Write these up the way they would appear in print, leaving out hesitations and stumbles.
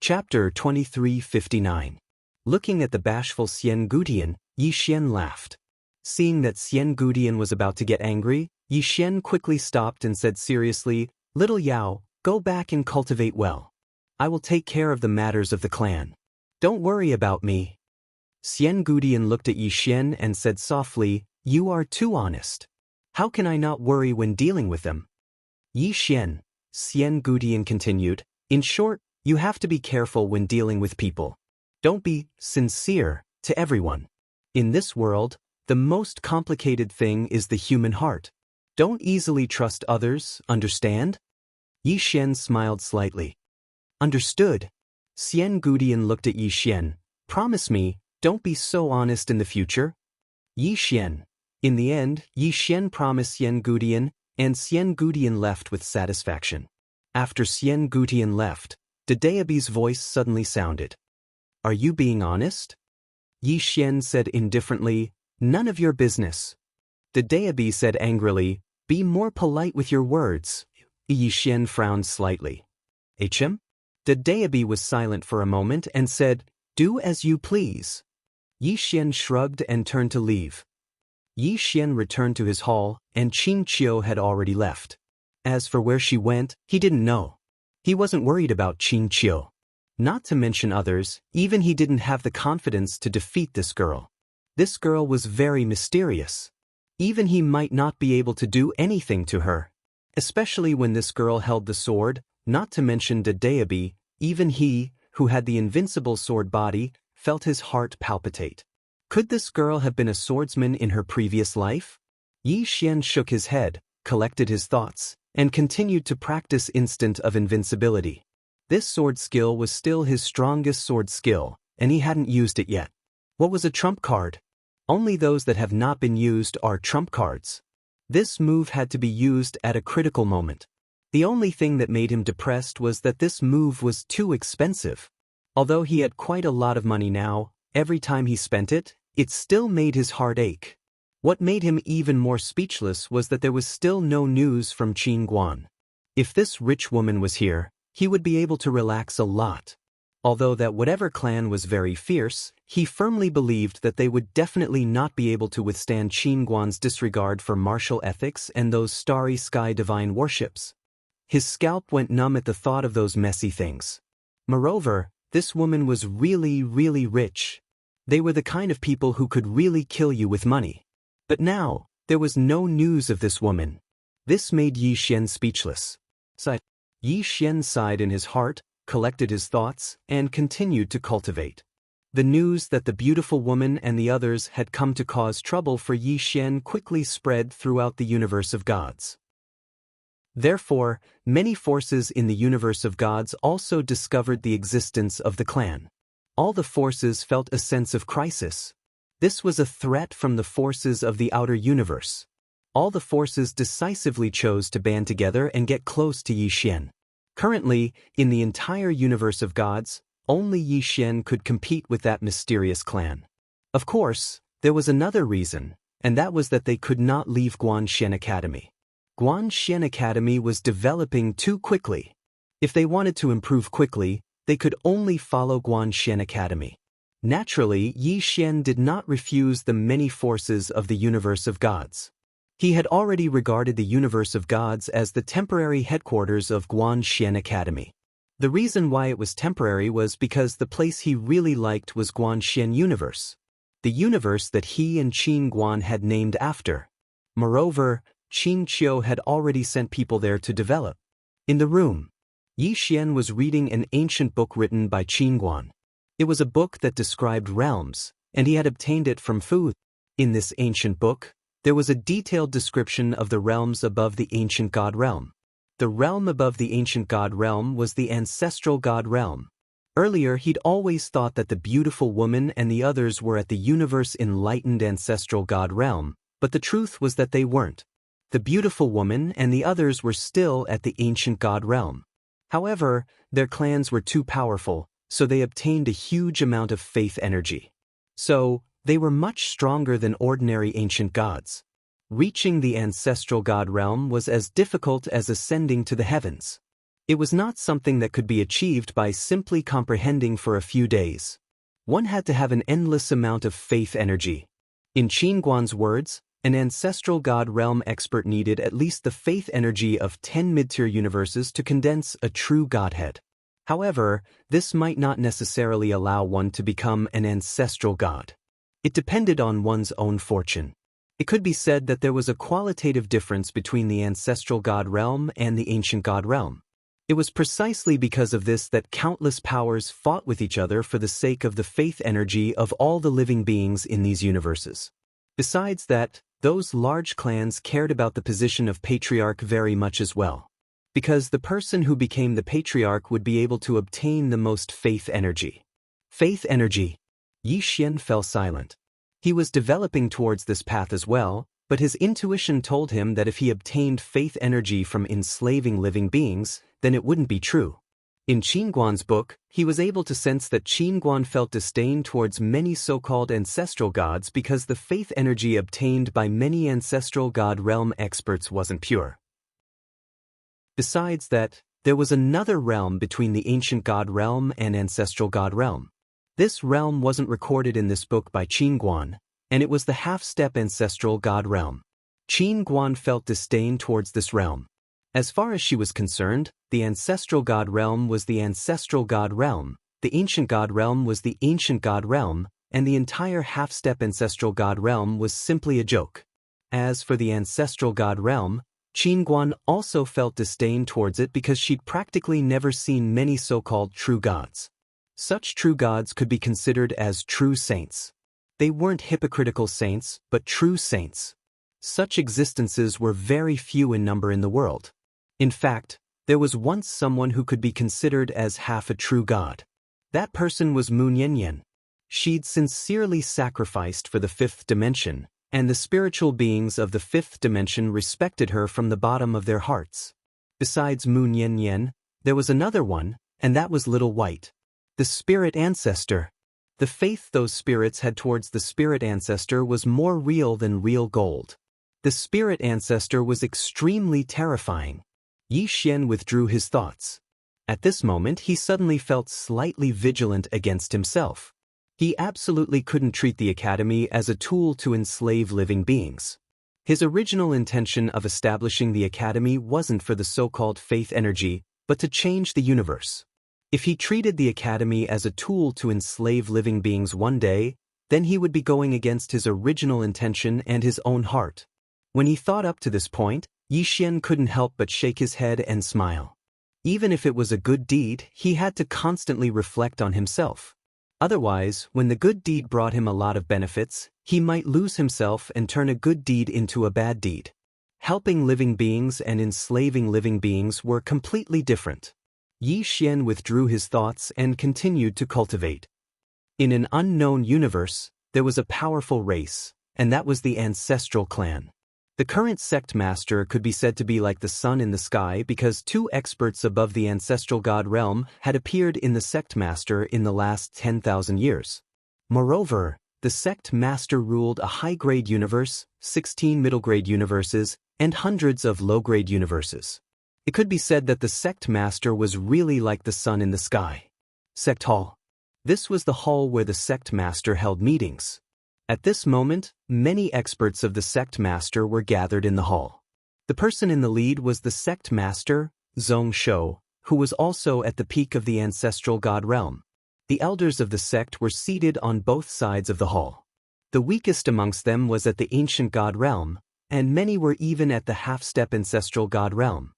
Chapter 2359. Looking at the bashful Xian Gudian, Yi Xian laughed. Seeing that Xian Gudian was about to get angry, Yi Xian quickly stopped and said seriously, "Little Yao, go back and cultivate well. I will take care of the matters of the clan. Don't worry about me." Xian Gudian looked at Yi Xian and said softly, "You are too honest. How can I not worry when dealing with them?" Yi Xian, Xian Gudian continued, "In short, you have to be careful when dealing with people. Don't be sincere to everyone. In this world, the most complicated thing is the human heart. Don't easily trust others, understand?" Yi Xian smiled slightly. "Understood." Xian Gudian looked at Yi Xian. "Promise me, don't be so honest in the future." Yi Xian. In the end, Yi Xian promised Xian Gudian, and Xian Gudian left with satisfaction. After Xian Gudian left, Daoist's voice suddenly sounded. "Are you being honest?" Yi Xian said indifferently, "None of your business." Daoist said angrily, "Be more polite with your words." Yi Xian frowned slightly. "Hm?" Daoist was silent for a moment and said, "Do as you please." Yi Xian shrugged and turned to leave. Yi Xian returned to his hall, and Xianxia had already left. As for where she went, he didn't know. He wasn't worried about Xianxia. Not to mention others, even he didn't have the confidence to defeat this girl. This girl was very mysterious. Even he might not be able to do anything to her. Especially when this girl held the sword, not to mention Daoist, even he, who had the invincible sword body, felt his heart palpitate. Could this girl have been a swordsman in her previous life? Yi Xian shook his head, collected his thoughts, and continued to practice instant of invincibility. This sword skill was still his strongest sword skill, and he hadn't used it yet. What was a trump card? Only those that have not been used are trump cards. This move had to be used at a critical moment. The only thing that made him depressed was that this move was too expensive. Although he had quite a lot of money now, every time he spent it, it still made his heart ache. What made him even more speechless was that there was still no news from Qin Guan. If this rich woman was here, he would be able to relax a lot. Although that whatever clan was very fierce, he firmly believed that they would definitely not be able to withstand Qin Guan's disregard for martial ethics and those starry sky divine warships. His scalp went numb at the thought of those messy things. Moreover, this woman was really rich. They were the kind of people who could really kill you with money. But now, there was no news of this woman. This made Yi Xian speechless. Yi Xian sighed in his heart, collected his thoughts, and continued to cultivate. The news that the beautiful woman and the others had come to cause trouble for Yi Xian quickly spread throughout the universe of gods. Therefore, many forces in the universe of gods also discovered the existence of the clan. All the forces felt a sense of crisis. This was a threat from the forces of the outer universe. All the forces decisively chose to band together and get close to Yi Xian. Currently, in the entire universe of gods, only Yi Xian could compete with that mysterious clan. Of course, there was another reason, and that was that they could not leave Guanshan Academy. Guanshan Academy was developing too quickly. If they wanted to improve quickly, they could only follow Guanshan Academy. Naturally, Yi Xian did not refuse the many forces of the universe of gods. He had already regarded the universe of gods as the temporary headquarters of Guanshan Academy. The reason why it was temporary was because the place he really liked was Guanshan Universe, the universe that he and Qin Guan had named after. Moreover, Qin Qiu had already sent people there to develop. In the room, Yi Xian was reading an ancient book written by Qin Guan. It was a book that described realms, and he had obtained it from Fu. In this ancient book, there was a detailed description of the realms above the ancient god realm. The realm above the ancient god realm was the ancestral god realm. Earlier, he'd always thought that the beautiful woman and the others were at the universe-enlightened ancestral god realm, but the truth was that they weren't. The beautiful woman and the others were still at the ancient god realm. However, their clans were too powerful, so they obtained a huge amount of faith energy. So, they were much stronger than ordinary ancient gods. Reaching the ancestral god realm was as difficult as ascending to the heavens. It was not something that could be achieved by simply comprehending for a few days. One had to have an endless amount of faith energy. In Qinguan's words, an ancestral god realm expert needed at least the faith energy of 10 mid-tier universes to condense a true godhead. However, this might not necessarily allow one to become an ancestral god. It depended on one's own fortune. It could be said that there was a qualitative difference between the ancestral god realm and the ancient god realm. It was precisely because of this that countless powers fought with each other for the sake of the faith energy of all the living beings in these universes. Besides that, those large clans cared about the position of patriarch very much as well. Because the person who became the patriarch would be able to obtain the most faith energy. Faith energy. Yi Xian fell silent. He was developing towards this path as well, but his intuition told him that if he obtained faith energy from enslaving living beings, then it wouldn't be true. In Qinguan's book, he was able to sense that Qinguan felt disdain towards many so-called ancestral gods because the faith energy obtained by many ancestral god realm experts wasn't pure. Besides that, there was another realm between the ancient god realm and ancestral god realm. This realm wasn't recorded in this book by Qinguan, and it was the half-step ancestral god realm. Qinguan felt disdain towards this realm. As far as she was concerned, the ancestral god realm was the ancestral god realm, the ancient god realm was the ancient god realm, and the entire half-step ancestral god realm was simply a joke. As for the ancestral god realm, Qinguan also felt disdain towards it because she'd practically never seen many so-called true gods. Such true gods could be considered as true saints. They weren't hypocritical saints, but true saints. Such existences were very few in number in the world. In fact, there was once someone who could be considered as half a true god. That person was Moon Yanyan. She'd sincerely sacrificed for the fifth dimension, and the spiritual beings of the fifth dimension respected her from the bottom of their hearts. Besides Moon Yanyan, there was another one, and that was Little White. The spirit ancestor. The faith those spirits had towards the spirit ancestor was more real than real gold. The spirit ancestor was extremely terrifying. Yi Xian withdrew his thoughts. At this moment he suddenly felt slightly vigilant against himself. He absolutely couldn't treat the academy as a tool to enslave living beings. His original intention of establishing the academy wasn't for the so-called faith energy, but to change the universe. If he treated the academy as a tool to enslave living beings one day, then he would be going against his original intention and his own heart. When he thought up to this point, Yi Xian couldn't help but shake his head and smile. Even if it was a good deed, he had to constantly reflect on himself. Otherwise, when the good deed brought him a lot of benefits, he might lose himself and turn a good deed into a bad deed. Helping living beings and enslaving living beings were completely different. Yi Xian withdrew his thoughts and continued to cultivate. In an unknown universe, there was a powerful race, and that was the ancestral clan. The current sect master could be said to be like the sun in the sky because two experts above the ancestral god realm had appeared in the sect master in the last 10,000 years. Moreover, the sect master ruled a high-grade universe, 16 middle-grade universes, and hundreds of low-grade universes. It could be said that the sect master was really like the sun in the sky. Sect Hall. This was the hall where the sect master held meetings. At this moment, many experts of the sect master were gathered in the hall. The person in the lead was the sect master, Zhong Shou, who was also at the peak of the ancestral god realm. The elders of the sect were seated on both sides of the hall. The weakest amongst them was at the ancient god realm, and many were even at the half-step ancestral god realm.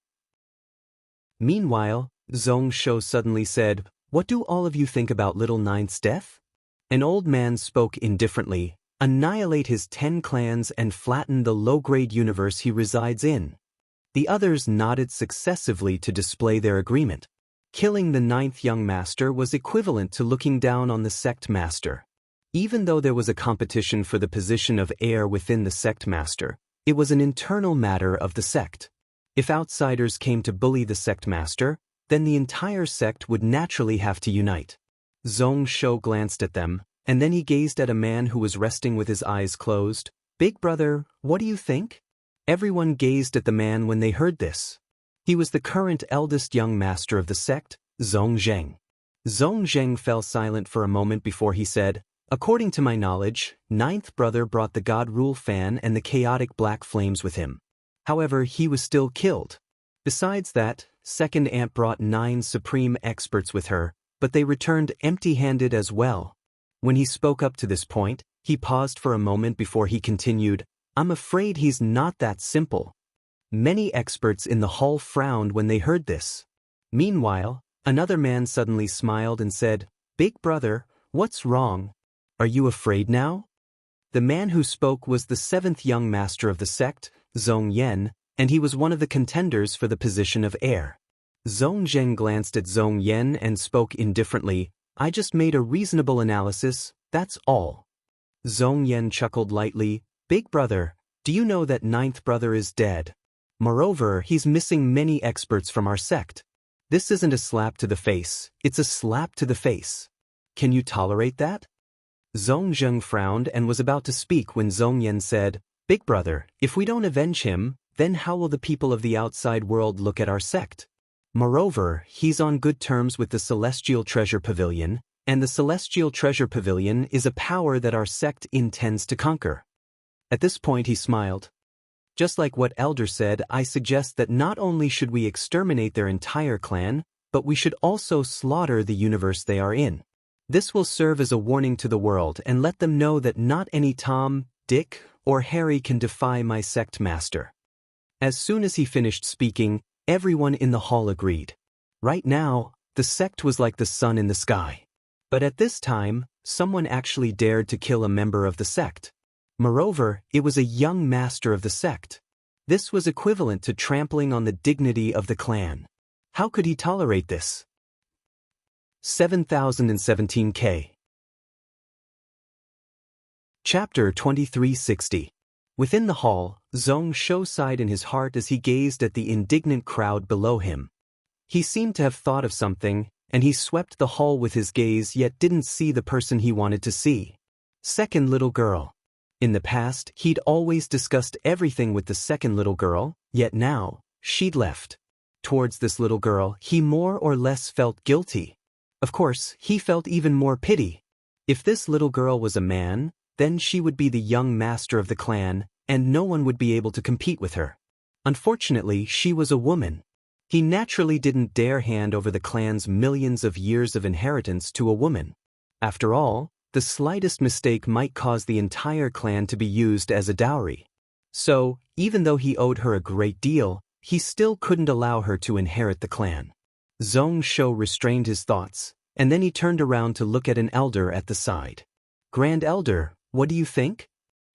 Meanwhile, Zhong Shou suddenly said, "What do all of you think about Little Ninth's death?" An old man spoke indifferently, "Annihilate his 10 clans and flatten the low-grade universe he resides in." The others nodded successively to display their agreement. Killing the 9th young master was equivalent to looking down on the sect master. Even though there was a competition for the position of heir within the sect master, it was an internal matter of the sect. If outsiders came to bully the sect master, then the entire sect would naturally have to unite. Zhong Shou glanced at them, and then he gazed at a man who was resting with his eyes closed. "Big brother, what do you think?" Everyone gazed at the man when they heard this. He was the current eldest young master of the sect, Zheng. Zheng fell silent for a moment before he said, "According to my knowledge, ninth brother brought the God Rule fan and the chaotic black flames with him. However, he was still killed. Besides that, second aunt brought 9 supreme experts with her, but they returned empty-handed as well." When he spoke up to this point, he paused for a moment before he continued, "I'm afraid he's not that simple." Many experts in the hall frowned when they heard this. Meanwhile, another man suddenly smiled and said, "Big brother, what's wrong? Are you afraid now?" The man who spoke was the 7th young master of the sect, Zhong, and he was one of the contenders for the position of heir. Zheng glanced at Zhong and spoke indifferently, "I just made a reasonable analysis, that's all." Zhong chuckled lightly, "Big brother, do you know that ninth brother is dead? Moreover, he's missing many experts from our sect. This isn't a slap to the face, it's a slap to the face. Can you tolerate that?" Zhong frowned and was about to speak when Zhong said, "Big brother, if we don't avenge him, then how will the people of the outside world look at our sect? Moreover, he's on good terms with the Celestial Treasure Pavilion, and the Celestial Treasure Pavilion is a power that our sect intends to conquer." At this point he smiled. "Just like what Elder said, I suggest that not only should we exterminate their entire clan, but we should also slaughter the universe they are in. This will serve as a warning to the world and let them know that not any Tom, Dick, or Harry can defy my sect master." As soon as he finished speaking, everyone in the hall agreed. Right now, the sect was like the sun in the sky. But at this time, someone actually dared to kill a member of the sect. Moreover, it was a young master of the sect. This was equivalent to trampling on the dignity of the clan. How could he tolerate this? 7017K. Chapter 2360. Within the hall, Zhong sighed in his heart as he gazed at the indignant crowd below him. He seemed to have thought of something, and he swept the hall with his gaze yet didn't see the person he wanted to see. Second little girl. In the past, he'd always discussed everything with the second little girl, yet now, she'd left. Towards this little girl, he more or less felt guilty. Of course, he felt even more pity. If this little girl was a man, then she would be the young master of the clan, and no one would be able to compete with her. Unfortunately, she was a woman. He naturally didn't dare hand over the clan's millions of years of inheritance to a woman. After all, the slightest mistake might cause the entire clan to be used as a dowry. So, even though he owed her a great deal, he still couldn't allow her to inherit the clan. Zhong restrained his thoughts, and then he turned around to look at an elder at the side. "Grand Elder, what do you think?"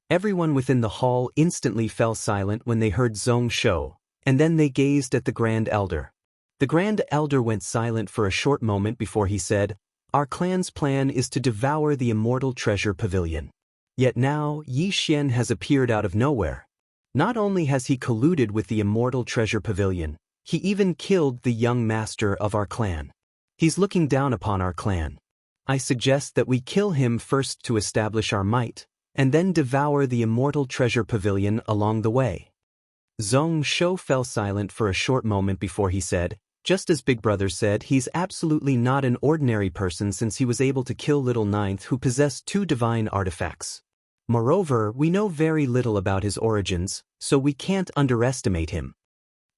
Everyone within the hall instantly fell silent when they heard Zhong, and then they gazed at the Grand Elder. The Grand Elder went silent for a short moment before he said, "Our clan's plan is to devour the Immortal Treasure Pavilion. Yet now, Xian has appeared out of nowhere. Not only has he colluded with the Immortal Treasure Pavilion, he even killed the young master of our clan. He's looking down upon our clan. I suggest that we kill him first to establish our might, and then devour the Immortal Treasure Pavilion along the way." Zhong fell silent for a short moment before he said, "Just as Big Brother said, he's absolutely not an ordinary person since he was able to kill Little Ninth who possessed 2 divine artifacts. Moreover, we know very little about his origins, so we can't underestimate him."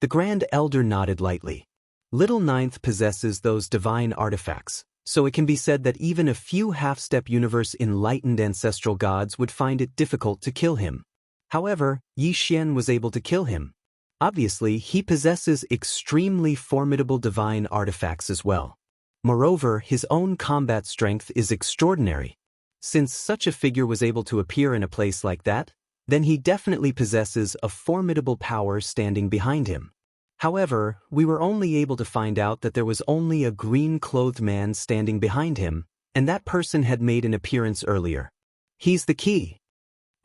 The Grand Elder nodded lightly. Little Ninth possesses those divine artifacts, so it can be said that even a few half-step universe enlightened ancestral gods would find it difficult to kill him. However, Xian was able to kill him. Obviously, he possesses extremely formidable divine artifacts as well. Moreover, his own combat strength is extraordinary. Since such a figure was able to appear in a place like that, then he definitely possesses a formidable power standing behind him. However, we were only able to find out that there was only a green-clothed man standing behind him, and that person had made an appearance earlier. He's the key.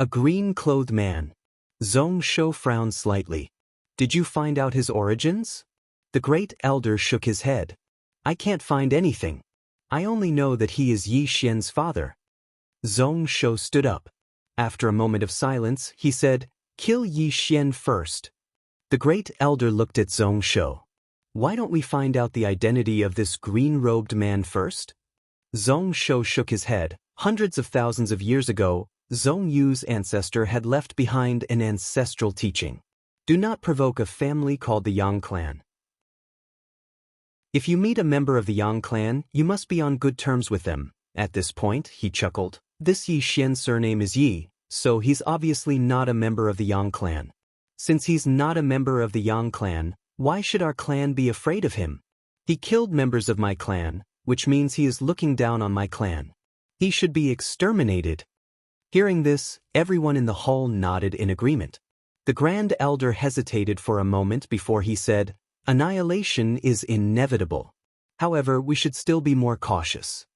A green-clothed man. Zhong frowned slightly. Did you find out his origins? The Great Elder shook his head. I can't find anything. I only know that he is Xian's father. Zhong stood up. After a moment of silence, he said, Kill Xian first. The great elder looked at Zhong Shou. Why don't we find out the identity of this green-robed man first? Zhong Shou shook his head. Hundreds of thousands of years ago, Zhong Yu's ancestor had left behind an ancestral teaching. Do not provoke a family called the Yang clan. If you meet a member of the Yang clan, you must be on good terms with them. At this point, he chuckled. This Yi Xian's surname is Yi, so he's obviously not a member of the Yang clan. Since he's not a member of the Yang clan, why should our clan be afraid of him? He killed members of my clan, which means he is looking down on my clan. He should be exterminated. Hearing this, everyone in the hall nodded in agreement. The Grand Elder hesitated for a moment before he said, Annihilation is inevitable. However, we should still be more cautious.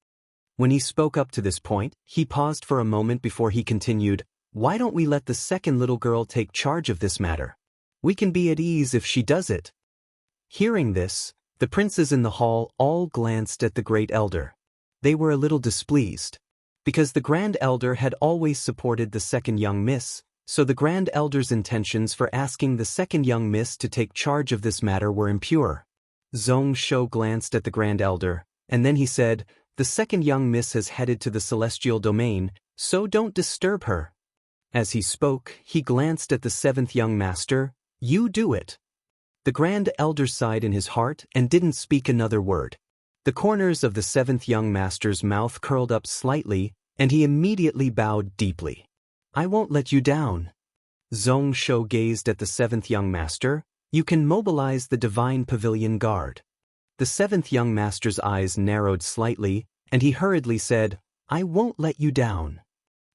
When he spoke up to this point, he paused for a moment before he continued, Why don't we let the second little girl take charge of this matter? We can be at ease if she does it. Hearing this, the princes in the hall all glanced at the Great Elder. They were a little displeased. Because the Grand Elder had always supported the second young miss, so the Grand Elder's intentions for asking the second young miss to take charge of this matter were impure. Zhong Shou glanced at the Grand Elder, and then he said, The second young miss has headed to the celestial domain, so don't disturb her. As he spoke, he glanced at the seventh young master. You do it. The Grand Elder sighed in his heart and didn't speak another word. The corners of the seventh young master's mouth curled up slightly, and he immediately bowed deeply. I won't let you down. Zhong Shou gazed at the seventh young master. You can mobilize the Divine Pavilion Guard. The seventh young master's eyes narrowed slightly, and he hurriedly said, I won't let you down.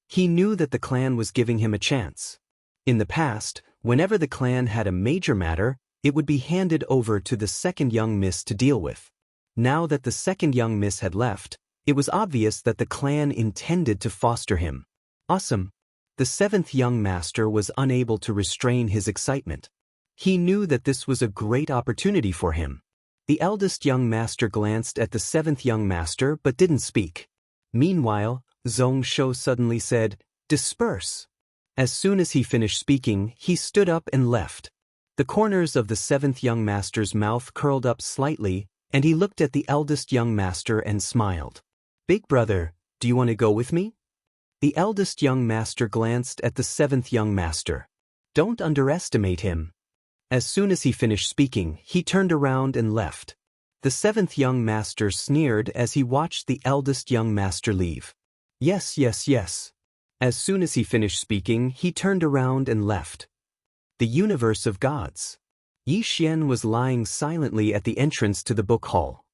He knew that the clan was giving him a chance. In the past, whenever the clan had a major matter, it would be handed over to the second young miss to deal with. Now that the second young miss had left, it was obvious that the clan intended to foster him. Awesome. The seventh young master was unable to restrain his excitement. He knew that this was a great opportunity for him. The eldest young master glanced at the seventh young master but didn't speak. Meanwhile, Zhong Shou suddenly said, Disperse. As soon as he finished speaking, he stood up and left. The corners of the seventh young master's mouth curled up slightly, and he looked at the eldest young master and smiled. Big brother, do you want to go with me? The eldest young master glanced at the seventh young master. Don't underestimate him. As soon as he finished speaking, he turned around and left. The seventh young master sneered as he watched the eldest young master leave. Yes, yes, yes. As soon as he finished speaking, he turned around and left. The universe of gods. Yi Xian was lying silently at the entrance to the book hall.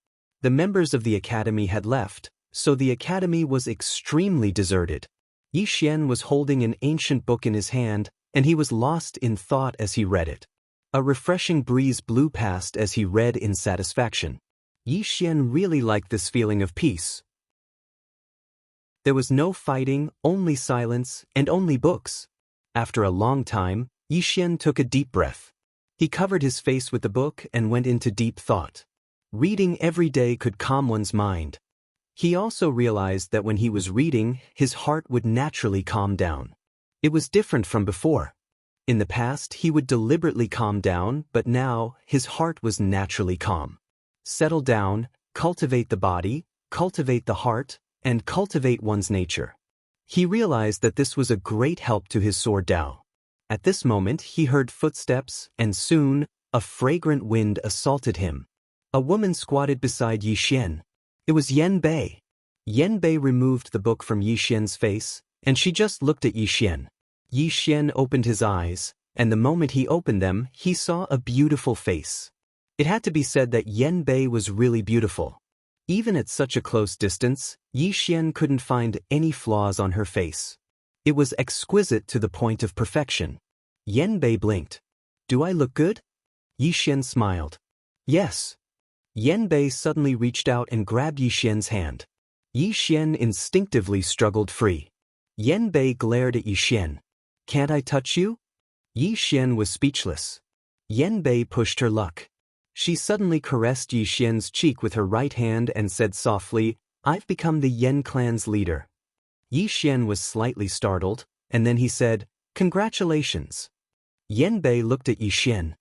The members of the academy had left, so the academy was extremely deserted. Yi Xian was holding an ancient book in his hand, and he was lost in thought as he read it. A refreshing breeze blew past as he read in satisfaction. Yi Xian really liked this feeling of peace. There was no fighting, only silence, and only books. After a long time, Yi Xian took a deep breath. He covered his face with the book and went into deep thought. Reading every day could calm one's mind. He also realized that when he was reading, his heart would naturally calm down. It was different from before. In the past, he would deliberately calm down, but now, his heart was naturally calm. Settle down, cultivate the body, cultivate the heart, and cultivate one's nature. He realized that this was a great help to his sword Dao. At this moment, he heard footsteps, and soon, a fragrant wind assaulted him. A woman squatted beside Yi Xian. It was Yan Bei. Yan Bei removed the book from Yi Xian's face, and she just looked at Yi Xian. Yi Xian opened his eyes, and the moment he opened them, he saw a beautiful face. It had to be said that Yan Bei was really beautiful. Even at such a close distance, Yi Xian couldn't find any flaws on her face. It was exquisite to the point of perfection. Yan Bei blinked. Do I look good? Yi Xian smiled. Yes. Yan Bei suddenly reached out and grabbed Yi Xian's hand. Yi Xian instinctively struggled free. Yan Bei glared at Yi Xian. Can't I touch you? Yi Xian was speechless. Yan Bei pushed her luck. She suddenly caressed Yi Xian's cheek with her right hand and said softly, I've become the Yan clan's leader. Yi Xian was slightly startled, and then he said, Congratulations. Yan Bei looked at Yi Xian.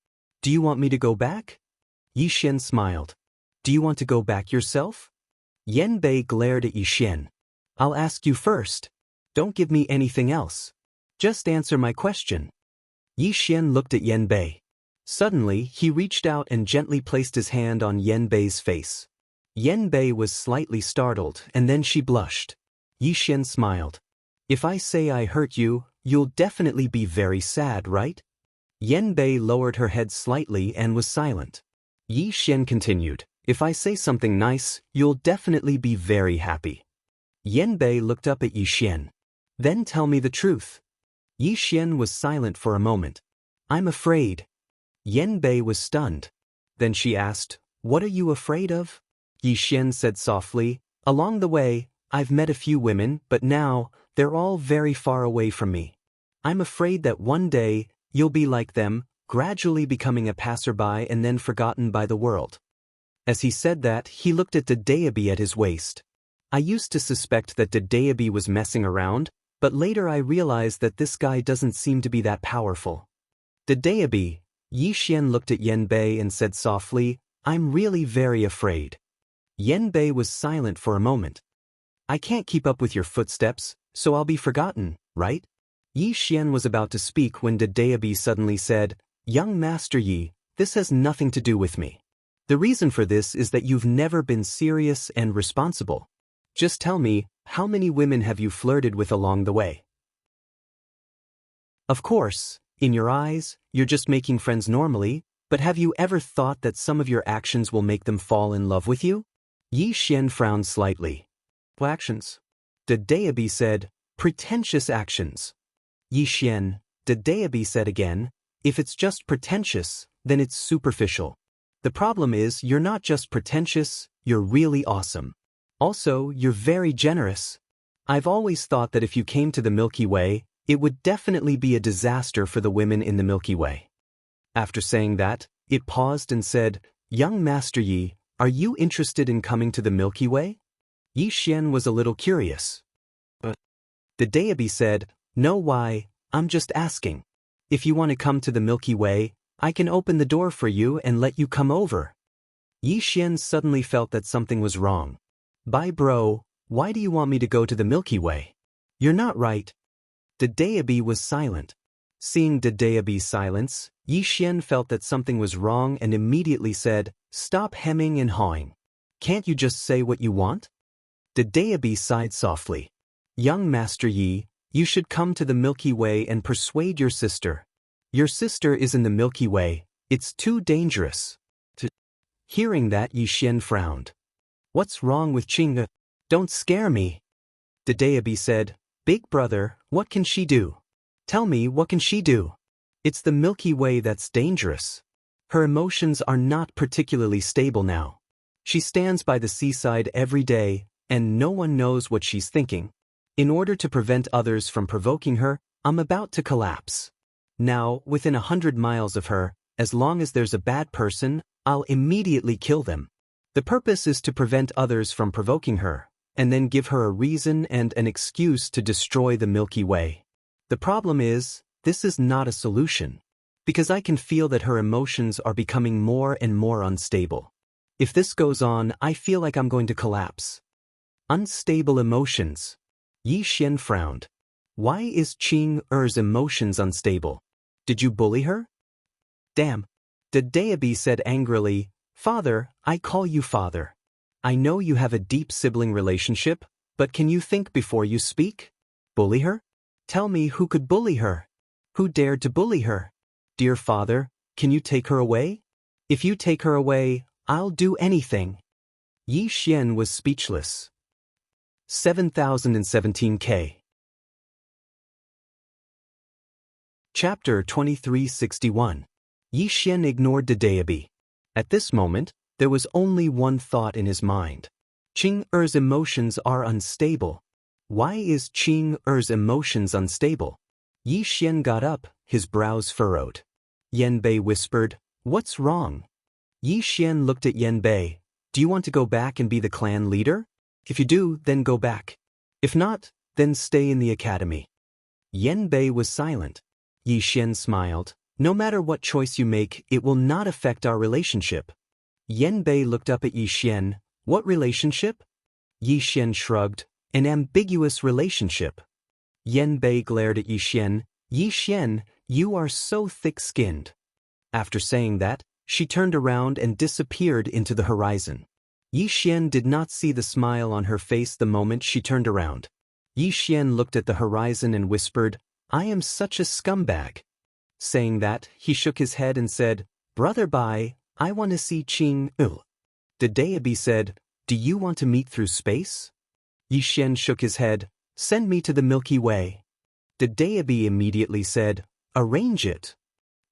Do you want me to go back? Yixian smiled. Do you want to go back yourself? Yanbei glared at Yixian. I'll ask you first. Don't give me anything else. Just answer my question. Yixian looked at Yanbei. Suddenly, he reached out and gently placed his hand on Yanbei's face. Yanbei was slightly startled, and then she blushed. Yixian smiled. If I say I hurt you, you'll definitely be very sad, right? Yanbei lowered her head slightly and was silent. Yixian continued. If I say something nice, you'll definitely be very happy. Yanbei looked up at Yixian. Then tell me the truth. Yixian was silent for a moment. I'm afraid. Yanbei was stunned. Then she asked, What are you afraid of? Yixian said softly, Along the way, I've met a few women, but now, they're all very far away from me. I'm afraid that one day, you'll be like them, gradually becoming a passerby and then forgotten by the world. As he said that, he looked at Daoist at his waist. I used to suspect that Daoist was messing around, but later I realized that this guy doesn't seem to be that powerful. Daoist, Yixian looked at Yanbei and said softly, I'm really very afraid. Yanbei was silent for a moment. I can't keep up with your footsteps, so I'll be forgotten, right? Yixian was about to speak when Daoist suddenly said, Young Master Yi, this has nothing to do with me. The reason for this is that you've never been serious and responsible. Just tell me, how many women have you flirted with along the way? Of course, in your eyes, you're just making friends normally, but have you ever thought that some of your actions will make them fall in love with you? Yixian frowned slightly. What actions? Daoist said, pretentious actions. Yixian, Daoist said again, if it's just pretentious, then it's superficial. The problem is you're not just pretentious, you're really awesome. Also, you're very generous. I've always thought that if you came to the Milky Way, it would definitely be a disaster for the women in the Milky Way. After saying that, it paused and said, Young Master Yi, are you interested in coming to the Milky Way? Yixian was a little curious. But Daoist said, No, why, I'm just asking. If you want to come to the Milky Way, I can open the door for you and let you come over. Yixian suddenly felt that something was wrong. Bye bro, why do you want me to go to the Milky Way? You're not right. Daoist was silent. Seeing Daoist's silence, Yixian felt that something was wrong and immediately said, Stop hemming and hawing. Can't you just say what you want? Daoist sighed softly. Young Master Yi, you should come to the Milky Way and persuade your sister. Your sister is in the Milky Way, it's too dangerous. Hearing that, Yixian frowned. What's wrong with Qing? Don't scare me. Daoist said, Big brother, what can she do? Tell me, what can she do? It's the Milky Way that's dangerous. Her emotions are not particularly stable now. She stands by the seaside every day, and no one knows what she's thinking. In order to prevent others from provoking her, I'm about to collapse. Now, within 100 miles of her, as long as there's a bad person, I'll immediately kill them. The purpose is to prevent others from provoking her, and then give her a reason and an excuse to destroy the Milky Way. The problem is, this is not a solution, because I can feel that her emotions are becoming more and more unstable. If this goes on, I feel like I'm going to collapse. Unstable emotions. Yixian frowned. Why is Qing Er's emotions unstable? Did you bully her? Damn. Daoist said angrily, Father, I call you father. I know you have a deep sibling relationship, but can you think before you speak? Bully her? Tell me who could bully her? Who dared to bully her? Dear father, can you take her away? If you take her away, I'll do anything. Yixian was speechless. 7017K. Chapter 2361. Yixian ignored Daoist. At this moment, there was only one thought in his mind. Qing Er's emotions are unstable. Why is Qing Er's emotions unstable? Yixian got up, his brows furrowed. Yanbei whispered, What's wrong? Yixian looked at Yanbei. Do you want to go back and be the clan leader? If you do, then go back. If not, then stay in the academy. Yanbei was silent. Yixian smiled. No matter what choice you make, it will not affect our relationship. Yan Bei looked up at Yi Xian. What relationship? Yi Xian shrugged. An ambiguous relationship. Yan Bei glared at Yi Xian. Yi Xian, you are so thick-skinned. After saying that, she turned around and disappeared into the horizon. Yi Xian did not see the smile on her face the moment she turned around. Yi Xian looked at the horizon and whispered, I am such a scumbag. Saying that, he shook his head and said, Brother Bai, I want to see Qing. The Daoist said, Do you want to meet through space? Yi Xian shook his head, Send me to the Milky Way. The Daoist immediately said, Arrange it.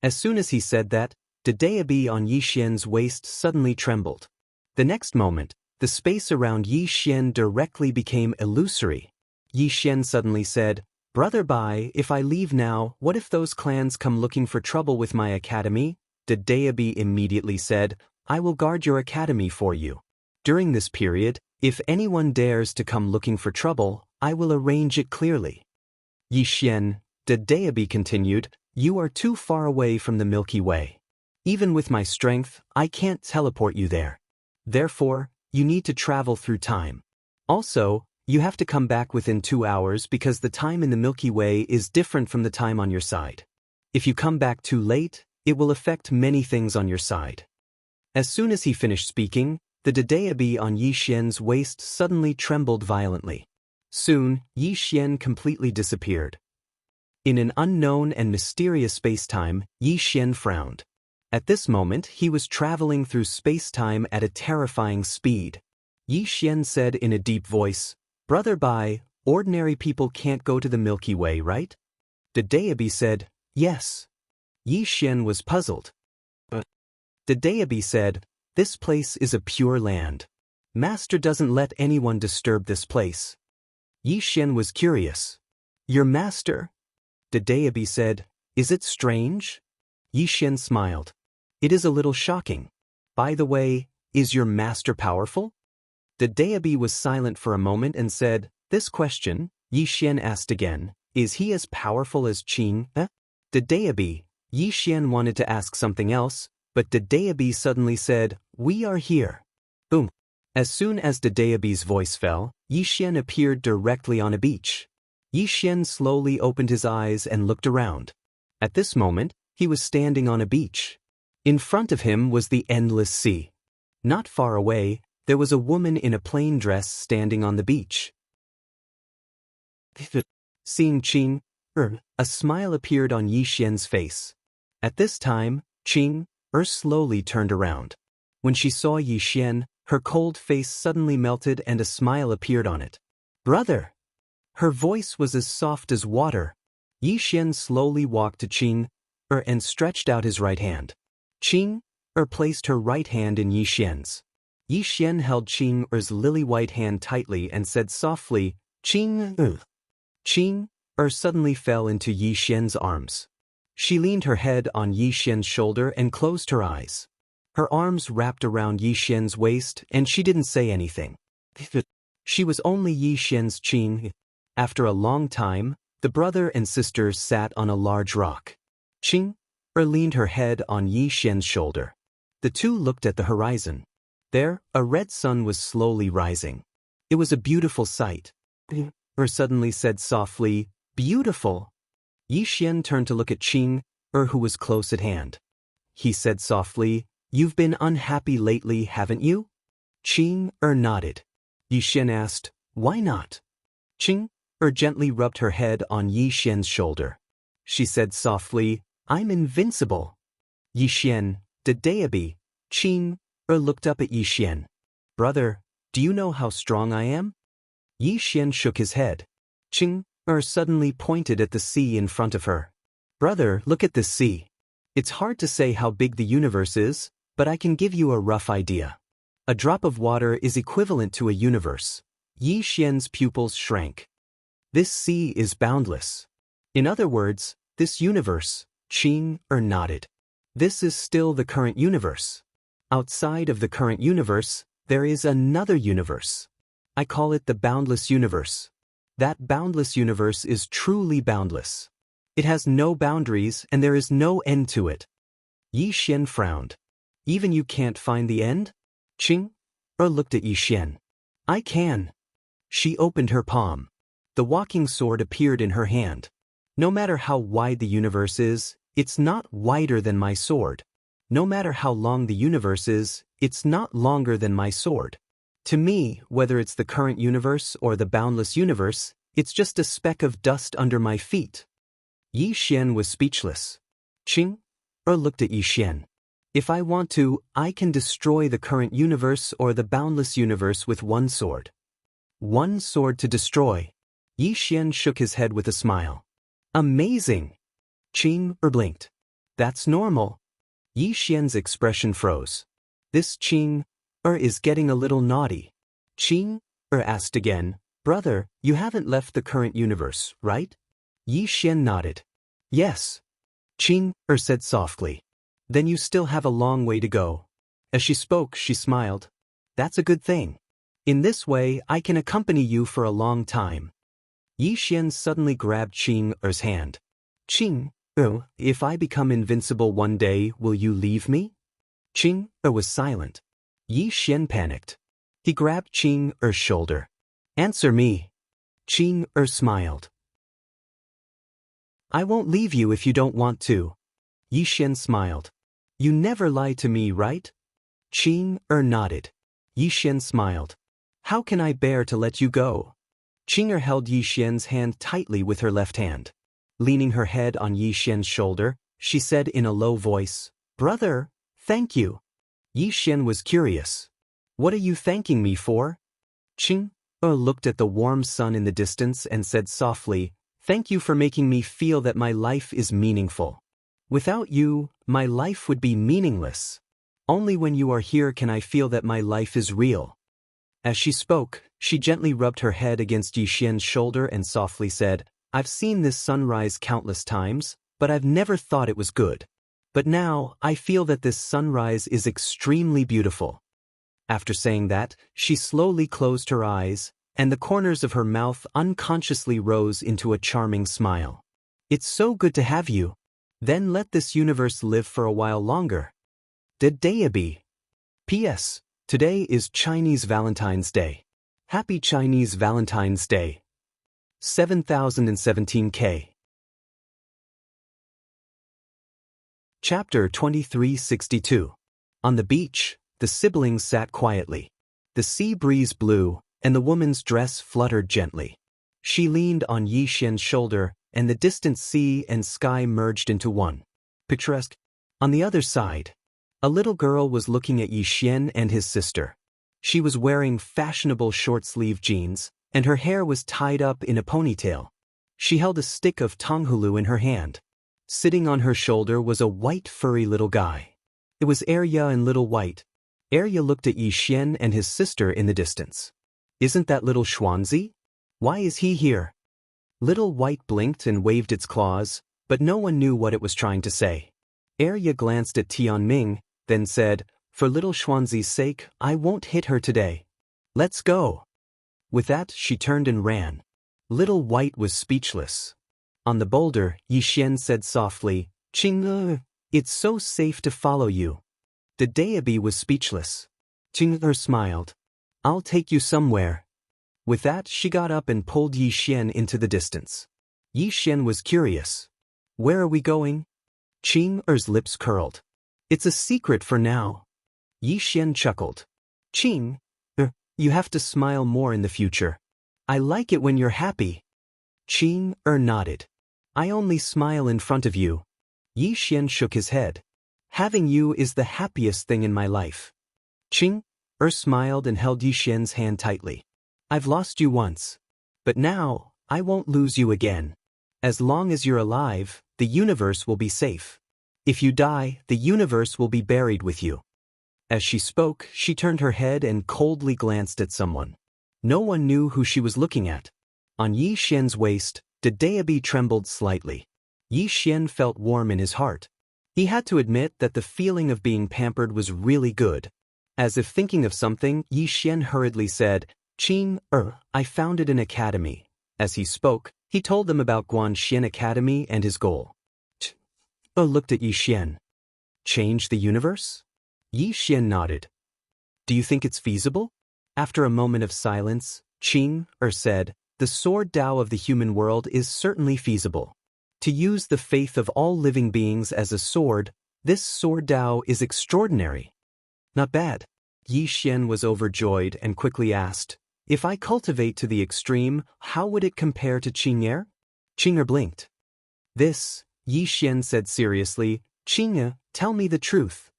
As soon as he said that, the Daoist on Yi Xian's waist suddenly trembled. The next moment, the space around Yi Xian directly became illusory. Yi Xian suddenly said, Brother Bai, if I leave now, what if those clans come looking for trouble with my academy? The Daoist immediately said, I will guard your academy for you. During this period, if anyone dares to come looking for trouble, I will arrange it clearly. Yi Xian, the Daoist continued, you are too far away from the Milky Way. Even with my strength, I can't teleport you there. Therefore, you need to travel through time. Also, you have to come back within 2 hours because the time in the Milky Way is different from the time on your side. If you come back too late, it will affect many things on your side. As soon as he finished speaking, the Daoist on Yi Xian's waist suddenly trembled violently. Soon, Yi Xian completely disappeared. In an unknown and mysterious space-time, Yi Xian frowned. At this moment, he was traveling through space-time at a terrifying speed. Yi Xian said in a deep voice, Brother Bai, ordinary people can't go to the Milky Way, right? The Daoist said, Yes. Yi Xian was puzzled. But the Daoist said, This place is a pure land. Master doesn't let anyone disturb this place. Yi Xian was curious. Your master? The Daoist said, Is it strange? Yi Xian smiled. It is a little shocking. By the way, is your master powerful? The Daoist was silent for a moment and said, This question, Yi Xian asked again, is he as powerful as Qing? The Daoist, Yi Xian wanted to ask something else, but the Daoist suddenly said, We are here. Boom. As soon as the Daoist's voice fell, Yi Xian appeared directly on a beach. Yi Xian slowly opened his eyes and looked around. At this moment, he was standing on a beach. In front of him was the endless sea. Not far away, there was a woman in a plain dress standing on the beach. Seeing Qing, a smile appeared on Yi Xian's face. At this time, Qing, slowly turned around. When she saw Yi Xian, her cold face suddenly melted and a smile appeared on it. Brother! Her voice was as soft as water. Yi Xian slowly walked to Qing, and stretched out his right hand. Qing, placed her right hand in Yi Xian's. Yi Xian held Qing's lily-white hand tightly and said softly, Qing. Qing, suddenly fell into Yi Xian's arms. She leaned her head on Yi Xian's shoulder and closed her eyes. Her arms wrapped around Yi Xian's waist and she didn't say anything. She was only Yi Xian's Qing. After a long time, the brother and sister sat on a large rock. Qing, leaned her head on Yi Xian's shoulder. The two looked at the horizon. There, a red sun was slowly rising. It was a beautiful sight. Suddenly said softly, Beautiful. Yi Xian turned to look at Qing, who was close at hand. He said softly, You've been unhappy lately, haven't you? Qing, nodded. Yi Xian asked, Why not? Qing, gently rubbed her head on Yi Xian's shoulder. She said softly, I'm invincible. Yi Xian, the Daoist, Qing, looked up at Yi Xian. Brother, do you know how strong I am? Yi Xian shook his head. Qing, suddenly pointed at the sea in front of her. Brother, look at this sea. It's hard to say how big the universe is, but I can give you a rough idea. A drop of water is equivalent to a universe. Yi Xian's pupils shrank. This sea is boundless. In other words, this universe, Qing, nodded. This is still the current universe. Outside of the current universe, there is another universe. I call it the boundless universe. That boundless universe is truly boundless. It has no boundaries and there is no end to it. Yi Xian frowned. Even you can't find the end? Qing? Looked at Yi Xian. I can. She opened her palm. The walking sword appeared in her hand. No matter how wide the universe is, it's not wider than my sword. No matter how long the universe is, it's not longer than my sword. To me, whether it's the current universe or the boundless universe, it's just a speck of dust under my feet. Yi Xian was speechless. Qing? Looked at Yi Xian. If I want to, I can destroy the current universe or the boundless universe with one sword. One sword to destroy. Yi Xian shook his head with a smile. Amazing! Qing blinked. That's normal. Yi Xian's expression froze. This Qing is getting a little naughty. Qing asked again, Brother, you haven't left the current universe, right? Yi Xian nodded. Yes. Qing said softly. Then you still have a long way to go. As she spoke, she smiled. That's a good thing. In this way, I can accompany you for a long time. Yi Xian suddenly grabbed Qing's hand. Qing, if I become invincible one day, will you leave me? Qing was silent. Yi Xian panicked. He grabbed Qing's shoulder. Answer me. Qing smiled. I won't leave you if you don't want to. Yi Xian smiled. You never lie to me, right? Qing nodded. Yi Xian smiled. How can I bear to let you go? Qing held Yi Xian's hand tightly with her left hand. Leaning her head on Yi Xian's shoulder, she said in a low voice, Brother, thank you. Yi Xian was curious. What are you thanking me for? Qing looked at the warm sun in the distance and said softly, Thank you for making me feel that my life is meaningful. Without you, my life would be meaningless. Only when you are here can I feel that my life is real. As she spoke, she gently rubbed her head against Yi Xian's shoulder and softly said, I've seen this sunrise countless times, but I've never thought it was good. But now, I feel that this sunrise is extremely beautiful. After saying that, she slowly closed her eyes, and the corners of her mouth unconsciously rose into a charming smile. It's so good to have you. Then let this universe live for a while longer. Daoist. P.S. Today is Chinese Valentine's Day. Happy Chinese Valentine's Day. 7017K. Chapter 2362. On the beach, the siblings sat quietly. The sea breeze blew, and the woman's dress fluttered gently. She leaned on Yi Xian's shoulder, and the distant sea and sky merged into one. Picturesque. On the other side, a little girl was looking at Yi Xian and his sister. She was wearing fashionable short-sleeve jeans, and her hair was tied up in a ponytail. She held a stick of tonghulu in her hand. Sitting on her shoulder was a white furry little guy. It was Arya and Little White. Arya looked at Yi Xian and his sister in the distance. Isn't that little Xuanzi? Why is he here? Little White blinked and waved its claws, but no one knew what it was trying to say. Arya glanced at Tianming, then said, For little Xuanzi's sake, I won't hit her today. Let's go. With that, she turned and ran. Little White was speechless. On the boulder, Yi Xian said softly, Qing, it's so safe to follow you. The Daoist was speechless. Qing smiled. I'll take you somewhere. With that, she got up and pulled Yi Xian into the distance. Yi Xian was curious. Where are we going? Qing's lips curled. It's a secret for now. Yi Xian chuckled. Qing, you have to smile more in the future. I like it when you're happy. Qing nodded. I only smile in front of you. Yi Xian shook his head. Having you is the happiest thing in my life. Qing smiled and held Yi Xian's hand tightly. I've lost you once. But now, I won't lose you again. As long as you're alive, the universe will be safe. If you die, the universe will be buried with you. As she spoke, she turned her head and coldly glanced at someone. No one knew who she was looking at. On Yi Xian's waist, the Daoist trembled slightly. Yi Xian felt warm in his heart. He had to admit that the feeling of being pampered was really good. As if thinking of something, Yi Xian hurriedly said, Qing, I founded an academy. As he spoke, He told them about Guanxian Academy and his goal. Looked at Yi Xian. Change the universe? Yi Xian nodded. Do you think it's feasible? After a moment of silence, Qing said, the sword Tao of the human world is certainly feasible. To use the faith of all living beings as a sword, this sword Tao is extraordinary. Not bad. Yi Xian was overjoyed and quickly asked, if I cultivate to the extreme, how would it compare to Qing'er? Qing'er blinked. This, Yi Xian said seriously, Qing'er, tell me the truth.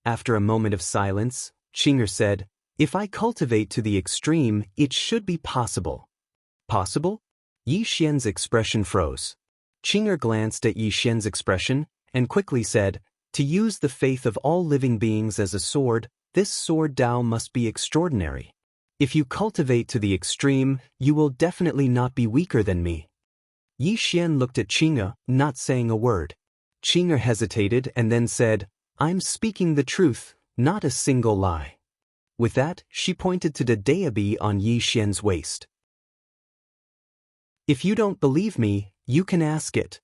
After a moment of silence, Qing'er said, if I cultivate to the extreme, it should be possible. Possible? Yi Xian's expression froze. Qing'er glanced at Yi Xian's expression and quickly said, to use the faith of all living beings as a sword, this sword Tao must be extraordinary. If you cultivate to the extreme, you will definitely not be weaker than me. Yi Xian looked at Qing'er, not saying a word. Qing'er hesitated and then said, I'm speaking the truth, not a single lie. With that, she pointed to the Daoist on Yi Xian's waist. If you don't believe me, you can ask it.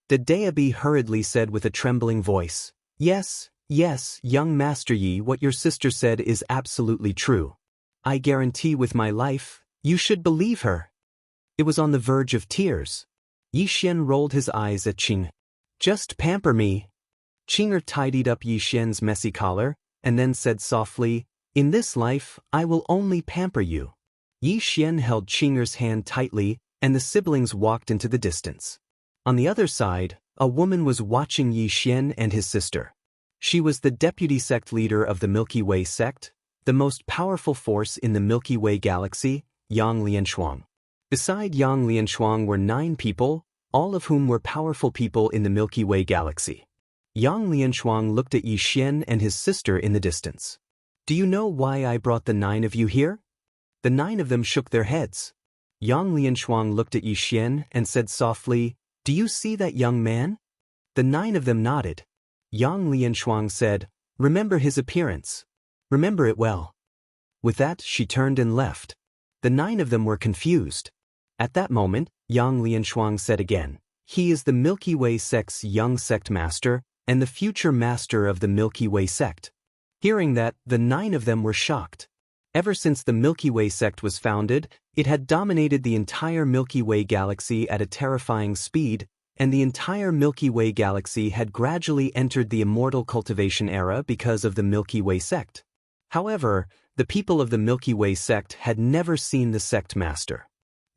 The Daoist hurriedly said with a trembling voice, yes, young Master Yi, what your sister said is absolutely true. I guarantee with my life, you should believe her. It was on the verge of tears. Yi Xian rolled his eyes at Qing. Just pamper me. Qing'er tidied up Yi Xian's messy collar, and then said softly, in this life, I will only pamper you. Yi Xian held Qing'er's hand tightly, and the siblings walked into the distance. On the other side, a woman was watching Yi Xian and his sister. She was the deputy sect leader of the Milky Way sect, the most powerful force in the Milky Way galaxy, Yang Lianshuang. Beside Yang Lianshuang were 9 people, all of whom were powerful people in the Milky Way galaxy. Yang Lianshuang looked at Yi Xian and his sister in the distance. Do you know why I brought the 9 of you here? The 9 of them shook their heads. Yang Lianshuang looked at Yi Xian and said softly, do you see that young man? The 9 of them nodded. Yang Lianshuang said, remember his appearance. Remember it well. With that, she turned and left. The 9 of them were confused. At that moment, Yang Lianshuang said again, he is the Milky Way sect's young sect master, and the future master of the Milky Way sect. Hearing that, the 9 of them were shocked. Ever since the Milky Way sect was founded, it had dominated the entire Milky Way galaxy at a terrifying speed, and the entire Milky Way galaxy had gradually entered the immortal cultivation era because of the Milky Way sect. However, the people of the Milky Way sect had never seen the sect master.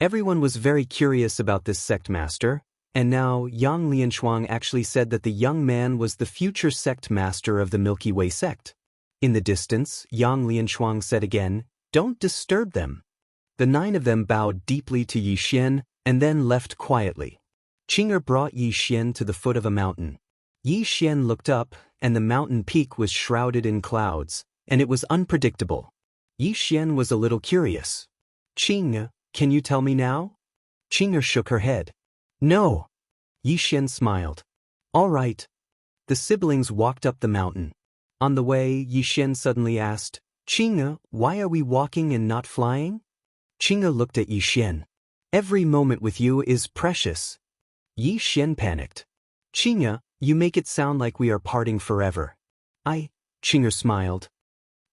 Everyone was very curious about this sect master, and now Yang Lianshuang actually said that the young man was the future sect master of the Milky Way sect. In the distance, Yang Lianshuang said again, don't disturb them. The 9 of them bowed deeply to Yi Xian and then left quietly. Qing'er brought Yi Xian to the foot of a mountain. Yi Xian looked up, and the mountain peak was shrouded in clouds, and it was unpredictable. Yi Xian was a little curious. Qing'er, can you tell me now? Qing'er shook her head. No. Yi Xian smiled. All right. The siblings walked up the mountain. On the way, Yi Xian suddenly asked, Qing'er, why are we walking and not flying? Qing'er looked at Yi Xian. Every moment with you is precious. Yi Xian panicked. Qing'er, you make it sound like we are parting forever. Qing'er smiled.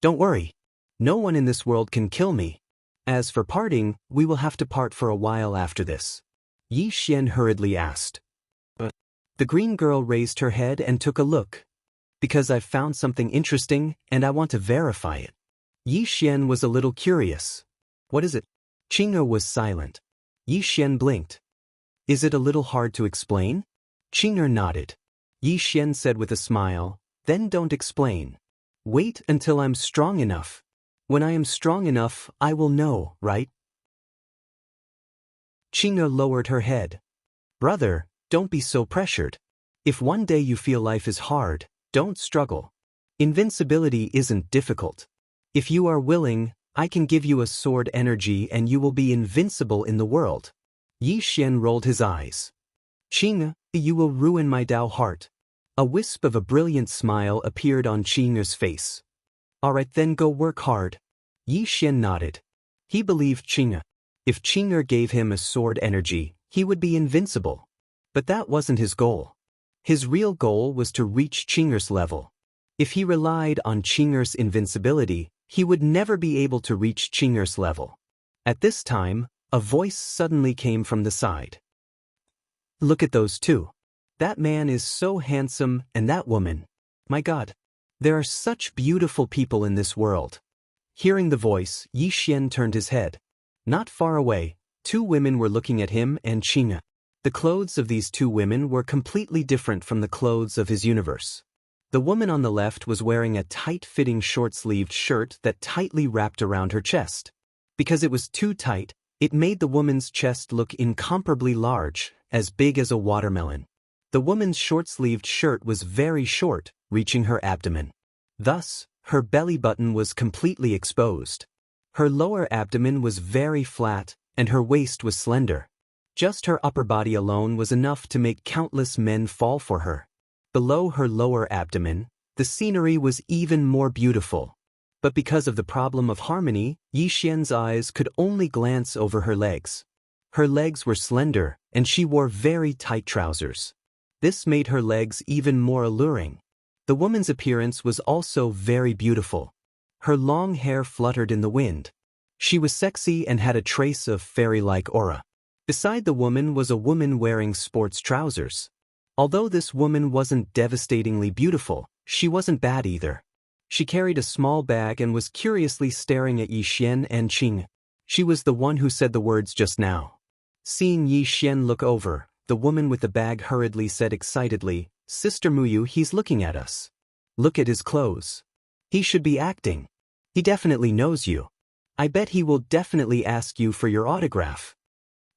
Don't worry. No one in this world can kill me. As for parting, we will have to part for a while after this. Yi Xian hurriedly asked. But the green girl raised her head and took a look. Because I've found something interesting, and I want to verify it. Yi Xian was a little curious. What is it? Qing'er was silent. Yi Xian blinked. Is it a little hard to explain? Qing'er nodded. Yi Xian said with a smile, then don't explain. Wait until I'm strong enough. When I am strong enough, I will know, right? Qing'er lowered her head. Brother, don't be so pressured. If one day you feel life is hard, don't struggle. Invincibility isn't difficult. If you are willing, I can give you a sword energy and you will be invincible in the world. Yi Xian rolled his eyes. Qing'er, you will ruin my Tao heart. A wisp of a brilliant smile appeared on Qing'er's face. All right, then go work hard. Yi Xian nodded. He believed Qing'er. If Qing'er gave him a sword energy, He would be invincible. But that wasn't his goal. His real goal was to reach Qing'er's level. If he relied on Qing'er's invincibility, he would never be able to reach Qing'er's level. At this time, a voice suddenly came from the side. Look at those two. That man is so handsome, and that woman. My God. There are such beautiful people in this world. Hearing the voice, Yi Xian turned his head. Not far away, two women were looking at him and Qing'er. The clothes of these two women were completely different from the clothes of his universe. The woman on the left was wearing a tight-fitting short-sleeved shirt that tightly wrapped around her chest. Because it was too tight, it made the woman's chest look incomparably large, as big as a watermelon. The woman's short-sleeved shirt was very short, reaching her abdomen. Thus, her belly button was completely exposed. Her lower abdomen was very flat, and her waist was slender. Just her upper body alone was enough to make countless men fall for her. Below her lower abdomen, the scenery was even more beautiful. But because of the problem of harmony, Yi Xian's eyes could only glance over her legs. Her legs were slender, and she wore very tight trousers. This made her legs even more alluring. The woman's appearance was also very beautiful. Her long hair fluttered in the wind. She was sexy and had a trace of fairy-like aura. Beside the woman was a woman wearing sports trousers. Although this woman wasn't devastatingly beautiful, she wasn't bad either. She carried a small bag and was curiously staring at Yi Xian and Qing'er. She was the one who said the words just now. Seeing Yi Xian look over, the woman with the bag hurriedly said excitedly, "Sister Muyu, he's looking at us. Look at his clothes. He should be acting. He definitely knows you. I bet he will definitely ask you for your autograph."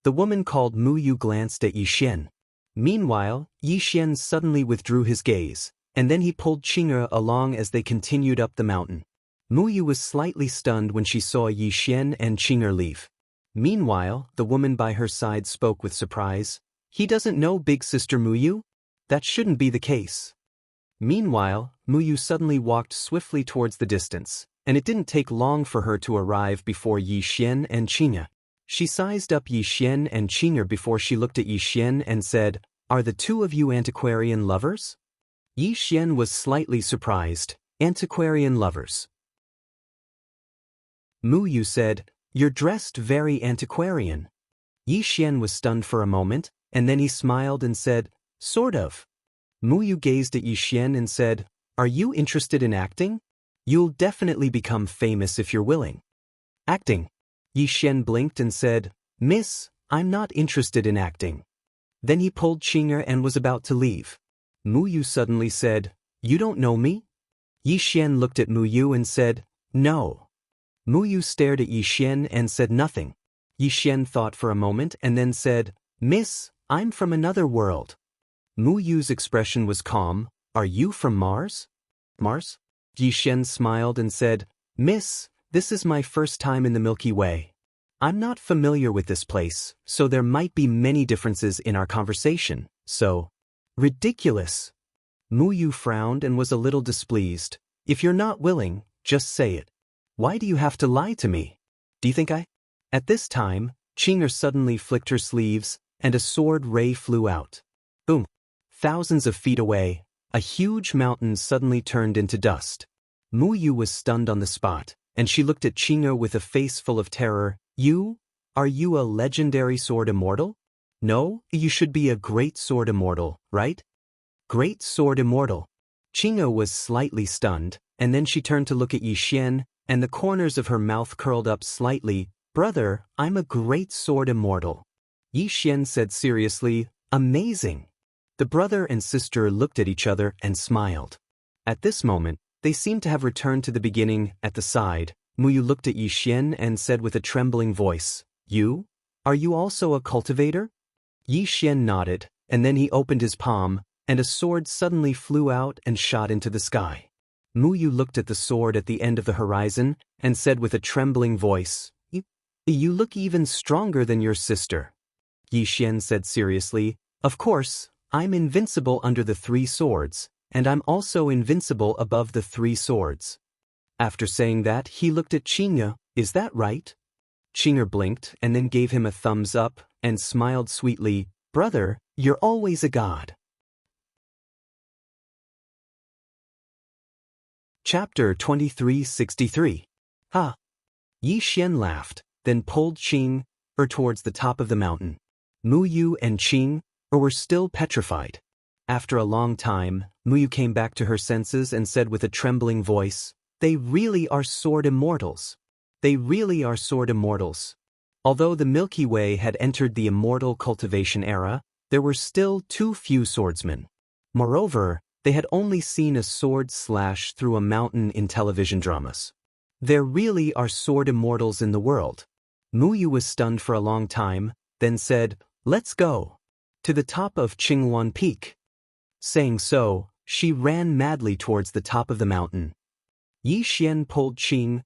The woman called Muyu glanced at Yi Xian. Meanwhile, Yi Xian suddenly withdrew his gaze, and then he pulled Qing'er along as they continued up the mountain. Muyu was slightly stunned when she saw Yi Xian and Qing'er leave. Meanwhile, the woman by her side spoke with surprise. "He doesn't know Big Sister Muyu? That shouldn't be the case." Meanwhile, Muyu suddenly walked swiftly towards the distance, and it didn't take long for her to arrive before Yi Xian and Qing'er. She sized up Yi Xian and Qing'er before she looked at Yi Xian and said, "Are the two of you antiquarian lovers?" Yi Xian was slightly surprised. "Antiquarian lovers?" Muyu said, "You're dressed very antiquarian." Yi Xian was stunned for a moment, and then he smiled and said, "Sort of." Muyu gazed at Yi Xian and said, "Are you interested in acting? You'll definitely become famous if you're willing." "Acting?" Yi Xian blinked and said, "Miss, I'm not interested in acting." Then he pulled Qing'er and was about to leave. Muyu suddenly said, "You don't know me?" Yi Xian looked at Muyu and said, "No." Muyu stared at Yi Xian and said nothing. Yi Xian thought for a moment and then said, "Miss, I'm from another world." Muyu's expression was calm. "Are you from Mars?" "Mars?" Yi Xian smiled and said, "Miss, this is my first time in the Milky Way. I'm not familiar with this place, so there might be many differences in our conversation, so—" "Ridiculous!" Muyu frowned and was a little displeased. "If you're not willing, just say it. Why do you have to lie to me? Do you think I—" At this time, Qing'er suddenly flicked her sleeves, and a sword ray flew out. Boom! Thousands of feet away, a huge mountain suddenly turned into dust. Muyu was stunned on the spot, and she looked at Qing'er with a face full of terror. Are you a legendary sword immortal? No, you should be a great sword immortal, right? Great sword immortal." Qing'er was slightly stunned, and then she turned to look at Yi Xian, and the corners of her mouth curled up slightly. "Brother, I'm a great sword immortal." Yi Xian said seriously, "Amazing." The brother and sister looked at each other and smiled. At this moment, they seemed to have returned to the beginning. At the side, Muyu looked at Yi Xian and said with a trembling voice, Are you also a cultivator?" Yi Xian nodded, and then he opened his palm, and a sword suddenly flew out and shot into the sky. Muyu looked at the sword at the end of the horizon and said with a trembling voice, You look even stronger than your sister." Yi Xian said seriously, "Of course, I'm invincible under the 3 swords, and I'm also invincible above the 3 swords." After saying that, he looked at Qing'er. "Is that right?" Qing'er blinked and then gave him a thumbs up. and smiled sweetly. Brother, you're always a god. Chapter 2363. Ha! Yixian laughed, then pulled Qing towards the top of the mountain. Muyu and Qing were still petrified. After a long time, Muyu came back to her senses and said with a trembling voice, "They really are sword immortals. They really are sword immortals." Although the Milky Way had entered the immortal cultivation era, there were still too few swordsmen. Moreover, they had only seen a sword slash through a mountain in television dramas. There really are sword immortals in the world. Muyu was stunned for a long time, then said, "Let's go to the top of Qingwan Peak." Saying so, she ran madly towards the top of the mountain. Yixian pulled Qing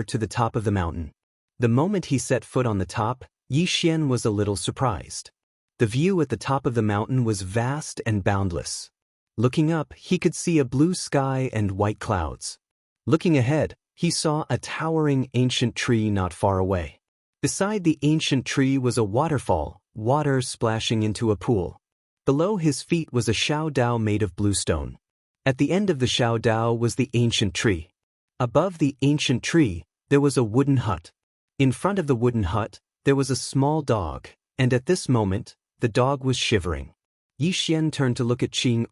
to the top of the mountain. The moment he set foot on the top, Yixian was a little surprised. The view at the top of the mountain was vast and boundless. Looking up, he could see a blue sky and white clouds. Looking ahead, he saw a towering ancient tree not far away. Beside the ancient tree was a waterfall, water splashing into a pool. Below his feet was a Xiaodao made of bluestone. At the end of the Xiaodao was the ancient tree. Above the ancient tree, there was a wooden hut. In front of the wooden hut, there was a small dog, and at this moment, the dog was shivering. Yixian turned to look at Qing.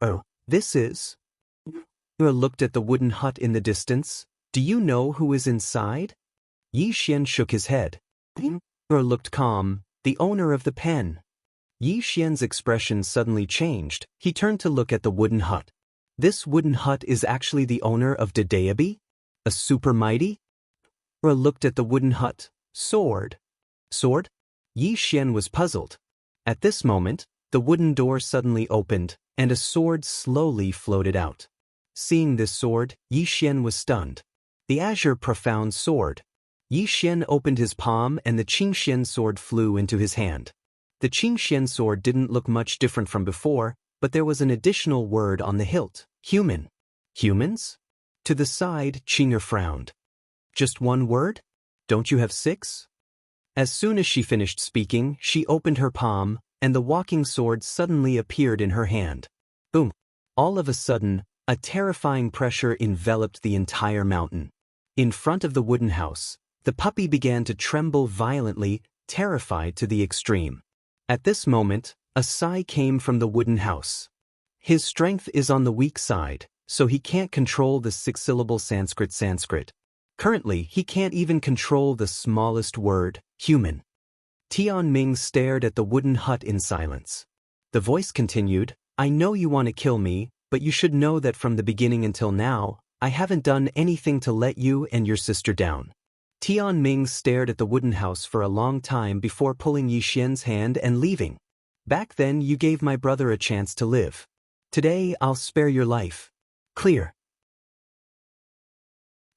This is? Looked at the wooden hut in the distance. Do you know who is inside? Yixian shook his head. Looked calm. The owner of the pen. Yixian's expression suddenly changed. He turned to look at the wooden hut. This wooden hut is actually the owner of Daoist? A super mighty? Looked at the wooden hut. Sword? Sword? Yixian was puzzled. At this moment, the wooden door suddenly opened, and a sword slowly floated out. Seeing this sword, Yixian was stunned. The azure profound sword. Yixian opened his palm and the Qingxian sword flew into his hand. The Qingxian sword didn't look much different from before, but there was an additional word on the hilt. Human. Humans? To the side, Qing'er frowned. Just one word? Don't you have 6? As soon as she finished speaking, she opened her palm, and the walking sword suddenly appeared in her hand. Boom! All of a sudden, a terrifying pressure enveloped the entire mountain. In front of the wooden house, the puppy began to tremble violently, terrified to the extreme. At this moment, a sigh came from the wooden house. His strength is on the weak side, so he can't control the 6-syllable Sanskrit. Currently, he can't even control the smallest word, human. Tianming stared at the wooden hut in silence. The voice continued, "I know you want to kill me, but you should know that from the beginning until now, I haven't done anything to let you and your sister down." Tianming stared at the wooden house for a long time before pulling Yixian's hand and leaving. "Back then you gave my brother a chance to live. Today I'll spare your life. Clear."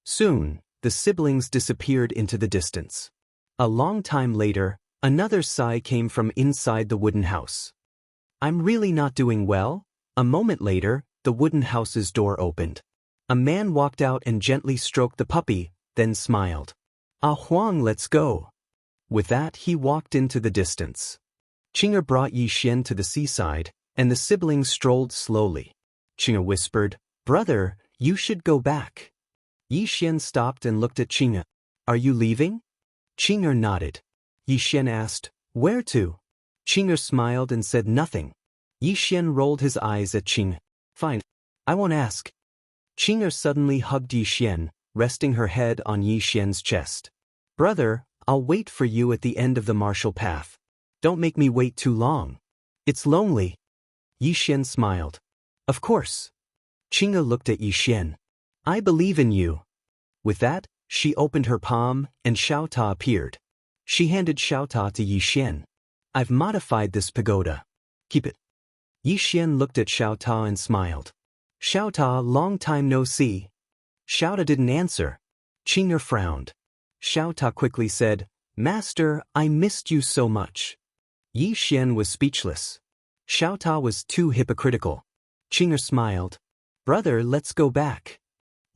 Soon, the siblings disappeared into the distance. A long time later, another sigh came from inside the wooden house. "I'm really not doing well." A moment later, the wooden house's door opened. A man walked out and gently stroked the puppy, then smiled. "Ah Huang, let's go." With that, he walked into the distance. Qing'er brought Yixian to the seaside, and the siblings strolled slowly. Qing'er whispered, "Brother, you should go back." Yixian stopped and looked at Qing'er. "Are you leaving?" Qing'er nodded. Yixian asked, "Where to?" Qing'er smiled and said nothing. Yixian rolled his eyes at Qing'er. "Fine. I won't ask." Qing'er suddenly hugged Yixian, resting her head on Yixian's chest. "Brother, I'll wait for you at the end of the martial path. Don't make me wait too long. It's lonely." Yixian smiled. "Of course." Qing'er looked at Yixian. "I believe in you." With that, she opened her palm, and Xiaota appeared. She handed Xiaota to Yixian. "I've modified this pagoda. Keep it." Yixian looked at Xiaota and smiled. "Xiaota, long time no see." Xiaota didn't answer. Qing'er frowned. Xiaota quickly said, "Master, I missed you so much." Yixian was speechless. Xiaota was too hypocritical. Qing'er smiled. "Brother, let's go back."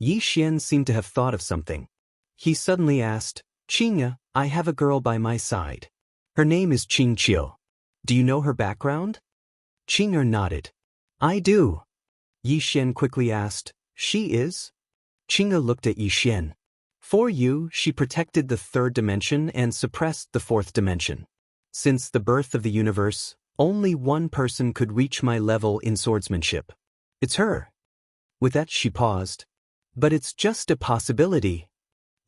Yixian seemed to have thought of something. He suddenly asked, "Qing'er, I have a girl by my side. Her name is Qingqiu. Do you know her background? Qing'er nodded. I do. Yixian quickly asked, She is? Qing'er looked at Yixian. For you, she protected the third dimension and suppressed the fourth dimension. Since the birth of the universe, only one person could reach my level in swordsmanship. It's her. With that she paused. But it's just a possibility.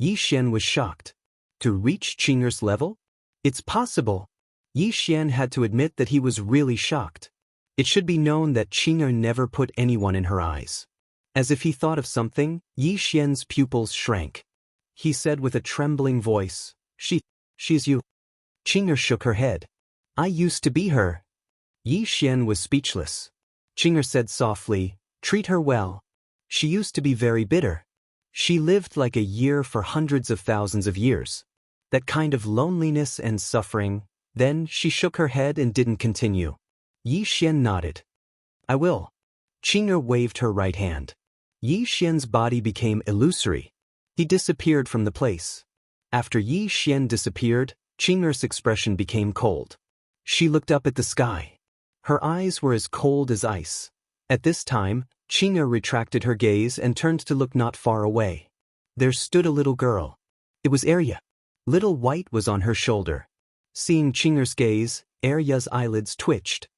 Yixian was shocked. To reach Qing'er's level? It's possible. Yixian had to admit that he was really shocked. It should be known that Qing'er never put anyone in her eyes. As if he thought of something, Yixian's pupils shrank. He said with a trembling voice, She's you. Qing'er shook her head. I used to be her. Yixian was speechless. Qing'er said softly, Treat her well. She used to be very bitter. She lived like a year for hundreds of thousands of years. That kind of loneliness and suffering. Then she shook her head and didn't continue. Yixian nodded. I will. Qing'er waved her right hand. Yixian's body became illusory. He disappeared from the place. After Yixian disappeared, Qing'er's expression became cold. She looked up at the sky. Her eyes were as cold as ice. At this time, Qing'er retracted her gaze and turned to look not far away. There stood a little girl. It was Arya. Little White was on her shoulder. Seeing Qing'er's gaze, Arya's eyelids twitched.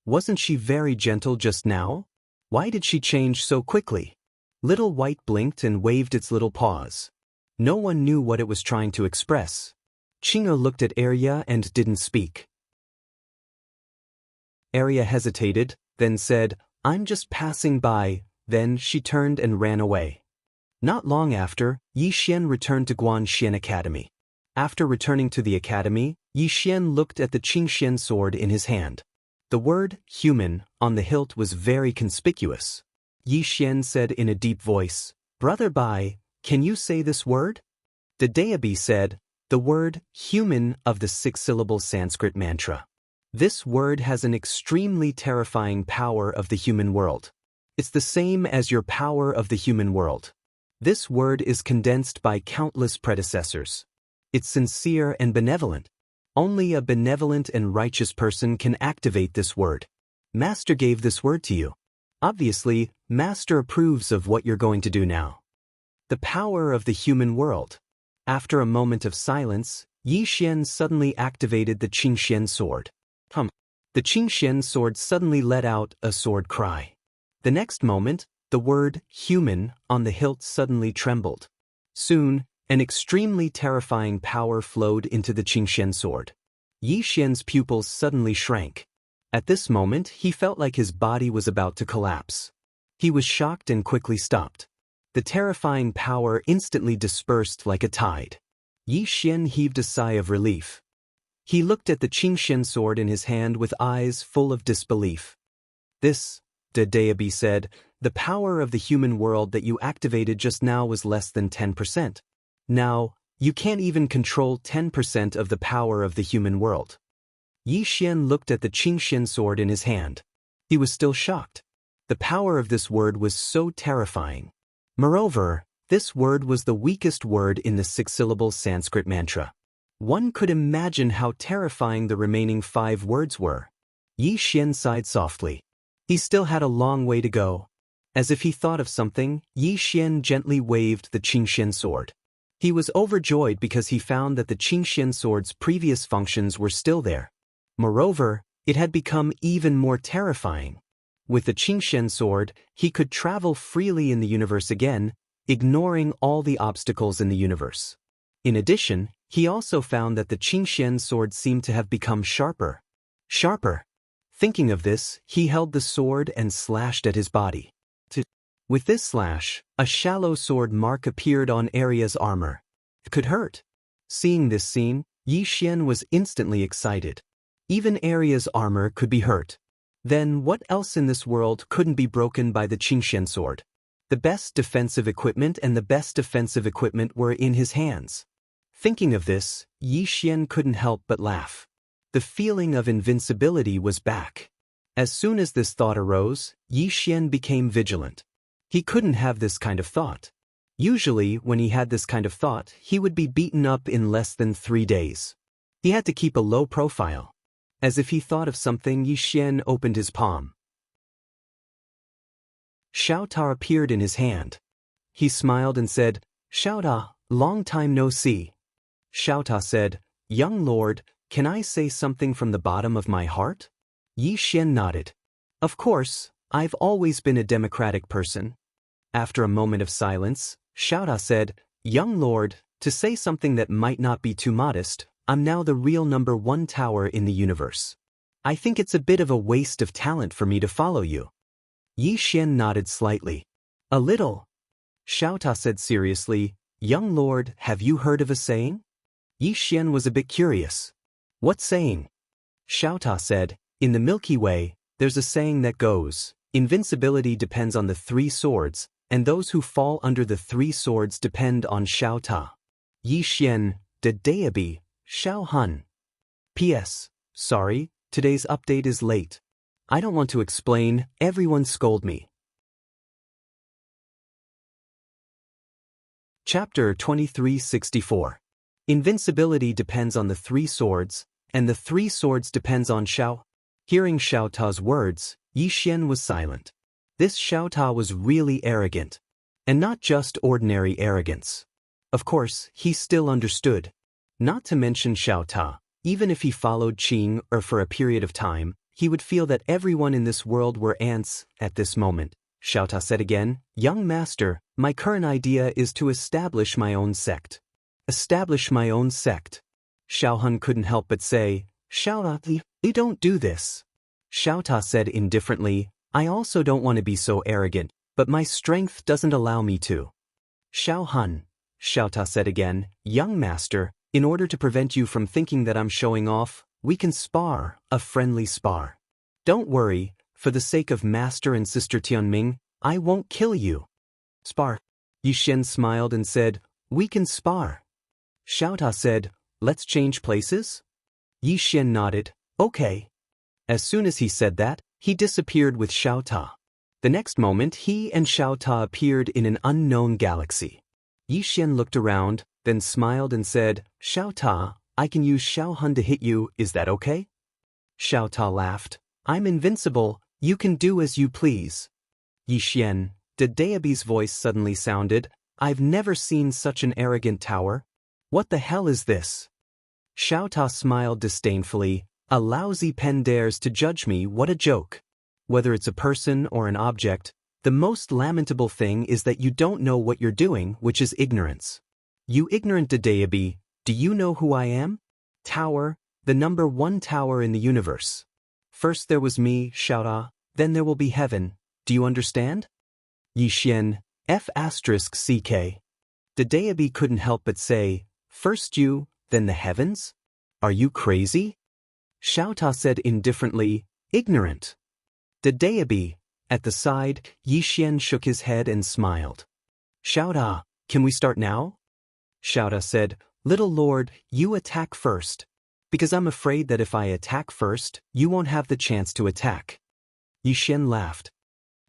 Wasn't she very gentle just now? Why did she change so quickly? Little White blinked and waved its little paws. No one knew what it was trying to express. Qing'er looked at Arya and didn't speak. Arya hesitated, then said, I'm just passing by. Then she turned and ran away. Not long after, Yixian returned to Guanxian Academy. After returning to the academy, Yixian looked at the Qingxian sword in his hand. The word, human, on the hilt was very conspicuous. Yixian said in a deep voice, Brother Bai, can you say this word? The Daoist said, the word, human, of the six-syllable Sanskrit mantra. This word has an extremely terrifying power of the human world. It's the same as your power of the human world. This word is condensed by countless predecessors. It's sincere and benevolent. Only a benevolent and righteous person can activate this word. Master gave this word to you. Obviously, Master approves of what you're going to do now. The power of the human world. After a moment of silence, Yixian suddenly activated the Qingxian sword. The Qingxian sword suddenly let out a sword cry. The next moment, the word, human, on the hilt suddenly trembled. Soon, an extremely terrifying power flowed into the Qingxian sword. Yixian's pupils suddenly shrank. At this moment, he felt like his body was about to collapse. He was shocked and quickly stopped. The terrifying power instantly dispersed like a tide. Yixian heaved a sigh of relief. He looked at the Qingxian sword in his hand with eyes full of disbelief. This, the Daoist said, the power of the human world that you activated just now was less than 10%. Now, you can't even control 10% of the power of the human world. Yixian looked at the Qingxian sword in his hand. He was still shocked. The power of this word was so terrifying. Moreover, this word was the weakest word in the six-syllable Sanskrit mantra. One could imagine how terrifying the remaining 5 words were. Yixian sighed softly. He still had a long way to go. As if he thought of something, Yixian gently waved the Qingxian sword. He was overjoyed because he found that the Qingxian sword's previous functions were still there. Moreover, it had become even more terrifying. With the Qingxian sword, he could travel freely in the universe again, ignoring all the obstacles in the universe. In addition, he also found that the Qingxian sword seemed to have become sharper. Thinking of this, he held the sword and slashed at his body. With this slash, a shallow sword mark appeared on Arya's armor. It could hurt. Seeing this scene, Yixian was instantly excited. Even Arya's armor could be hurt. Then what else in this world couldn't be broken by the Qingxian sword? The best defensive equipment and the best offensive equipment were in his hands. Thinking of this, Yixian couldn't help but laugh. The feeling of invincibility was back. As soon as this thought arose, Yixian became vigilant. He couldn't have this kind of thought. Usually, when he had this kind of thought, he would be beaten up in less than 3 days. He had to keep a low profile. As if he thought of something, Yi Xian opened his palm. Xiao Ta appeared in his hand. He smiled and said, Xiao Ta, long time no see. Xiao Ta said, Young lord, can I say something from the bottom of my heart? Yi Xian nodded. Of course, I've always been a democratic person. After a moment of silence, Xiao Ta said, Young lord, to say something that might not be too modest, I'm now the real #1 tower in the universe. I think it's a bit of a waste of talent for me to follow you. Yi Xian nodded slightly. A little. Xiao Ta said seriously, Young lord, have you heard of a saying? Yi Xian was a bit curious. What saying? Xiao Ta said, in the Milky Way, there's a saying that goes, invincibility depends on the 3 swords, and those who fall under the 3 swords depend on Xiao Ta. Yi Xian, de Daobi, Xiao Han. P.S. Sorry, today's update is late. I don't want to explain, everyone scold me. Chapter 2364. Invincibility depends on the 3 swords, and the 3 swords depends on Xiao. Hearing Xiao Ta's words, Yi Xian was silent. This Xiao Ta was really arrogant. And not just ordinary arrogance. Of course, he still understood. Not to mention Xiao Ta, even if he followed Qing or for a period of time, he would feel that everyone in this world were ants at this moment. Xiao Ta said again, Young master, my current idea is to establish my own sect. Establish my own sect. Xiao Han couldn't help but say, Xiao Ta, you don't do this. Xiao Ta said indifferently, I also don't want to be so arrogant, but my strength doesn't allow me to. Xiao Han, Xiao Ta said again, Young master, in order to prevent you from thinking that I'm showing off, we can spar, a friendly spar. Don't worry, for the sake of Master and Sister Tianming, I won't kill you. Spar. Yi Xian smiled and said, We can spar. Xiao Ta said, Let's change places? Yi Xian nodded, Okay. As soon as he said that, he disappeared with Xiao Ta. The next moment he and Xiao Ta appeared in an unknown galaxy. Yi Xian looked around, then smiled and said, Xiao Ta, I can use Xiao Han to hit you, is that okay? Xiao Ta laughed, I'm invincible, you can do as you please. Yi Xian, de Daobi's voice suddenly sounded, I've never seen such an arrogant tower. What the hell is this? Xiao Ta smiled disdainfully, a lousy pen dares to judge me, what a joke. Whether it's a person or an object, the most lamentable thing is that you don't know what you're doing, which is ignorance. You ignorant de Daobi, do you know who I am? Tower, the #1 tower in the universe. First there was me, Xiao Ta, then there will be heaven, do you understand? Yi Xian, F***ck. De Daobi couldn't help but say, first you, then the heavens? Are you crazy? Xiao Ta said indifferently, ignorant. De Daobi, at the side, Yi Xian shook his head and smiled. Xiao Ta, can we start now? Xiao Ta said, Little Lord, you attack first. Because I'm afraid that if I attack first, you won't have the chance to attack. Yi Xian laughed.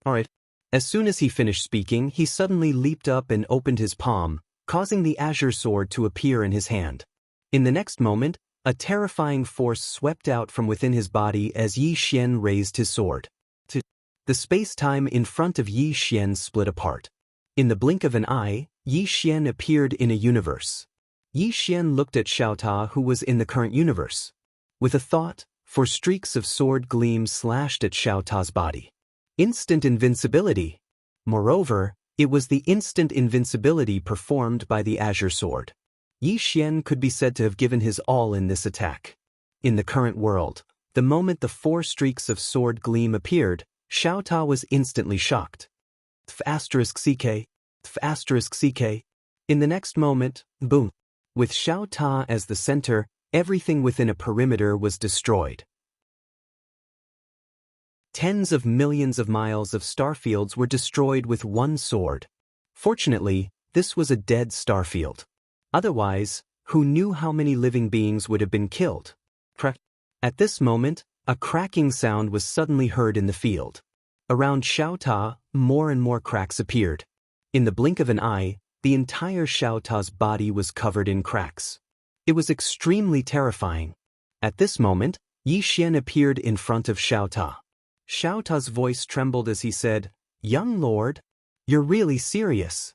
Alright. As soon as he finished speaking, he suddenly leaped up and opened his palm, causing the azure sword to appear in his hand. In the next moment, a terrifying force swept out from within his body as Yi Xian raised his sword. The space-time in front of Yi Xian split apart. In the blink of an eye, Yi Xian appeared in a universe. Yi Xian looked at Xiao Ta, who was in the current universe. With a thought, 4 streaks of sword gleam slashed at Xiao Ta's body. Instant invincibility. Moreover, it was the instant invincibility performed by the azure sword. Yi Xian could be said to have given his all in this attack. In the current world, the moment the 4 streaks of sword gleam appeared, Xiao Ta was instantly shocked. **ck. In the next moment, boom. With Xiao Ta as the center, everything within a perimeter was destroyed. Tens of millions of miles of starfields were destroyed with one sword. Fortunately, this was a dead starfield. Otherwise, who knew how many living beings would have been killed? At this moment, a cracking sound was suddenly heard in the field. Around Xiao Ta, more and more cracks appeared. In the blink of an eye, the entire Xiao Ta's body was covered in cracks. It was extremely terrifying. At this moment, Yi Xian appeared in front of Xiao Ta. Xiao Ta's voice trembled as he said, "Young lord, you're really serious."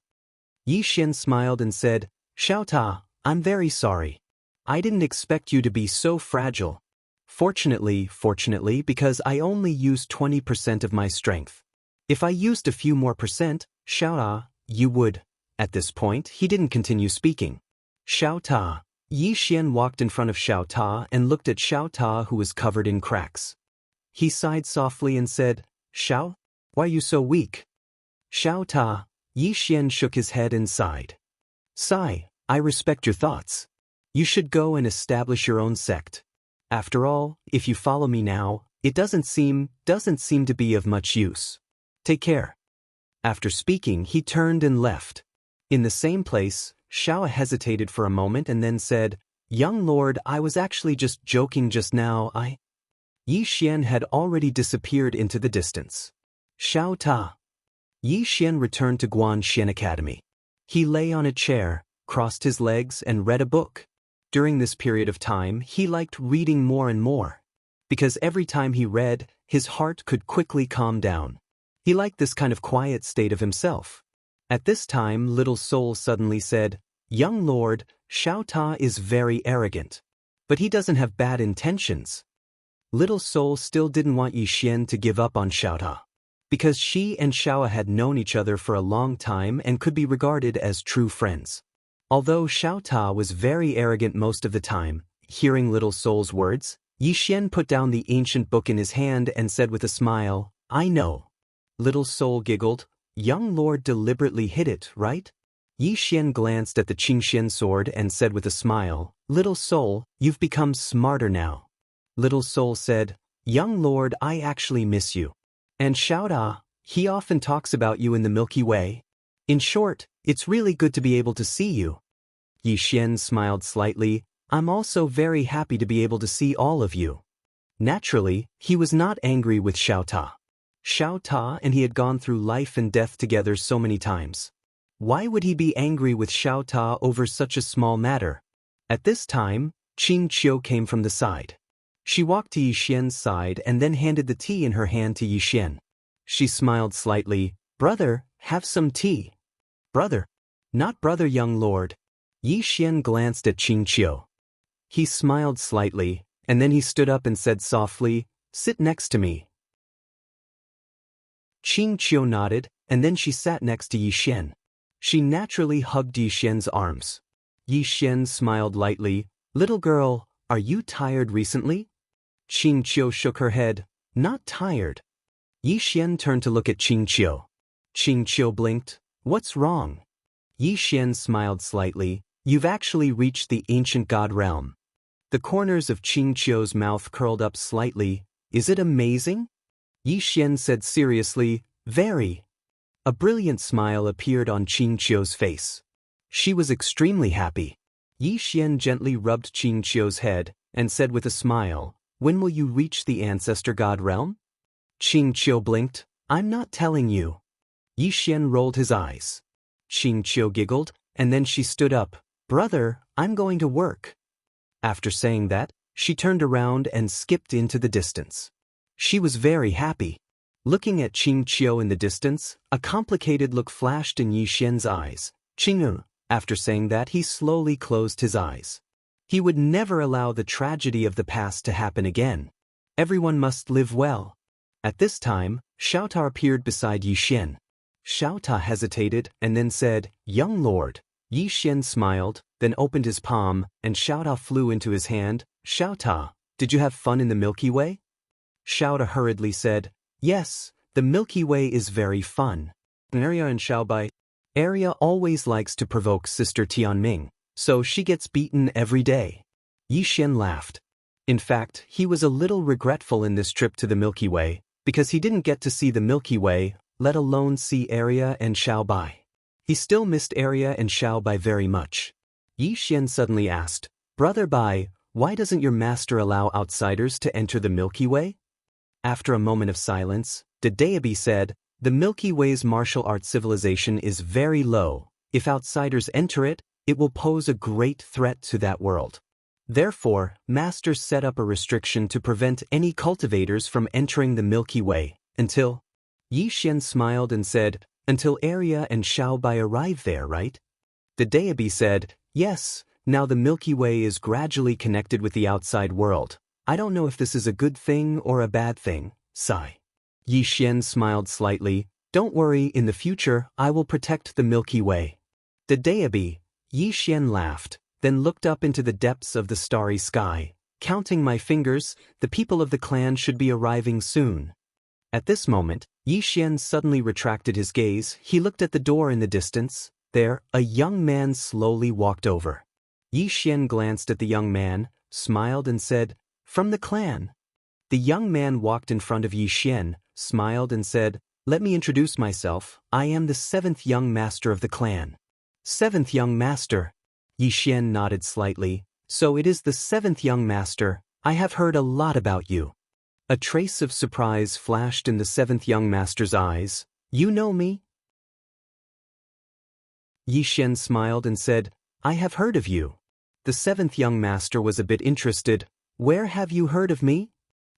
Yi Xian smiled and said, "Xiao Ta, I'm very sorry. I didn't expect you to be so fragile. Fortunately, because I only used 20% of my strength. If I used a few more percent, Xiao Ta, you would." At this point, he didn't continue speaking. Xiao Ta. Yi Xian walked in front of Xiao Ta and looked at Xiao Ta, who was covered in cracks. He sighed softly and said, "Xiao, why are you so weak?" "Xiao Ta." Yi Xian shook his head and sighed. "Sigh, I respect your thoughts. You should go and establish your own sect. After all, if you follow me now, it doesn't seem to be of much use. Take care." After speaking, he turned and left. In the same place, Xiao hesitated for a moment and then said, "Young lord, I was actually just joking just now. Yi Xian had already disappeared into the distance. Xiao Ta. Yi Xian returned to Guanxian Academy. He lay on a chair, crossed his legs and read a book. During this period of time, he liked reading more and more. Because every time he read, his heart could quickly calm down. He liked this kind of quiet state of himself. At this time, Little Soul suddenly said, "Young lord, Xiao Ta is very arrogant. But he doesn't have bad intentions." Little Soul still didn't want Yi Xian to give up on Xiao Ta. Because she and Xiao had known each other for a long time and could be regarded as true friends. Although Xiao Ta was very arrogant most of the time, hearing Little Soul's words, Yi Xian put down the ancient book in his hand and said with a smile, "I know." Little Soul giggled. "Young lord deliberately hid it, right?" Yi Xian glanced at the Qingxian sword and said with a smile, "Little Soul, you've become smarter now." Little Soul said, "Young lord, I actually miss you. And Xiao Ta, he often talks about you in the Milky Way. In short, it's really good to be able to see you." Yi Xian smiled slightly. "I'm also very happy to be able to see all of you." Naturally, he was not angry with Xiao Ta. Xiao Ta and he had gone through life and death together so many times. Why would he be angry with Xiao Ta over such a small matter? At this time, Qing Qiu came from the side. She walked to Yi Xian's side and then handed the tea in her hand to Yi Xian. She smiled slightly. "Brother, have some tea." "Brother?" "Not brother, young lord." Yi Xian glanced at Qing Qiu. He smiled slightly, and then he stood up and said softly, "Sit next to me." Qing Qiu nodded, and then she sat next to Yi Xian. She naturally hugged Yi Xian's arms. Yi Xian smiled lightly. "Little girl, are you tired recently?" Qing Qiu shook her head. "Not tired." Yi Xian turned to look at Qing Qiu. Qing Qiu blinked. "What's wrong?" Yi Xian smiled slightly. "You've actually reached the ancient god realm." The corners of Qing Qiu's mouth curled up slightly. "Is it amazing?" Yi Xian said seriously, "Very." A brilliant smile appeared on Qing Qiu's face. She was extremely happy. Yi Xian gently rubbed Qing Qiu's head and said with a smile, "When will you reach the ancestor god realm?" Qing Qiu blinked. "I'm not telling you." Yi Xian rolled his eyes. Qing Qiu giggled, and then she stood up. "Brother, I'm going to work." After saying that, she turned around and skipped into the distance. She was very happy. Looking at Qing Qiu in the distance, a complicated look flashed in Yi Xian's eyes. "Qing." After saying that, he slowly closed his eyes. He would never allow the tragedy of the past to happen again. Everyone must live well. At this time, Xiao Ta appeared beside Yi Xian. Xiao Ta hesitated and then said, "Young lord." Yi Xian smiled, then opened his palm, and Xiao Ta flew into his hand. "Xiao Ta, did you have fun in the Milky Way?" Xiao Ta hurriedly said, "Yes, the Milky Way is very fun." Arya and Xiaobai. Arya always likes to provoke Sister Tianming, so she gets beaten every day. Yi Xian laughed. In fact, he was a little regretful in this trip to the Milky Way, because he didn't get to see the Milky Way, let alone see Arya and Xiaobai. He still missed Arya and Xiaobai very much. Yi Xian suddenly asked, "Brother Bai, why doesn't your master allow outsiders to enter the Milky Way?" After a moment of silence, Daoist said, "The Milky Way's martial arts civilization is very low. If outsiders enter it, it will pose a great threat to that world." Therefore, Master set up a restriction to prevent any cultivators from entering the Milky Way, until... Yixian smiled and said, until Arya and Xiaobai arrive there, right? The Daoist said, yes, now the Milky Way is gradually connected with the outside world. I don't know if this is a good thing or a bad thing, sigh. Yixian smiled slightly, don't worry, in the future I will protect the Milky Way. The Daoist, Yixian laughed, then looked up into the depths of the starry sky. Counting my fingers, the people of the clan should be arriving soon. At this moment, Yixian suddenly retracted his gaze. He looked at the door in the distance. There, a young man slowly walked over. Yixian glanced at the young man, smiled and said, from the clan. The young man walked in front of Yixian, smiled and said, let me introduce myself. I am the 7th young master of the clan. 7th young master. Yixian nodded slightly. So it is the 7th young master. I have heard a lot about you. A trace of surprise flashed in the 7th young master's eyes. You know me? Yixian smiled and said, I have heard of you. The 7th young master was a bit interested. Where have you heard of me?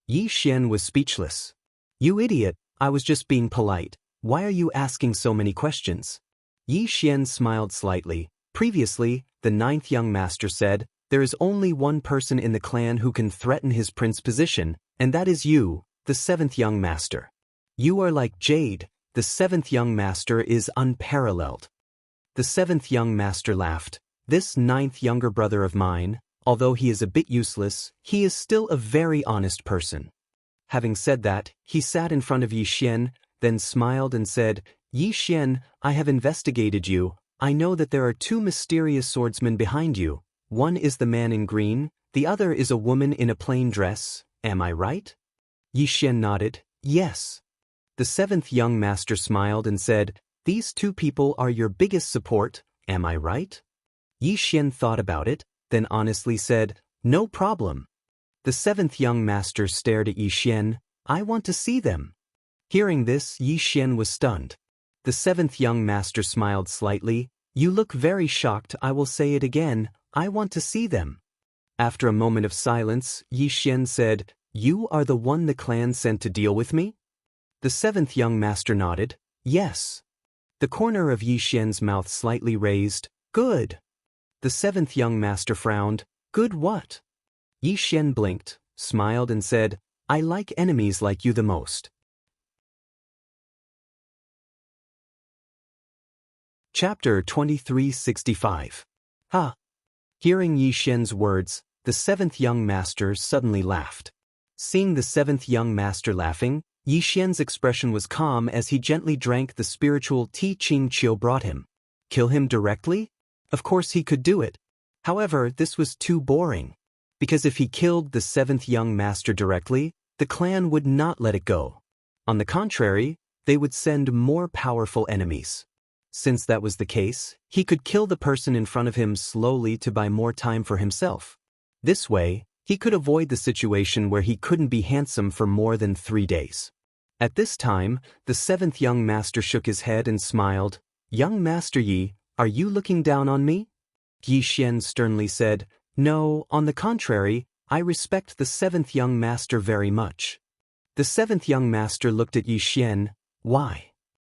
Yixian was speechless. You idiot, I was just being polite. Why are you asking so many questions? Yixian smiled slightly. Previously, the 9th young master said, there is only one person in the clan who can threaten his prince position, and that is you, the 7th young master. You are like jade, the 7th young master is unparalleled. The 7th young master laughed. This 9th younger brother of mine, although he is a bit useless, he is still a very honest person. Having said that, he sat in front of Yixian, then smiled and said, Yixian, I have investigated you. I know that there are 2 mysterious swordsmen behind you. One is the man in green, the other is a woman in a plain dress. Am I right? Yixian nodded, yes. The 7th young master smiled and said, these 2 people are your biggest support, am I right? Yixian thought about it, then honestly said, no problem. The 7th young master stared at Yixian, I want to see them. Hearing this, Yixian was stunned. The 7th young master smiled slightly, you look very shocked, I will say it again, I want to see them. After a moment of silence, Yixian said, you are the one the clan sent to deal with me? The 7th young master nodded, yes. The corner of Yixian's mouth slightly raised, good. The 7th young master frowned, good what? Yixian blinked, smiled and said, I like enemies like you the most. Chapter 2365. Ha! Hearing Yixian's words, the 7th young master suddenly laughed. Seeing the 7th young master laughing, Yixian's expression was calm as he gently drank the spiritual tea Qing Qiu brought him. Kill him directly? Of course he could do it. However, this was too boring. Because if he killed the 7th young master directly, the clan would not let it go. On the contrary, they would send more powerful enemies. Since that was the case, he could kill the person in front of him slowly to buy more time for himself. This way, he could avoid the situation where he couldn't be handsome for more than 3 days. At this time, the 7th young master shook his head and smiled. Young Master Yi, are you looking down on me? Yixian sternly said, no, on the contrary, I respect the 7th young master very much. The 7th young master looked at Yixian. Why?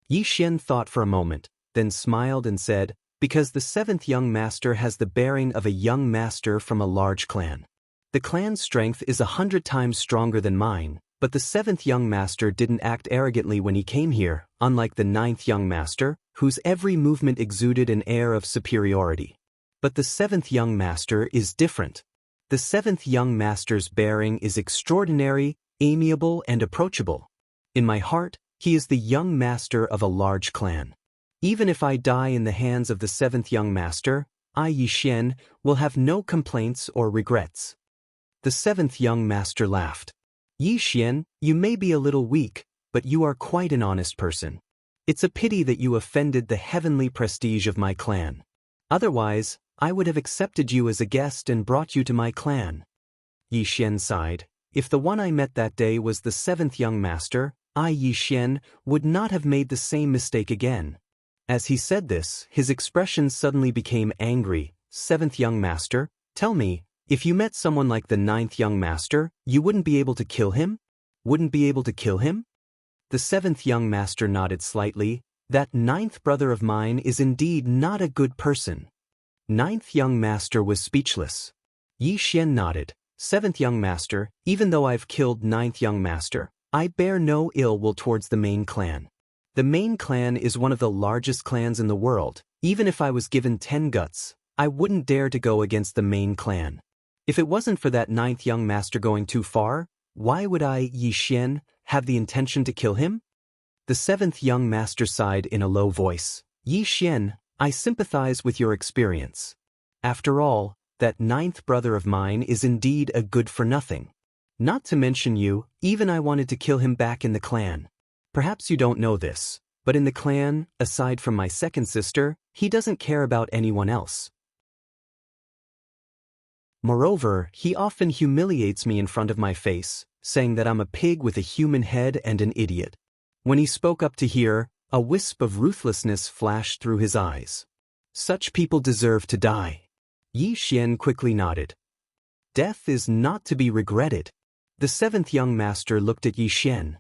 Yixian thought for a moment, then smiled and said, because the 7th young master has the bearing of a young master from a large clan. The clan's strength is 100 times stronger than mine, but the 7th young master didn't act arrogantly when he came here, unlike the 9th young master, whose every movement exuded an air of superiority. But the 7th young master is different. The 7th young master's bearing is extraordinary, amiable, and approachable. In my heart, he is the young master of a large clan. Even if I die in the hands of the 7th young master, I, Yixian, will have no complaints or regrets. The 7th young master laughed. Yixian, you may be a little weak, but you are quite an honest person. It's a pity that you offended the heavenly prestige of my clan. Otherwise, I would have accepted you as a guest and brought you to my clan. Yixian sighed. If the one I met that day was the 7th young master, I, Yixian, would not have made the same mistake again. As he said this, his expression suddenly became angry. 7th young master, tell me, If you met someone like the ninth young master, you wouldn't be able to kill him? Wouldn't be able to kill him? The seventh young master nodded slightly. That ninth brother of mine is indeed not a good person. Ninth young master was speechless. Yi Xian nodded. Seventh young master, even though I've killed ninth young master, I bear no ill will towards the main clan. The main clan is one of the largest clans in the world. Even if I was given 10 guts, I wouldn't dare to go against the main clan. If it wasn't for that ninth young master going too far, why would I, Yi Xian, have the intention to kill him? The seventh young master sighed in a low voice. Yi Xian, I sympathize with your experience. After all, that ninth brother of mine is indeed a good-for-nothing. Not to mention you, even I wanted to kill him back in the clan. Perhaps you don't know this, but in the clan, aside from my second sister, he doesn't care about anyone else. Moreover, he often humiliates me in front of my face, saying that I'm a pig with a human head and an idiot. When he spoke up to here, a wisp of ruthlessness flashed through his eyes. Such people deserve to die. Yi Xian quickly nodded. Death is not to be regretted. The seventh young master looked at Yi Xian.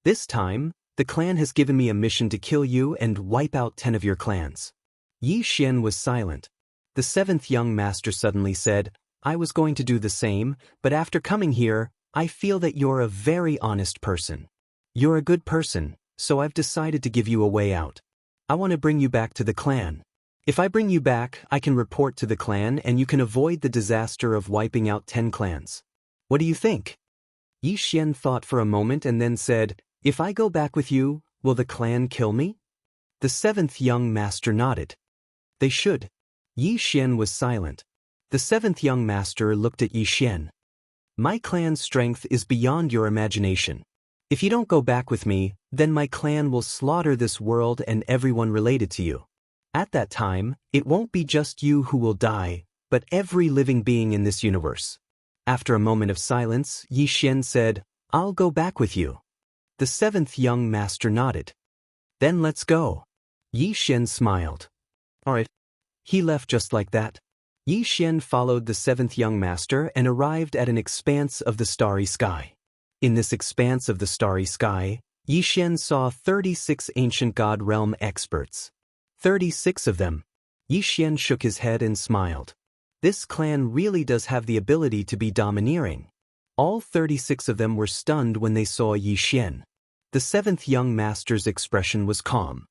This time, the clan has given me a mission to kill you and wipe out 10 of your clans. Yi Xian was silent. The seventh young master suddenly said, I was going to do the same, but after coming here, I feel that you're a very honest person. You're a good person, so I've decided to give you a way out. I want to bring you back to the clan. If I bring you back, I can report to the clan and you can avoid the disaster of wiping out 10 clans. What do you think? Yi Xian thought for a moment and then said, If I go back with you, will the clan kill me? The seventh young master nodded. They should. Yi Xian was silent. The seventh young master looked at Yi Xian. My clan's strength is beyond your imagination. If you don't go back with me, then my clan will slaughter this world and everyone related to you. At that time, it won't be just you who will die, but every living being in this universe. After a moment of silence, Yi Xian said, I'll go back with you. The seventh young master nodded. Then let's go. Yi Xian smiled. All right. He left just like that. Yi Xian followed the seventh young master and arrived at an expanse of the starry sky. In this expanse of the starry sky, Yi Xian saw 36 ancient god realm experts. 36 of them. Yi Xian shook his head and smiled. This clan really does have the ability to be domineering. All 36 of them were stunned when they saw Yi Xian. The seventh young master's expression was calm.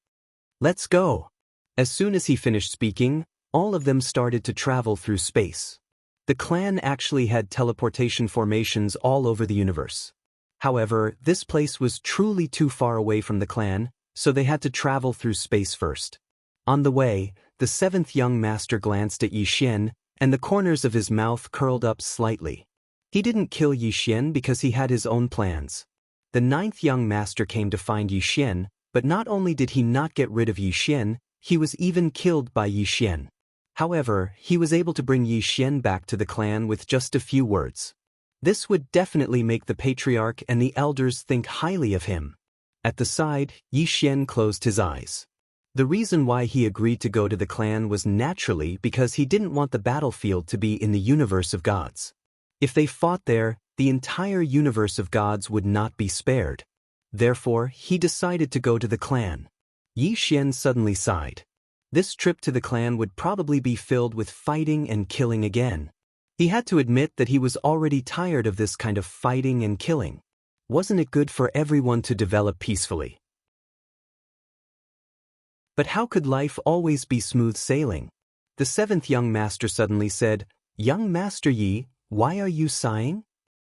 Let's go. As soon as he finished speaking, all of them started to travel through space. The clan actually had teleportation formations all over the universe. However, this place was truly too far away from the clan, so they had to travel through space first. On the way, the seventh young master glanced at Yi Xian, and the corners of his mouth curled up slightly. He didn't kill Yi Xian because he had his own plans. The ninth young master came to find Yi Xian, but not only did he not get rid of Yi Xian, he was even killed by Yi Xian. However, he was able to bring Yi Xian back to the clan with just a few words. This would definitely make the patriarch and the elders think highly of him. At the side, Yi Xian closed his eyes. The reason why he agreed to go to the clan was naturally because he didn't want the battlefield to be in the universe of gods. If they fought there, the entire universe of gods would not be spared. Therefore, he decided to go to the clan. Yi Xian suddenly sighed. This trip to the clan would probably be filled with fighting and killing again. He had to admit that he was already tired of this kind of fighting and killing. Wasn't it good for everyone to develop peacefully? But how could life always be smooth sailing? The seventh young master suddenly said, Young Master Yi, why are you sighing?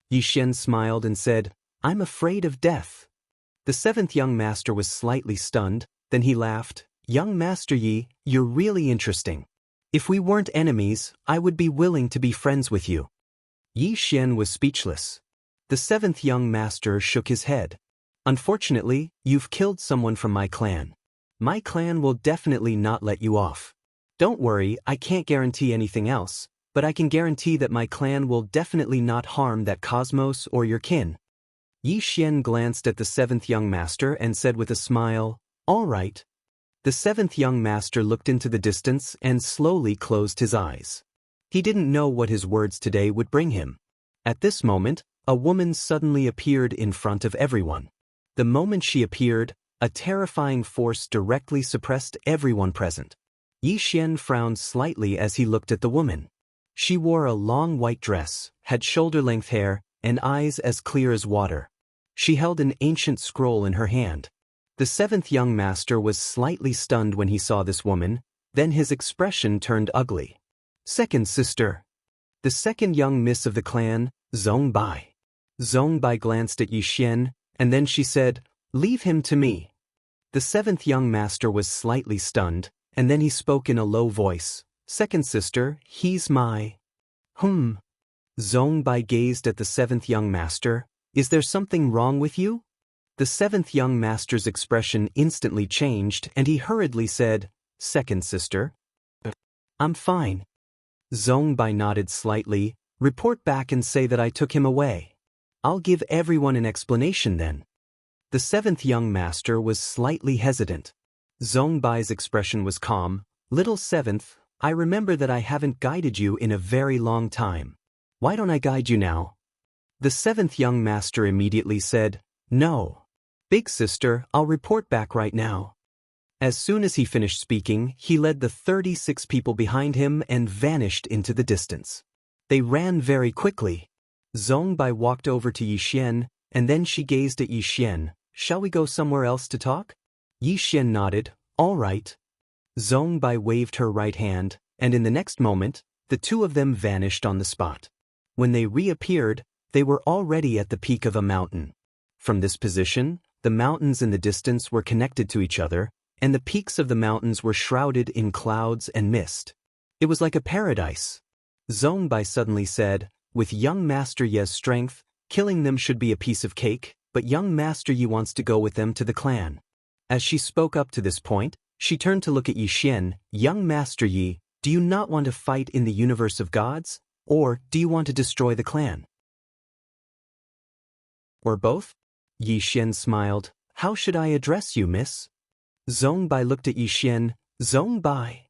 Yi Xian smiled and said, I'm afraid of death. The seventh young master was slightly stunned, then he laughed. Young Master Yi, you're really interesting. If we weren't enemies, I would be willing to be friends with you. Yi Xian was speechless. The seventh young master shook his head. Unfortunately, you've killed someone from my clan. My clan will definitely not let you off. Don't worry, I can't guarantee anything else, but I can guarantee that my clan will definitely not harm that cosmos or your kin. Yi Xian glanced at the seventh young master and said with a smile, All right. The seventh young master looked into the distance and slowly closed his eyes. He didn't know what his words today would bring him. At this moment, a woman suddenly appeared in front of everyone. The moment she appeared, a terrifying force directly suppressed everyone present. Yixian frowned slightly as he looked at the woman. She wore a long white dress, had shoulder-length hair, and eyes as clear as water. She held an ancient scroll in her hand. The seventh young master was slightly stunned when he saw this woman, then his expression turned ugly. Second sister. The second young miss of the clan, Zhong Bai. Zhong Bai glanced at Yixian, and then she said, "Leave him to me." The seventh young master was slightly stunned, and then he spoke in a low voice, "Second sister, he's my..." Zhong Bai gazed at the seventh young master. "Is there something wrong with you?" The seventh young master's expression instantly changed, and he hurriedly said, "Second sister? I'm fine." Zhong Bai nodded slightly. "Report back and say that I took him away. I'll give everyone an explanation then." The seventh young master was slightly hesitant. Zhong Bai's expression was calm. "Little seventh, I remember that I haven't guided you in a very long time. Why don't I guide you now?" The seventh young master immediately said, "No. Big sister, I'll report back right now." As soon as he finished speaking, he led the 36 people behind him and vanished into the distance. They ran very quickly. Zhong Bai walked over to Yixian, and then she gazed at Yixian. "Shall we go somewhere else to talk?" Yixian nodded. "All right." Zhong Bai waved her right hand, and in the next moment, the two of them vanished on the spot. When they reappeared, they were already at the peak of a mountain. From this position, the mountains in the distance were connected to each other, and the peaks of the mountains were shrouded in clouds and mist. It was like a paradise. Zhong Bai suddenly said, "With young Master Ye's strength, killing them should be a piece of cake, but young Master Yi wants to go with them to the clan." As she spoke up to this point, she turned to look at Yixian. "Young Master Yi, do you not want to fight in the universe of gods, or do you want to destroy the clan? Or both?" Yixian smiled. "How should I address you, miss?" Zhong Bai looked at Yixian. "Zhong Bai."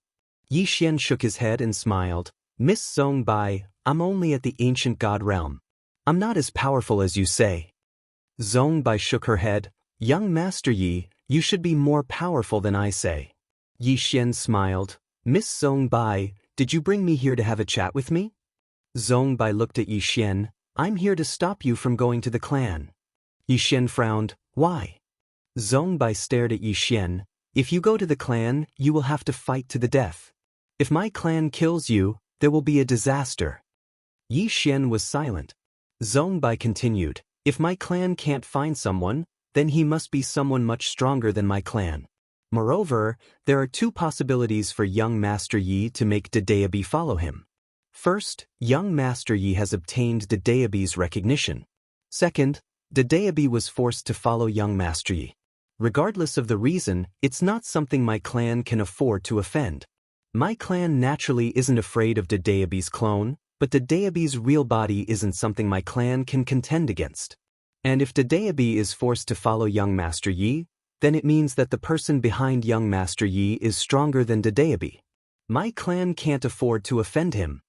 Yixian shook his head and smiled. "Miss Zhong Bai, I'm only at the ancient god realm. I'm not as powerful as you say." Zhong Bai shook her head. "Young Master Yi, you should be more powerful than I say." Yixian smiled. "Miss Zhong Bai, did you bring me here to have a chat with me?" Zhong Bai looked at Yixian. "I'm here to stop you from going to the clan." Yixian frowned. "Why?" Zhong Bai stared at Yixian. "If you go to the clan, you will have to fight to the death. If my clan kills you, there will be a disaster." Yixian was silent. Zhong Bai continued. "If my clan can't find someone, then he must be someone much stronger than my clan. Moreover, there are two possibilities for young Master Yi to make Daoist follow him. First, young Master Yi has obtained Daoist's recognition. Second, Daoist was forced to follow young Master Yi. Regardless of the reason, it's not something my clan can afford to offend. My clan naturally isn't afraid of Daoist's clone, but Daoist's real body isn't something my clan can contend against. And if Daoist is forced to follow young Master Yi, then it means that the person behind young Master Yi is stronger than Daoist. My clan can't afford to offend him."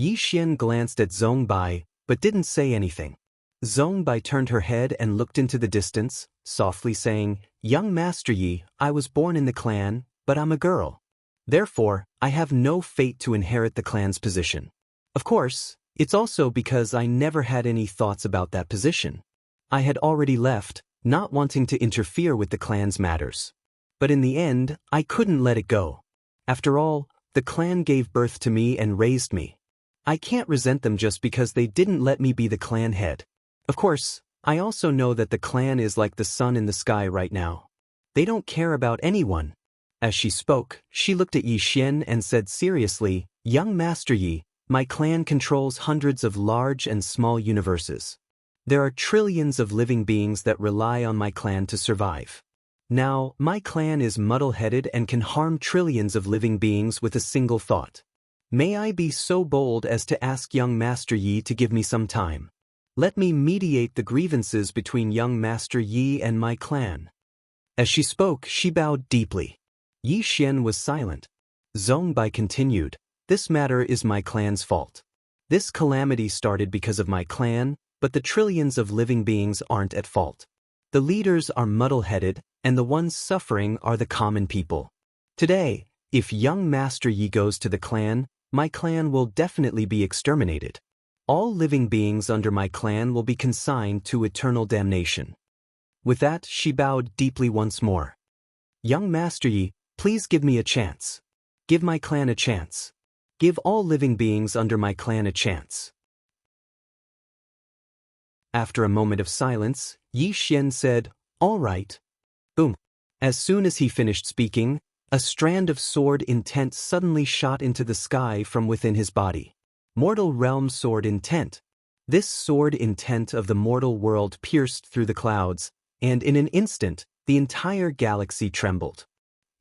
Yixian glanced at Zhong Bai, but didn't say anything. Zhong Bai turned her head and looked into the distance, softly saying, "Young Master Yi, I was born in the clan, but I'm a girl. Therefore, I have no fate to inherit the clan's position. Of course, it's also because I never had any thoughts about that position. I had already left, not wanting to interfere with the clan's matters. But in the end, I couldn't let it go. After all, the clan gave birth to me and raised me. I can't resent them just because they didn't let me be the clan head. Of course, I also know that the clan is like the sun in the sky right now. They don't care about anyone." As she spoke, she looked at Yixian and said seriously, "Young Master Yi, my clan controls hundreds of large and small universes. There are trillions of living beings that rely on my clan to survive. Now, my clan is muddle-headed and can harm trillions of living beings with a single thought. May I be so bold as to ask young Master Yi to give me some time? Let me mediate the grievances between young Master Yi and my clan." As she spoke, she bowed deeply. Yixian was silent. Zhong Bai continued, This matter is my clan's fault. This calamity started because of my clan, but the trillions of living beings aren't at fault. The leaders are muddle-headed, and the ones suffering are the common people. Today, if young Master Yi goes to the clan, my clan will definitely be exterminated. All living beings under my clan will be consigned to eternal damnation. With that, she bowed deeply once more. Young Master Yi, please give me a chance. Give my clan a chance. Give all living beings under my clan a chance. After a moment of silence, Yi Xian said, "All right." Boom. As soon as he finished speaking, a strand of sword intent suddenly shot into the sky from within his body. Mortal realm sword intent. This sword intent of the mortal world pierced through the clouds, and in an instant, the entire galaxy trembled.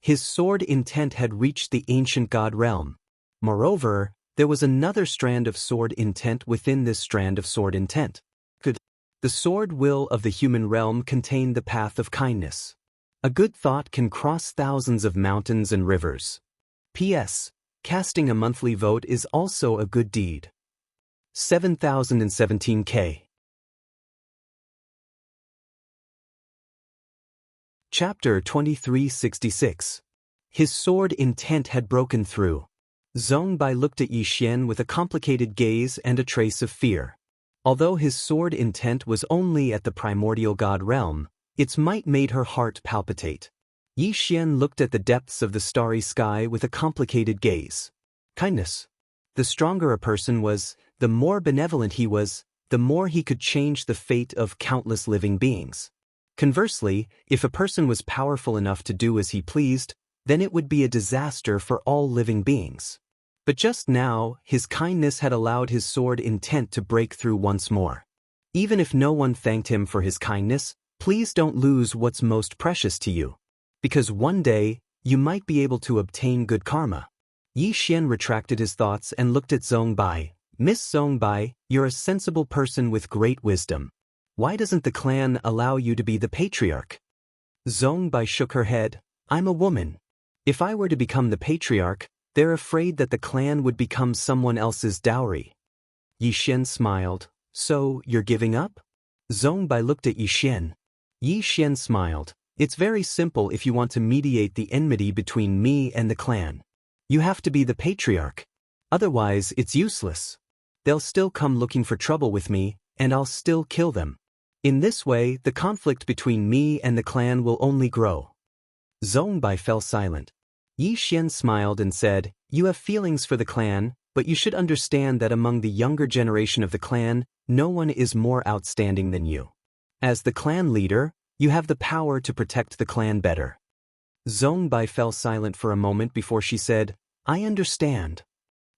His sword intent had reached the ancient god realm. Moreover, there was another strand of sword intent within this strand of sword intent. The sword will of the human realm contained the path of kindness. A good thought can cross thousands of mountains and rivers. P.S. Casting a monthly vote is also a good deed. 7017K. Chapter 2366. His sword intent had broken through. Zhong Bai looked at Yi Xian with a complicated gaze and a trace of fear. Although his sword intent was only at the primordial god realm, its might made her heart palpitate. Yi Xian looked at the depths of the starry sky with a complicated gaze. Kindness. The stronger a person was, the more benevolent he was, the more he could change the fate of countless living beings. Conversely, if a person was powerful enough to do as he pleased, then it would be a disaster for all living beings. But just now, his kindness had allowed his sword intent to break through once more. Even if no one thanked him for his kindness, please don't lose what's most precious to you. Because one day, you might be able to obtain good karma. Yi Xian retracted his thoughts and looked at Zhong Bai. Miss Zhong Bai, you're a sensible person with great wisdom. Why doesn't the clan allow you to be the patriarch? Zhong Bai shook her head. I'm a woman. If I were to become the patriarch, they're afraid that the clan would become someone else's dowry. Yi Xian smiled. So, you're giving up? Zhong Bai looked at Yi Xian. Yi Xian smiled. It's very simple if you want to mediate the enmity between me and the clan. You have to be the patriarch. Otherwise, it's useless. They'll still come looking for trouble with me, and I'll still kill them. In this way, the conflict between me and the clan will only grow. Zhong Bai fell silent. Yi Xian smiled and said, You have feelings for the clan, but you should understand that among the younger generation of the clan, no one is more outstanding than you. As the clan leader, you have the power to protect the clan better. Zhong Bai fell silent for a moment before she said, I understand.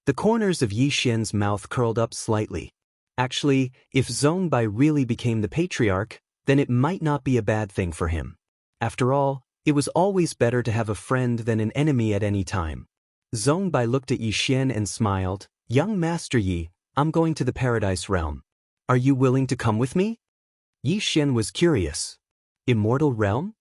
The corners of Yi Xian's mouth curled up slightly. Actually, if Zhong Bai really became the patriarch, then it might not be a bad thing for him. After all, it was always better to have a friend than an enemy at any time. Zhong Bai looked at Yi Xian and smiled. Young Master Yi, I'm going to the Paradise Realm. Are you willing to come with me? Yi Xian was curious. Immortal Realm?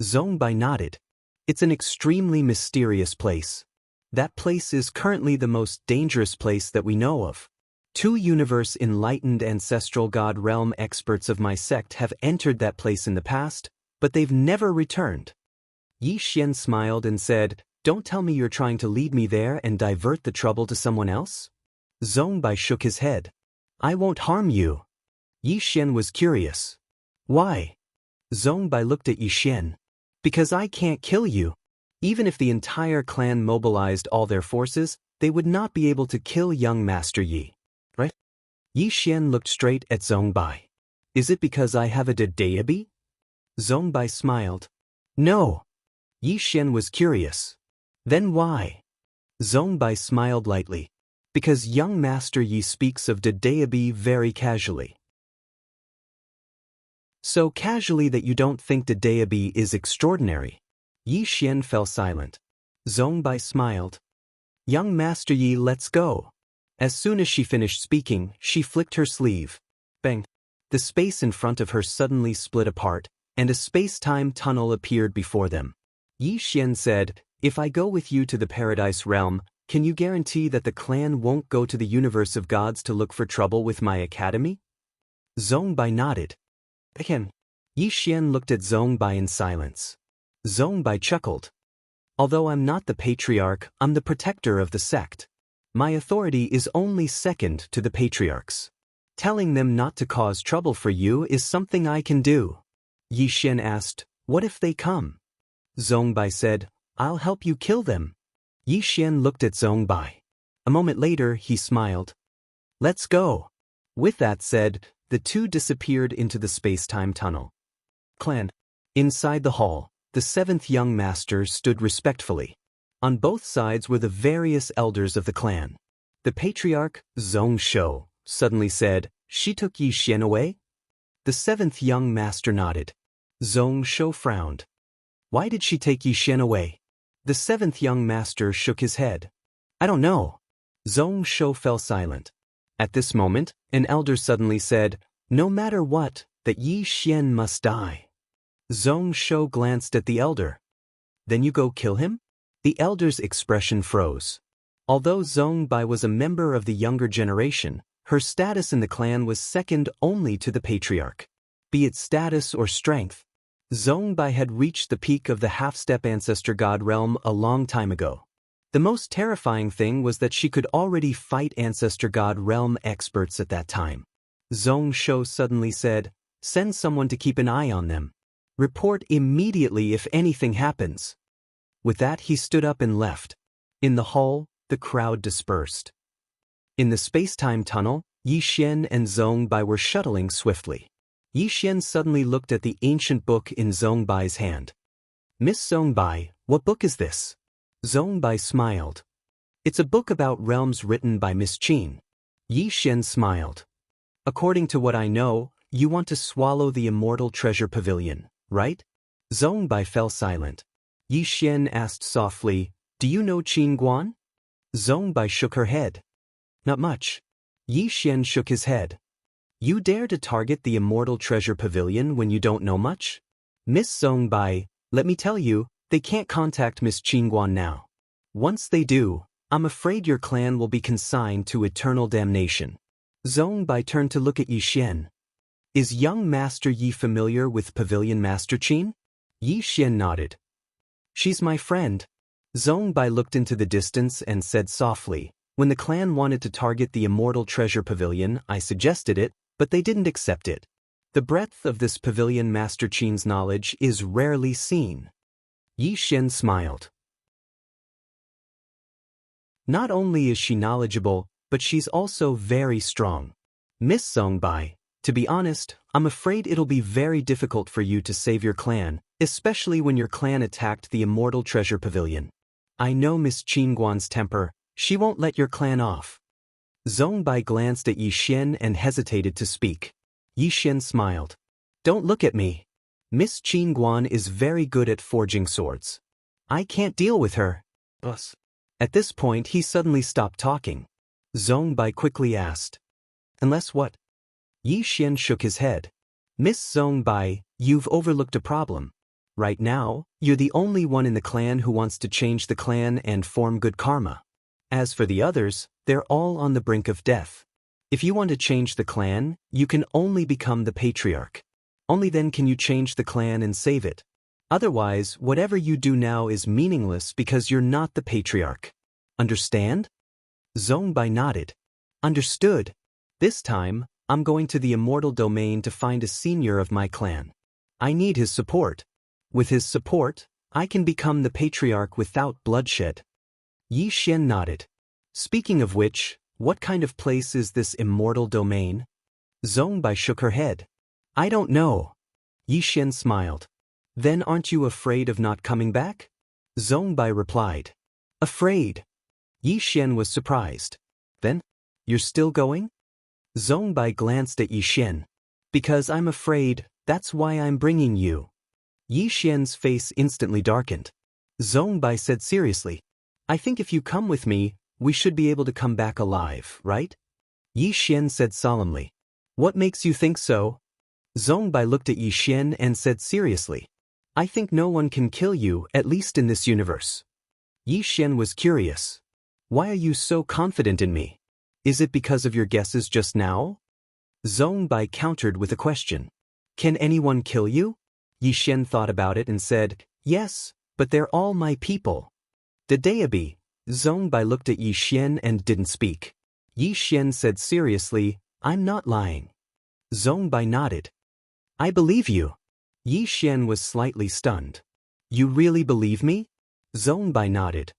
Zhong Bai nodded. It's an extremely mysterious place. That place is currently the most dangerous place that we know of. 2 universe-enlightened ancestral god realm experts of my sect have entered that place in the past, but they've never returned. Yi Xian smiled and said, Don't tell me you're trying to lead me there and divert the trouble to someone else? Zhong Bai shook his head. I won't harm you. Yi Xian was curious. Why? Zhong Bai looked at Yi Xian. Because I can't kill you. Even if the entire clan mobilized all their forces, they would not be able to kill young Master Yi. Right? Yi Xian looked straight at Zhong Bai. Is it because I have a Daoist? Zhong Bai smiled. No. Yi Xian was curious. Then why? Zhong Bai smiled lightly. Because young Master Yi speaks of Daoist very casually. So casually that you don't think Daoist is extraordinary. Yi Xian fell silent. Zhong Bai smiled. Young Master Yi, let's go. As soon as she finished speaking, she flicked her sleeve. Bang. The space in front of her suddenly split apart, and a space-time tunnel appeared before them. Yi Xian said, If I go with you to the Paradise Realm, can you guarantee that the clan won't go to the universe of gods to look for trouble with my academy? Zhongbai nodded. Again. Yixian looked at Zhongbai in silence. Zhongbai chuckled. Although I'm not the patriarch, I'm the protector of the sect. My authority is only second to the patriarch's. Telling them not to cause trouble for you is something I can do. Yixian asked, what if they come? Zhongbai said, I'll help you kill them. Yixian looked at Zhongbai. A moment later, he smiled. Let's go. With that said, the two disappeared into the space-time tunnel. Clan. Inside the hall, the seventh young master stood respectfully. On both sides were the various elders of the clan. The patriarch, Zhong Shou, suddenly said, she took Yixian away? The seventh young master nodded. Zhong Shou frowned. Why did she take Yixian away? The seventh young master shook his head. I don't know. Zhong Shou fell silent. At this moment, an elder suddenly said, no matter what, that Yixian must die. Zhong Shou glanced at the elder. Then you go kill him? The elder's expression froze. Although Zhongbai was a member of the younger generation, her status in the clan was second only to the patriarch. Be it status or strength, Zhongbai had reached the peak of the half-step ancestor god realm a long time ago. The most terrifying thing was that she could already fight ancestor god realm experts at that time. Zhong Shou suddenly said, send someone to keep an eye on them. Report immediately if anything happens. With that he stood up and left. In the hall, the crowd dispersed. In the space-time tunnel, Yixian and Zhongbai were shuttling swiftly. Yixian suddenly looked at the ancient book in Zhongbai's hand. Miss Zhongbai, what book is this? Zhongbai smiled. It's a book about realms written by Miss Qin. Yixian smiled. According to what I know, you want to swallow the immortal treasure pavilion, right? Zhongbai fell silent. Yixian asked softly, do you know Qin Guan? Zhongbai shook her head. Not much. Yixian shook his head. You dare to target the immortal treasure pavilion when you don't know much? Miss Zhongbai, let me tell you, they can't contact Miss Qin Guan now. Once they do, I'm afraid your clan will be consigned to eternal damnation. Zhongbai turned to look at Yixian. Is young Master Yi familiar with Pavilion Master Qin? Yixian nodded. She's my friend. Zhongbai looked into the distance and said softly, when the clan wanted to target the immortal treasure pavilion, I suggested it, but they didn't accept it. The breadth of this Pavilion Master Qin's knowledge is rarely seen. Yixian smiled. Not only is she knowledgeable, but she's also very strong. Miss Zhongbai, to be honest, I'm afraid it'll be very difficult for you to save your clan, especially when your clan attacked the immortal treasure pavilion. I know Miss Qin Guan's temper, she won't let your clan off. Zhongbai glanced at Yixian and hesitated to speak. Yixian smiled. Don't look at me. Miss Qin Guan is very good at forging swords. I can't deal with her. Us. At this point he suddenly stopped talking. Zhongbai quickly asked. Unless what? Yixian shook his head. Miss Zhongbai, you've overlooked a problem. Right now, you're the only one in the clan who wants to change the clan and form good karma. As for the others, they're all on the brink of death. If you want to change the clan, you can only become the patriarch. Only then can you change the clan and save it. Otherwise, whatever you do now is meaningless because you're not the patriarch. Understand? Zhongbai nodded. Understood. This time, I'm going to the immortal domain to find a senior of my clan. I need his support. With his support, I can become the patriarch without bloodshed. Yixian nodded. Speaking of which, what kind of place is this immortal domain? Zhongbai shook her head. I don't know. Yixian smiled. Then aren't you afraid of not coming back? Zhongbai replied. Afraid? Yixian was surprised. Then, you're still going? Zhongbai glanced at Yixian. Because I'm afraid, that's why I'm bringing you. Yixian's face instantly darkened. Zhongbai said seriously. I think if you come with me, we should be able to come back alive, right? Yixian said solemnly. What makes you think so? Zhongbai looked at Yixian and said seriously. I think no one can kill you, at least in this universe. Yixian was curious. Why are you so confident in me? Is it because of your guesses just now? Zhongbai countered with a question. Can anyone kill you? Yixian thought about it and said, yes, but they're all my people. Daoist. Zhongbai looked at Yixian and didn't speak. Yixian said seriously, I'm not lying. Zhongbai nodded. I believe you. Yixian was slightly stunned. You really believe me? Zhongbai nodded.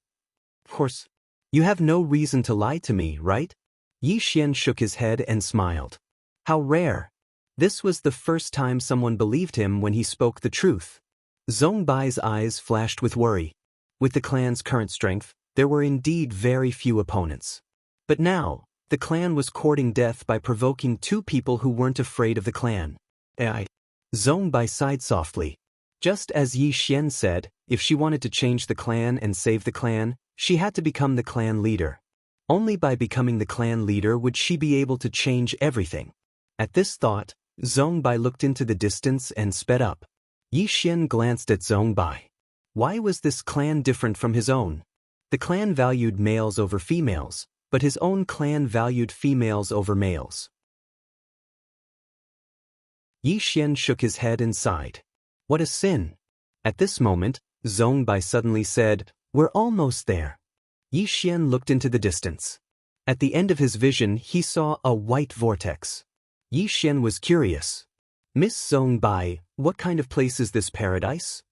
Of course. You have no reason to lie to me, right? Yixian shook his head and smiled. How rare. This was the first time someone believed him when he spoke the truth. Zhongbai's eyes flashed with worry. With the clan's current strength, there were indeed very few opponents. But now, the clan was courting death by provoking two people who weren't afraid of the clan. Zhongbai sighed softly. Just as Yixian said, if she wanted to change the clan and save the clan, she had to become the clan leader. Only by becoming the clan leader would she be able to change everything. At this thought, Zhongbai looked into the distance and sped up. Yixian glanced at Zhongbai. Why was this clan different from his own? The clan valued males over females, but his own clan valued females over males. Yixian shook his head and sighed. What a sin. At this moment, Zhongbai suddenly said, We're almost there. Yixian looked into the distance. At the end of his vision, he saw a white vortex. Yixian was curious. Miss Zhongbai, what kind of place is this paradise?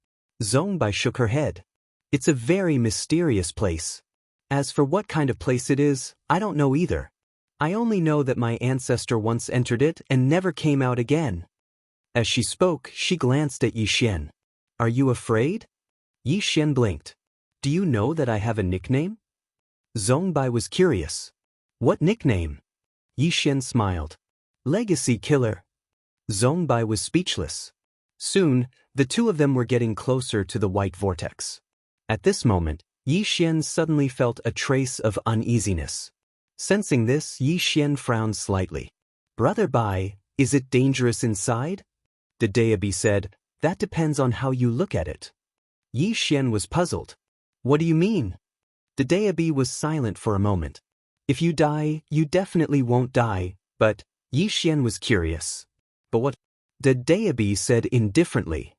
Zhongbai shook her head. It's a very mysterious place. As for what kind of place it is, I don't know either. I only know that my ancestor once entered it and never came out again. As she spoke, she glanced at Yixian. Are you afraid? Yixian blinked. Do you know that I have a nickname? Zhongbai was curious. What nickname? Yixian smiled. Legacy Killer. Zhongbai was speechless. Soon, the two of them were getting closer to the white vortex. At this moment, Yixian suddenly felt a trace of uneasiness. Sensing this, Yixian frowned slightly. Brother Bai, is it dangerous inside? The Daoist said, That depends on how you look at it. Yixian was puzzled. What do you mean? The Daoist was silent for a moment. If you die, you definitely won't die, but Yixian was curious. But what? The Daoist said indifferently.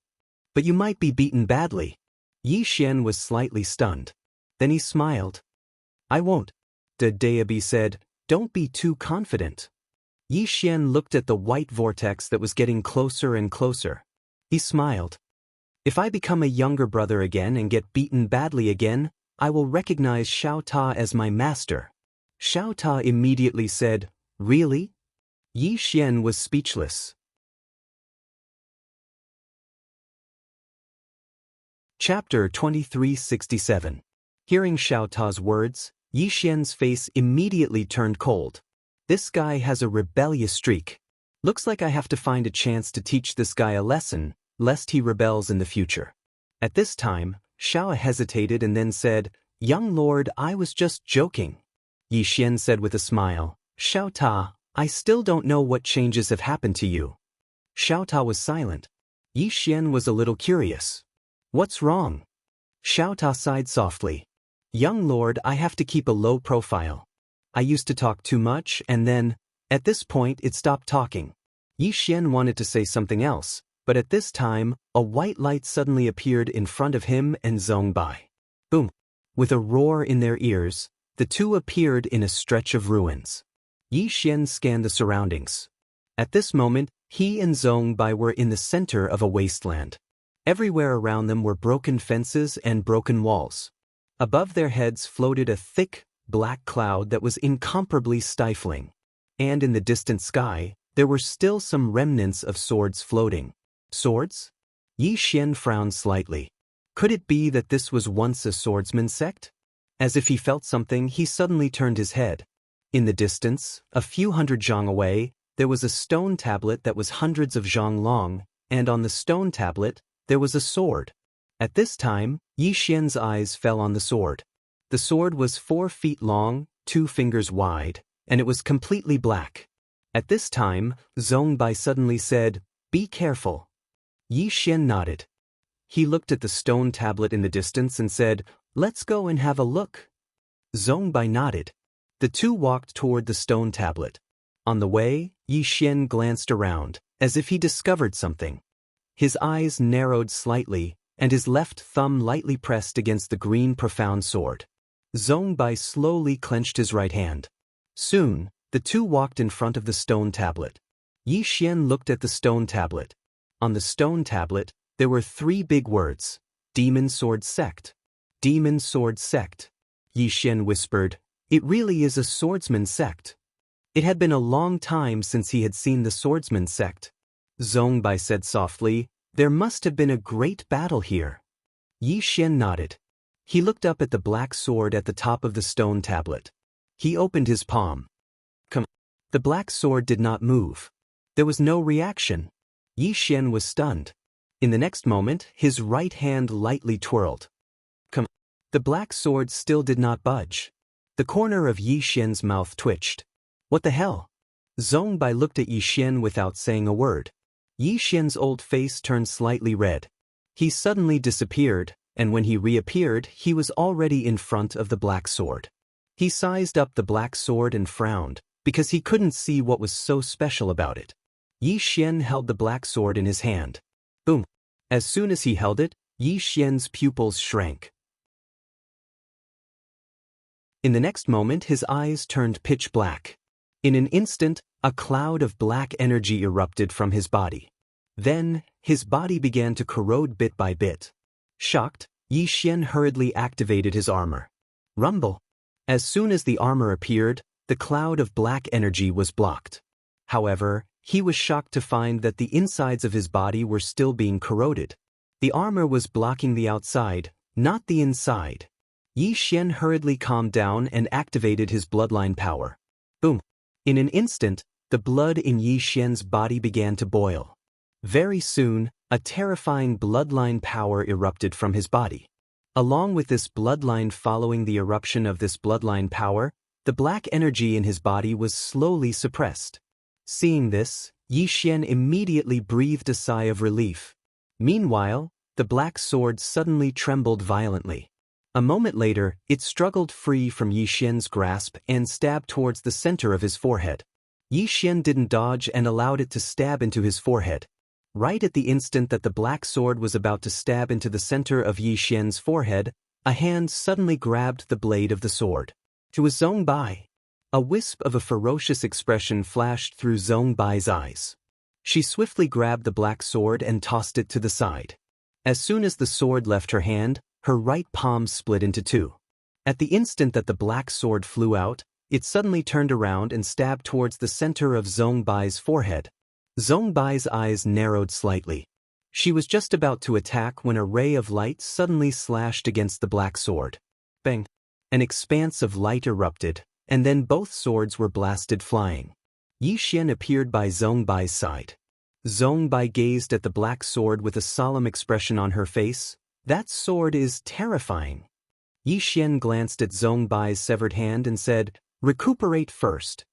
But you might be beaten badly. Yixian was slightly stunned. Then he smiled. I won't. The Daoist said, Don't be too confident. Yixian looked at the white vortex that was getting closer and closer. He smiled. If I become a younger brother again and get beaten badly again, I will recognize Xiao Ta as my master. Xiao Ta immediately said, Really? Yixian was speechless. Chapter 2367. Hearing Xiao Ta's words, Yixian's face immediately turned cold. This guy has a rebellious streak. Looks like I have to find a chance to teach this guy a lesson, lest he rebels in the future. At this time, Xiao hesitated and then said, Young lord, I was just joking. Yixian said with a smile, Xiao Ta, I still don't know what changes have happened to you. Xiao Ta was silent. Yixian was a little curious. What's wrong? Xiao Ta sighed softly. Young lord, I have to keep a low profile. I used to talk too much and then, at this point it stopped talking. Yixian wanted to say something else, but at this time, a white light suddenly appeared in front of him and Zhongbai. Boom! With a roar in their ears, the two appeared in a stretch of ruins. Yixian scanned the surroundings. At this moment, he and Zhongbai were in the center of a wasteland. Everywhere around them were broken fences and broken walls. Above their heads floated a thick, black cloud that was incomparably stifling. And in the distant sky, there were still some remnants of swords floating. Swords? Yixian frowned slightly. Could it be that this was once a swordsman's sect? As if he felt something, he suddenly turned his head. In the distance, a few hundred zhang away, there was a stone tablet that was hundreds of zhang long, and on the stone tablet, there was a sword. At this time, Yixian's eyes fell on the sword. The sword was 4 feet long, 2 fingers wide, and it was completely black. At this time, Zhongbai suddenly said, Be careful. Yixian nodded. He looked at the stone tablet in the distance and said, Let's go and have a look. Zhongbai nodded. The two walked toward the stone tablet. On the way, Yi Xian glanced around, as if he discovered something. His eyes narrowed slightly, and his left thumb lightly pressed against the green profound sword. Zhongbai slowly clenched his right hand. Soon, the two walked in front of the stone tablet. Yi Xian looked at the stone tablet. On the stone tablet, there were 3 big words: Demon Sword Sect. Demon Sword Sect. Yi Xian whispered, "It really is a swordsman sect." It had been a long time since he had seen the swordsman sect. Zhongbai said softly, "There must have been a great battle here." Yi Xian nodded. He looked up at the black sword at the top of the stone tablet. He opened his palm. Come. The black sword did not move. There was no reaction. Yi Xian was stunned. In the next moment, his right hand lightly twirled. Come. The black sword still did not budge. The corner of Yi Xian's mouth twitched. What the hell? Zhongbai looked at Yi Xian without saying a word. Yi Xian's old face turned slightly red. He suddenly disappeared, and when he reappeared, he was already in front of the black sword. He sized up the black sword and frowned, because he couldn't see what was so special about it. Yi Xian held the black sword in his hand. Boom! As soon as he held it, Yi Xian's pupils shrank. In the next moment, his eyes turned pitch black. In an instant, a cloud of black energy erupted from his body. Then, his body began to corrode bit by bit. Shocked, Yi Xian hurriedly activated his armor. Rumble! As soon as the armor appeared, the cloud of black energy was blocked. However, he was shocked to find that the insides of his body were still being corroded. The armor was blocking the outside, not the inside. Yi Xian hurriedly calmed down and activated his bloodline power. Boom! In an instant, the blood in Yi Xian's body began to boil. Very soon, a terrifying bloodline power erupted from his body. Along with this bloodline, following the eruption of this bloodline power, the black energy in his body was slowly suppressed. Seeing this, Yi Xian immediately breathed a sigh of relief. Meanwhile, the black sword suddenly trembled violently. A moment later, it struggled free from Yi Xian's grasp and stabbed towards the center of his forehead. Yi Xian didn't dodge and allowed it to stab into his forehead. Right at the instant that the black sword was about to stab into the center of Yi Xian's forehead, a hand suddenly grabbed the blade of the sword. It was Zhongbai. A wisp of a ferocious expression flashed through Zhongbai's eyes. She swiftly grabbed the black sword and tossed it to the side. As soon as the sword left her hand, her right palm split into 2. At the instant that the black sword flew out, it suddenly turned around and stabbed towards the center of Zhongbai's forehead. Zhongbai's eyes narrowed slightly. She was just about to attack when a ray of light suddenly slashed against the black sword. Bang! An expanse of light erupted, and then both swords were blasted flying. Yi Xian appeared by Zhongbai's side. Zhongbai gazed at the black sword with a solemn expression on her face. That sword is terrifying. Yi Xian glanced at Zhongbai's severed hand and said, "Recuperate first."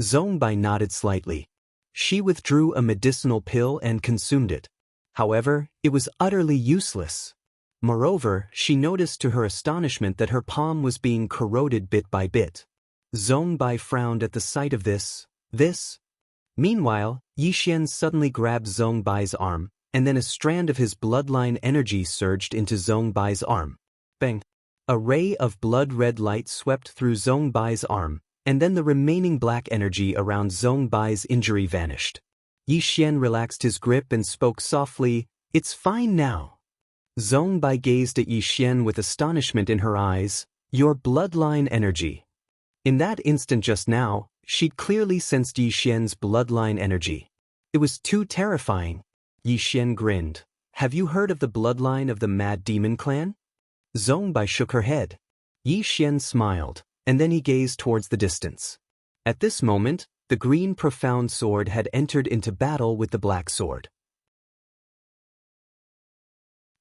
Zhongbai nodded slightly. She withdrew a medicinal pill and consumed it. However, it was utterly useless. Moreover, she noticed to her astonishment that her palm was being corroded bit by bit. Zhongbai frowned at the sight of this. Meanwhile, Yi Xian suddenly grabbed Zhongbai's arm, and then a strand of his bloodline energy surged into Zhongbai's arm. Bang! A ray of blood-red light swept through Zhongbai's arm, and then the remaining black energy around Zhongbai's injury vanished. Yi Xian relaxed his grip and spoke softly, "It's fine now." Zhongbai gazed at Yi Xian with astonishment in her eyes. "Your bloodline energy." In that instant just now, she'd clearly sensed Yi Xian's bloodline energy. It was too terrifying. Yi Xian grinned. "Have you heard of the bloodline of the Mad Demon clan?" Zhongbai shook her head. Yi Xian smiled, and then he gazed towards the distance. At this moment, the green profound sword had entered into battle with the black sword.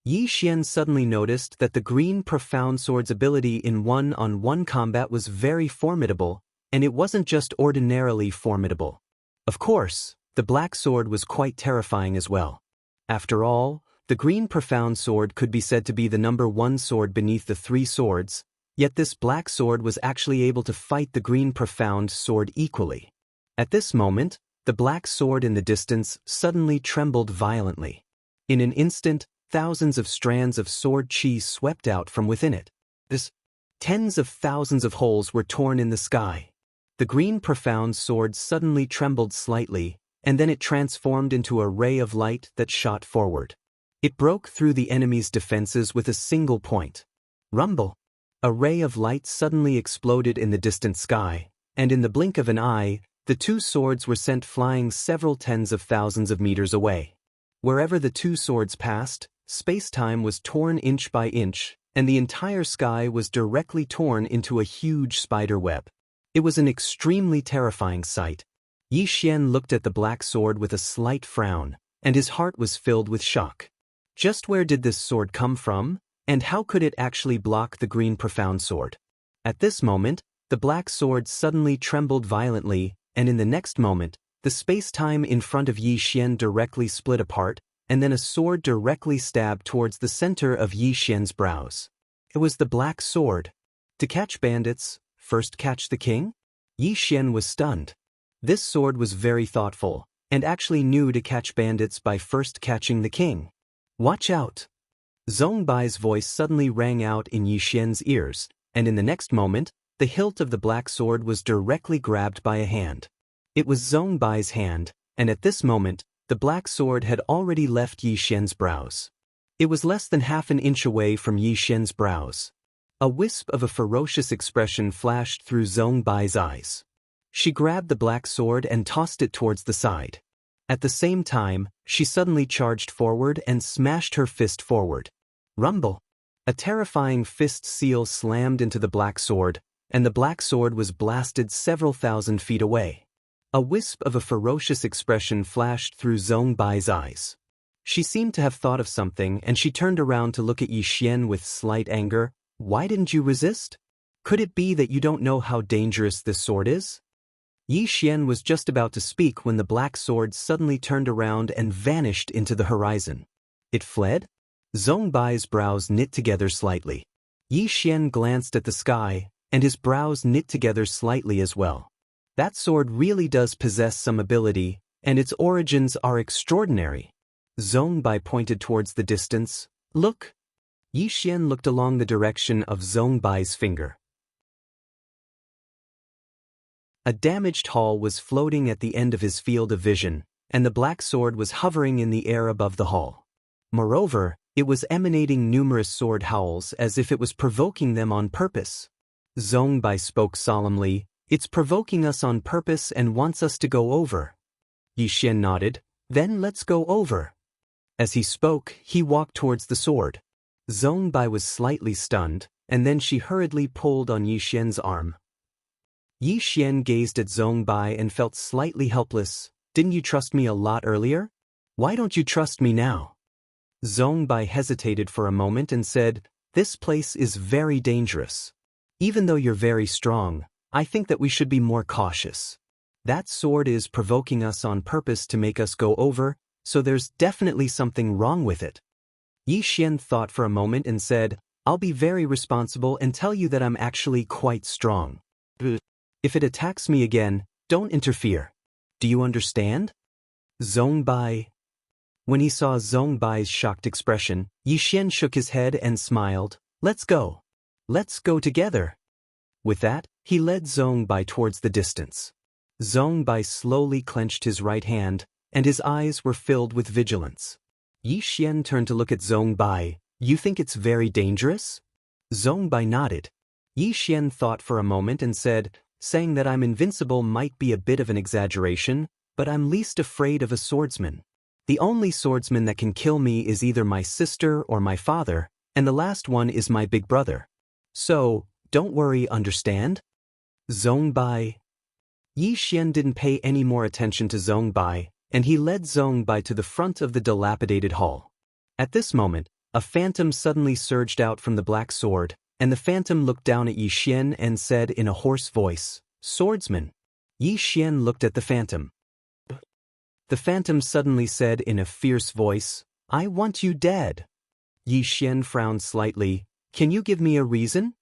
Yi Xian suddenly noticed that the green profound sword's ability in one-on-one combat was very formidable, and it wasn't just ordinarily formidable. Of course, the black sword was quite terrifying as well. After all, the green profound sword could be said to be the number 1 sword beneath the 3 swords, Yet this black sword was actually able to fight the green profound sword equally. At this moment, the black sword in the distance suddenly trembled violently. In an instant, thousands of strands of sword chi swept out from within it. Tens of thousands of holes were torn in the sky. The green profound sword suddenly trembled slightly, and then it transformed into a ray of light that shot forward. It broke through the enemy's defenses with a single point. Rumble! A ray of light suddenly exploded in the distant sky, and in the blink of an eye, the two swords were sent flying several tens of thousands of meters away. Wherever the two swords passed, space-time was torn inch by inch, and the entire sky was directly torn into a huge spider web. It was an extremely terrifying sight. Yi Xian looked at the black sword with a slight frown, and his heart was filled with shock. Just where did this sword come from, and how could it actually block the green profound sword? At this moment, the black sword suddenly trembled violently, and in the next moment, the space-time in front of Yi Xian directly split apart, and then a sword directly stabbed towards the center of Yi Xian's brows. It was the black sword. To catch bandits, first catch the king? Yi Xian was stunned. This sword was very thoughtful, and actually knew to catch bandits by first catching the king. Watch out! Zhong Bai's voice suddenly rang out in Yi Xian's ears, and in the next moment, the hilt of the black sword was directly grabbed by a hand. It was Zhong Bai's hand, and at this moment, the black sword had already left Yi Xian's brows. It was less than half an inch away from Yi Xian's brows. A wisp of a ferocious expression flashed through Zhong Bai's eyes. She grabbed the black sword and tossed it towards the side. At the same time, she suddenly charged forward and smashed her fist forward. Rumble! A terrifying fist seal slammed into the black sword, and the black sword was blasted several thousand feet away. A wisp of a ferocious expression flashed through Zhong Bai's eyes. She seemed to have thought of something, and she turned around to look at Yi Xian with slight anger. Why didn't you resist? Could it be that you don't know how dangerous this sword is? Yi Xian was just about to speak when the black sword suddenly turned around and vanished into the horizon. It fled? Zhong Bai's brows knit together slightly. Yi Xian glanced at the sky, and his brows knit together slightly as well. That sword really does possess some ability, and its origins are extraordinary. Zhong Bai pointed towards the distance. Look! Yi Xian looked along the direction of Zhong Bai's finger. A damaged hull was floating at the end of his field of vision, and the black sword was hovering in the air above the hull. Moreover, it was emanating numerous sword howls as if it was provoking them on purpose. Zhong Bai spoke solemnly. It's provoking us on purpose and wants us to go over. Yi Xian nodded. Then let's go over. As he spoke, he walked towards the sword. Zhong Bai was slightly stunned, and then she hurriedly pulled on Yi Xian's arm. Yi Xian gazed at Zhong Bai and felt slightly helpless. Didn't you trust me a lot earlier? Why don't you trust me now? Zhong Bai hesitated for a moment and said, This place is very dangerous. Even though you're very strong, I think that we should be more cautious. That sword is provoking us on purpose to make us go over, so there's definitely something wrong with it. Yi Xian thought for a moment and said, I'll be very responsible and tell you that I'm actually quite strong. If it attacks me again, don't interfere. Do you understand? Zhong Bai. When he saw Zhong Bai's shocked expression, Yi Xian shook his head and smiled. Let's go. Let's go together. With that, he led Zhong Bai towards the distance. Zhong Bai slowly clenched his right hand, and his eyes were filled with vigilance. Yi Xian turned to look at Zhong Bai. You think it's very dangerous? Zhong Bai nodded. Yi Xian thought for a moment and said, saying that I'm invincible might be a bit of an exaggeration, but I'm least afraid of a swordsman. The only swordsman that can kill me is either my sister or my father, and the last one is my big brother. So, don't worry, understand? Zhong Bai. Yi Xian didn't pay any more attention to Zhong Bai, and he led Zhong Bai to the front of the dilapidated hall. At this moment, a phantom suddenly surged out from the black sword, and the phantom looked down at Yi Xian and said in a hoarse voice, Swordsman. Yi Xian looked at the phantom. The phantom suddenly said in a fierce voice, I want you dead. Yi Xian frowned slightly. Can you give me a reason?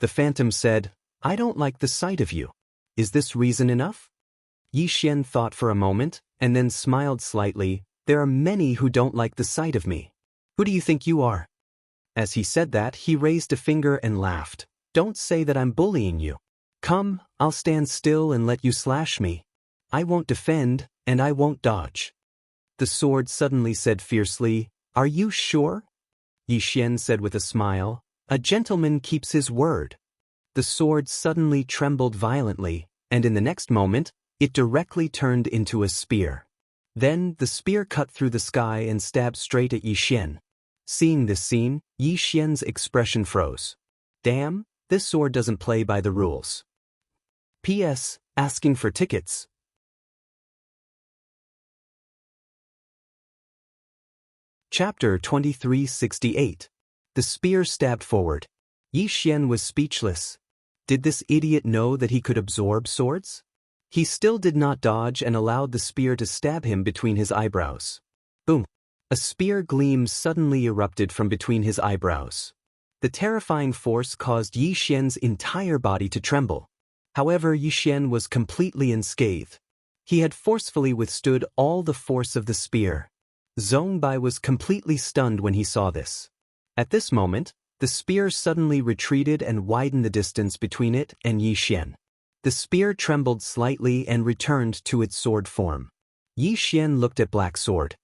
The phantom said, I don't like the sight of you. Is this reason enough? Yi Xian thought for a moment, and then smiled slightly. There are many who don't like the sight of me. Who do you think you are? As he said that, he raised a finger and laughed. Don't say that I'm bullying you. Come, I'll stand still and let you slash me. I won't defend, and I won't dodge. The sword suddenly said fiercely, Are you sure? Yi Xian said with a smile, A gentleman keeps his word. The sword suddenly trembled violently, and in the next moment, it directly turned into a spear. Then, the spear cut through the sky and stabbed straight at Yi Xian. Seeing this scene, Yi Xian's expression froze. Damn, this sword doesn't play by the rules. P.S. Asking for tickets. Chapter 2368. The spear stabbed forward. Yi Xian was speechless. Did this idiot know that he could absorb swords? He still did not dodge and allowed the spear to stab him between his eyebrows. Boom! A spear gleam suddenly erupted from between his eyebrows. The terrifying force caused Yi Xian's entire body to tremble. However, Yi Xian was completely unscathed. He had forcefully withstood all the force of the spear. Zhong Bai was completely stunned when he saw this. At this moment, the spear suddenly retreated and widened the distance between it and Yi Xian. The spear trembled slightly and returned to its sword form. Yi Xian looked at Black Sword.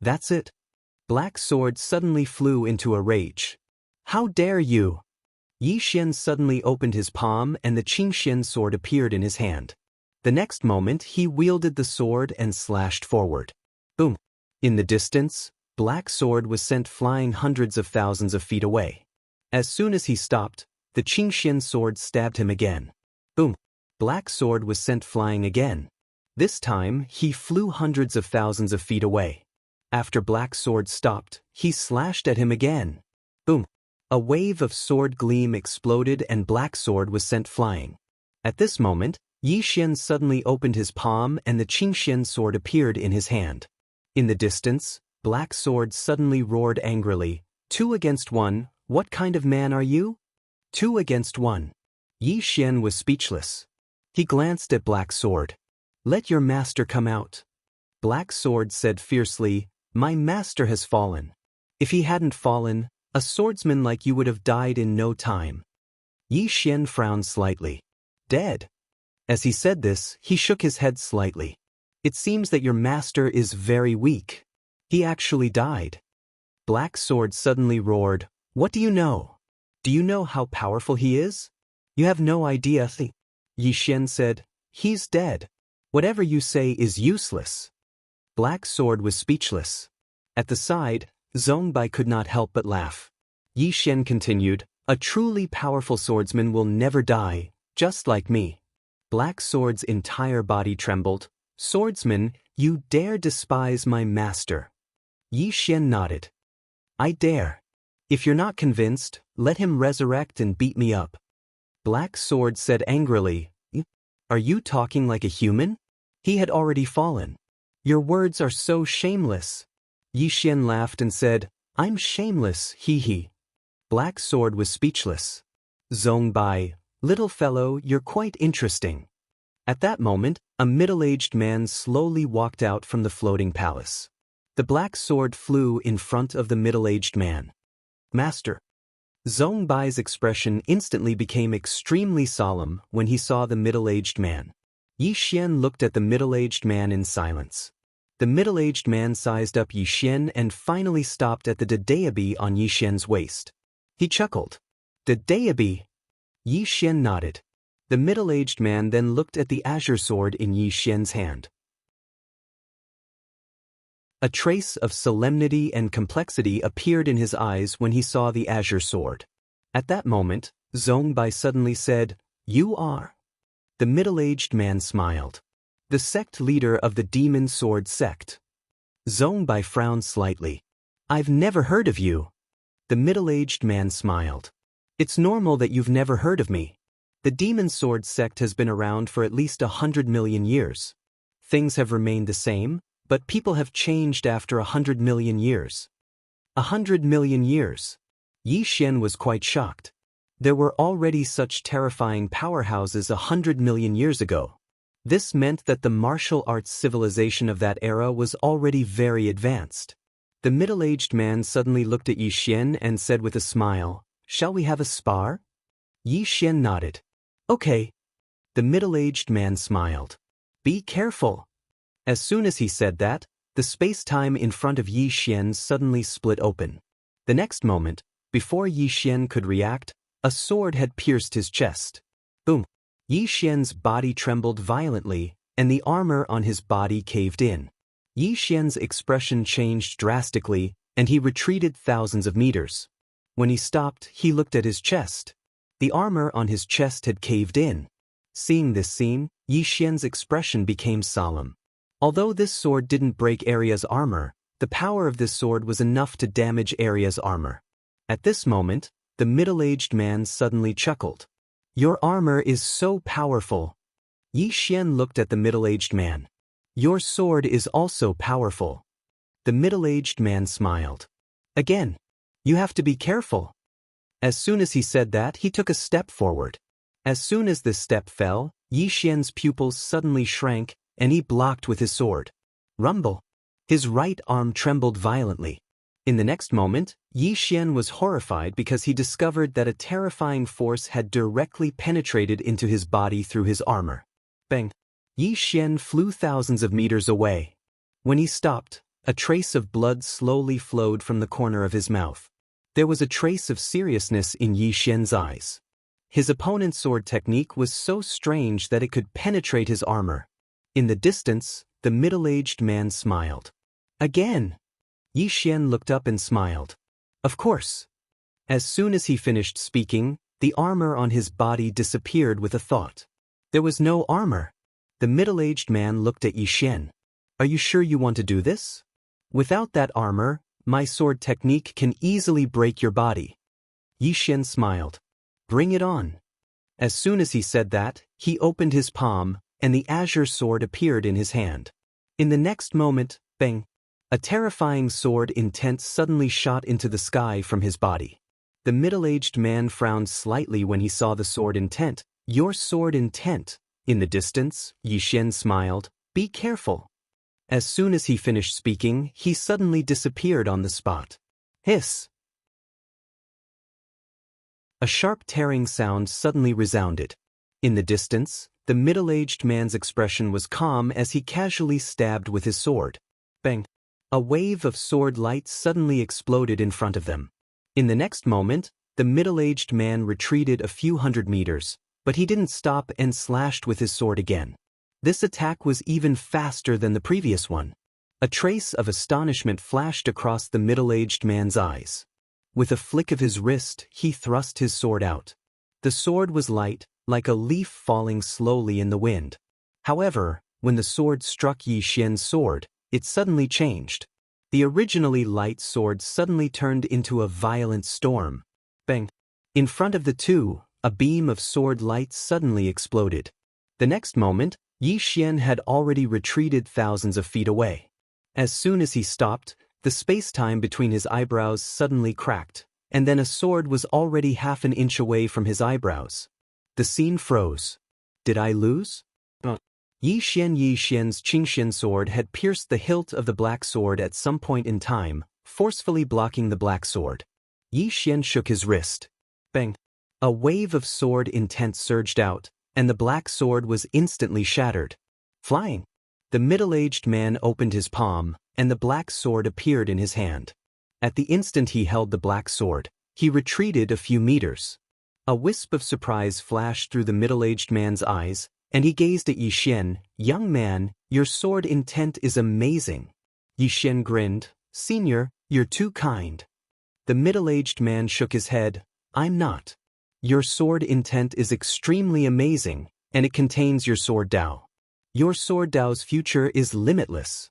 That's it. Black Sword suddenly flew into a rage. How dare you! Yi Xian suddenly opened his palm and the Qingxian sword appeared in his hand. The next moment he wielded the sword and slashed forward. Boom! In the distance, Black Sword was sent flying hundreds of thousands of feet away. As soon as he stopped, the Qingxian sword stabbed him again. Boom! Black Sword was sent flying again. This time, he flew hundreds of thousands of feet away. After Black Sword stopped, he slashed at him again. Boom! A wave of sword gleam exploded and Black Sword was sent flying. At this moment, Yi Xian suddenly opened his palm and the Qingxian sword appeared in his hand. In the distance, Black Sword suddenly roared angrily. 2 against 1, what kind of man are you? 2 against 1. Yi Xian was speechless. He glanced at Black Sword. Let your master come out. Black Sword said fiercely, My master has fallen. If he hadn't fallen, a swordsman like you would have died in no time. Yi Xian frowned slightly. Dead? As he said this, he shook his head slightly. It seems that your master is very weak. He actually died. Black Sword suddenly roared, What do you know? Do you know how powerful he is? You have no idea. Yi Xian said, He's dead. Whatever you say is useless. Black Sword was speechless. At the side, Zhong Bai could not help but laugh. Yi Xian continued, A truly powerful swordsman will never die, just like me. Black Sword's entire body trembled. Swordsman, you dare despise my master. Yi Xian nodded. I dare. If you're not convinced, let him resurrect and beat me up. Black Sword said angrily, Are you talking like a human? He had already fallen. Your words are so shameless. Yi Xian laughed and said, I'm shameless, he. Black Sword was speechless. Zhong Bai, little fellow, you're quite interesting. At that moment, a middle-aged man slowly walked out from the floating palace. The Black Sword flew in front of the middle-aged man. Master. Zhong Bai's expression instantly became extremely solemn when he saw the middle-aged man. Yi Xian looked at the middle-aged man in silence. The middle-aged man sized up Yi Xian and finally stopped at the Daoist on Yi Xian's waist. He chuckled. Daoist? Yi Xian nodded. The middle-aged man then looked at the azure sword in Yi Xian's hand. A trace of solemnity and complexity appeared in his eyes when he saw the azure sword. At that moment, Zhong Bai suddenly said, You are. The middle-aged man smiled. The sect leader of the Demon Sword sect. Zhong Bai frowned slightly. I've never heard of you. The middle-aged man smiled. It's normal that you've never heard of me. The Demon Sword sect has been around for at least 100 million years. Things have remained the same, but people have changed after 100 million years. 100 million years. Yi Xian was quite shocked. There were already such terrifying powerhouses 100 million years ago. This meant that the martial arts civilization of that era was already very advanced. The middle-aged man suddenly looked at Yi Xian and said with a smile, "Shall we have a spar?" Yi Xian nodded. "Okay." The middle-aged man smiled. "Be careful." As soon as he said that, the space-time in front of Yi Xian suddenly split open. The next moment, before Yi Xian could react, a sword had pierced his chest. Boom! Yi Xian's body trembled violently, and the armor on his body caved in. Yi Xian's expression changed drastically, and he retreated thousands of meters. When he stopped, he looked at his chest. The armor on his chest had caved in. Seeing this scene, Yi Xian's expression became solemn. Although this sword didn't break Arya's armor, the power of this sword was enough to damage Arya's armor. At this moment, the middle-aged man suddenly chuckled. "Your armor is so powerful." Yi Xian looked at the middle-aged man. "Your sword is also powerful." The middle-aged man smiled. "Again, you have to be careful." As soon as he said that, he took a step forward. As soon as this step fell, Yi Xian's pupils suddenly shrank, and he blocked with his sword. Rumble! His right arm trembled violently. In the next moment, Yi Xian was horrified because he discovered that a terrifying force had directly penetrated into his body through his armor. Bang! Yi Xian flew thousands of meters away. When he stopped, a trace of blood slowly flowed from the corner of his mouth. There was a trace of seriousness in Yi Xian's eyes. His opponent's sword technique was so strange that it could penetrate his armor. In the distance, the middle-aged man smiled. "Again!" Yi Xian looked up and smiled. "Of course." As soon as he finished speaking, the armor on his body disappeared with a thought. There was no armor. The middle-aged man looked at Yi Xian. "Are you sure you want to do this? Without that armor, my sword technique can easily break your body." Yi Xian smiled. "Bring it on." As soon as he said that, he opened his palm, and the azure sword appeared in his hand. In the next moment, bang! A terrifying sword intent suddenly shot into the sky from his body. The middle-aged man frowned slightly when he saw the sword intent. "Your sword intent." In the distance, Yi Xian smiled. "Be careful." As soon as he finished speaking, he suddenly disappeared on the spot. Hiss! A sharp tearing sound suddenly resounded. In the distance, the middle-aged man's expression was calm as he casually stabbed with his sword. Bang! A wave of sword light suddenly exploded in front of them. In the next moment, the middle-aged man retreated a few hundred meters, but he didn't stop and slashed with his sword again. This attack was even faster than the previous one. A trace of astonishment flashed across the middle-aged man's eyes. With a flick of his wrist, he thrust his sword out. The sword was light, like a leaf falling slowly in the wind. However, when the sword struck Yi Xian's sword, it suddenly changed. The originally light sword suddenly turned into a violent storm. Bang! In front of the two, a beam of sword light suddenly exploded. The next moment, Yi Xian had already retreated thousands of feet away. As soon as he stopped, the space-time between his eyebrows suddenly cracked, and then a sword was already half an inch away from his eyebrows. The scene froze. Did I lose? Yi Xian's Qingxian sword had pierced the hilt of the black sword at some point in time, forcefully blocking the black sword. Yi Xian shook his wrist. Bang! A wave of sword intent surged out, and the black sword was instantly shattered. Flying! The middle-aged man opened his palm, and the black sword appeared in his hand. At the instant he held the black sword, he retreated a few meters. A wisp of surprise flashed through the middle-aged man's eyes, and he gazed at Yi Xian. "Young man, your sword intent is amazing." Yi Xian grinned. "Senior, you're too kind." The middle-aged man shook his head. "I'm not. Your sword intent is extremely amazing, and it contains your sword Dao. Your sword Dao's future is limitless."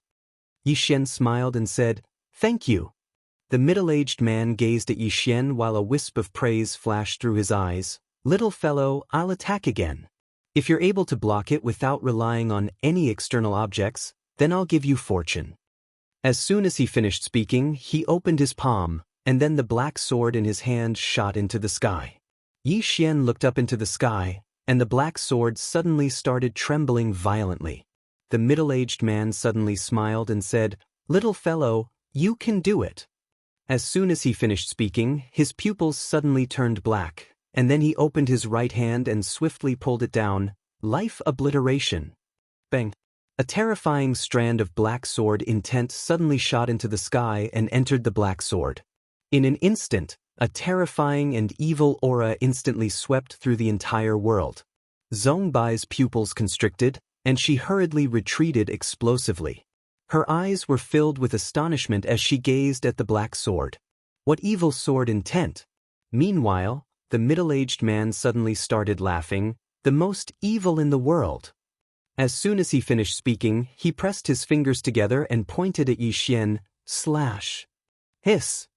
Yi Xian smiled and said, "Thank you." The middle-aged man gazed at Yi Xian while a wisp of praise flashed through his eyes. "Little fellow, I'll attack again. If you're able to block it without relying on any external objects, then I'll give you fortune." As soon as he finished speaking, he opened his palm, and then the black sword in his hand shot into the sky. Yi Xian looked up into the sky, and the black sword suddenly started trembling violently. The middle-aged man suddenly smiled and said, "Little fellow, you can do it." As soon as he finished speaking, his pupils suddenly turned black, and then he opened his right hand and swiftly pulled it down. Life obliteration. Bang! A terrifying strand of black sword intent suddenly shot into the sky and entered the black sword. In an instant, a terrifying and evil aura instantly swept through the entire world. Zongbai's pupils constricted, and she hurriedly retreated explosively. Her eyes were filled with astonishment as she gazed at the black sword. What evil sword intent? Meanwhile, the middle-aged man suddenly started laughing, the most evil in the world. As soon as he finished speaking, he pressed his fingers together and pointed at Yi Xian. Hiss!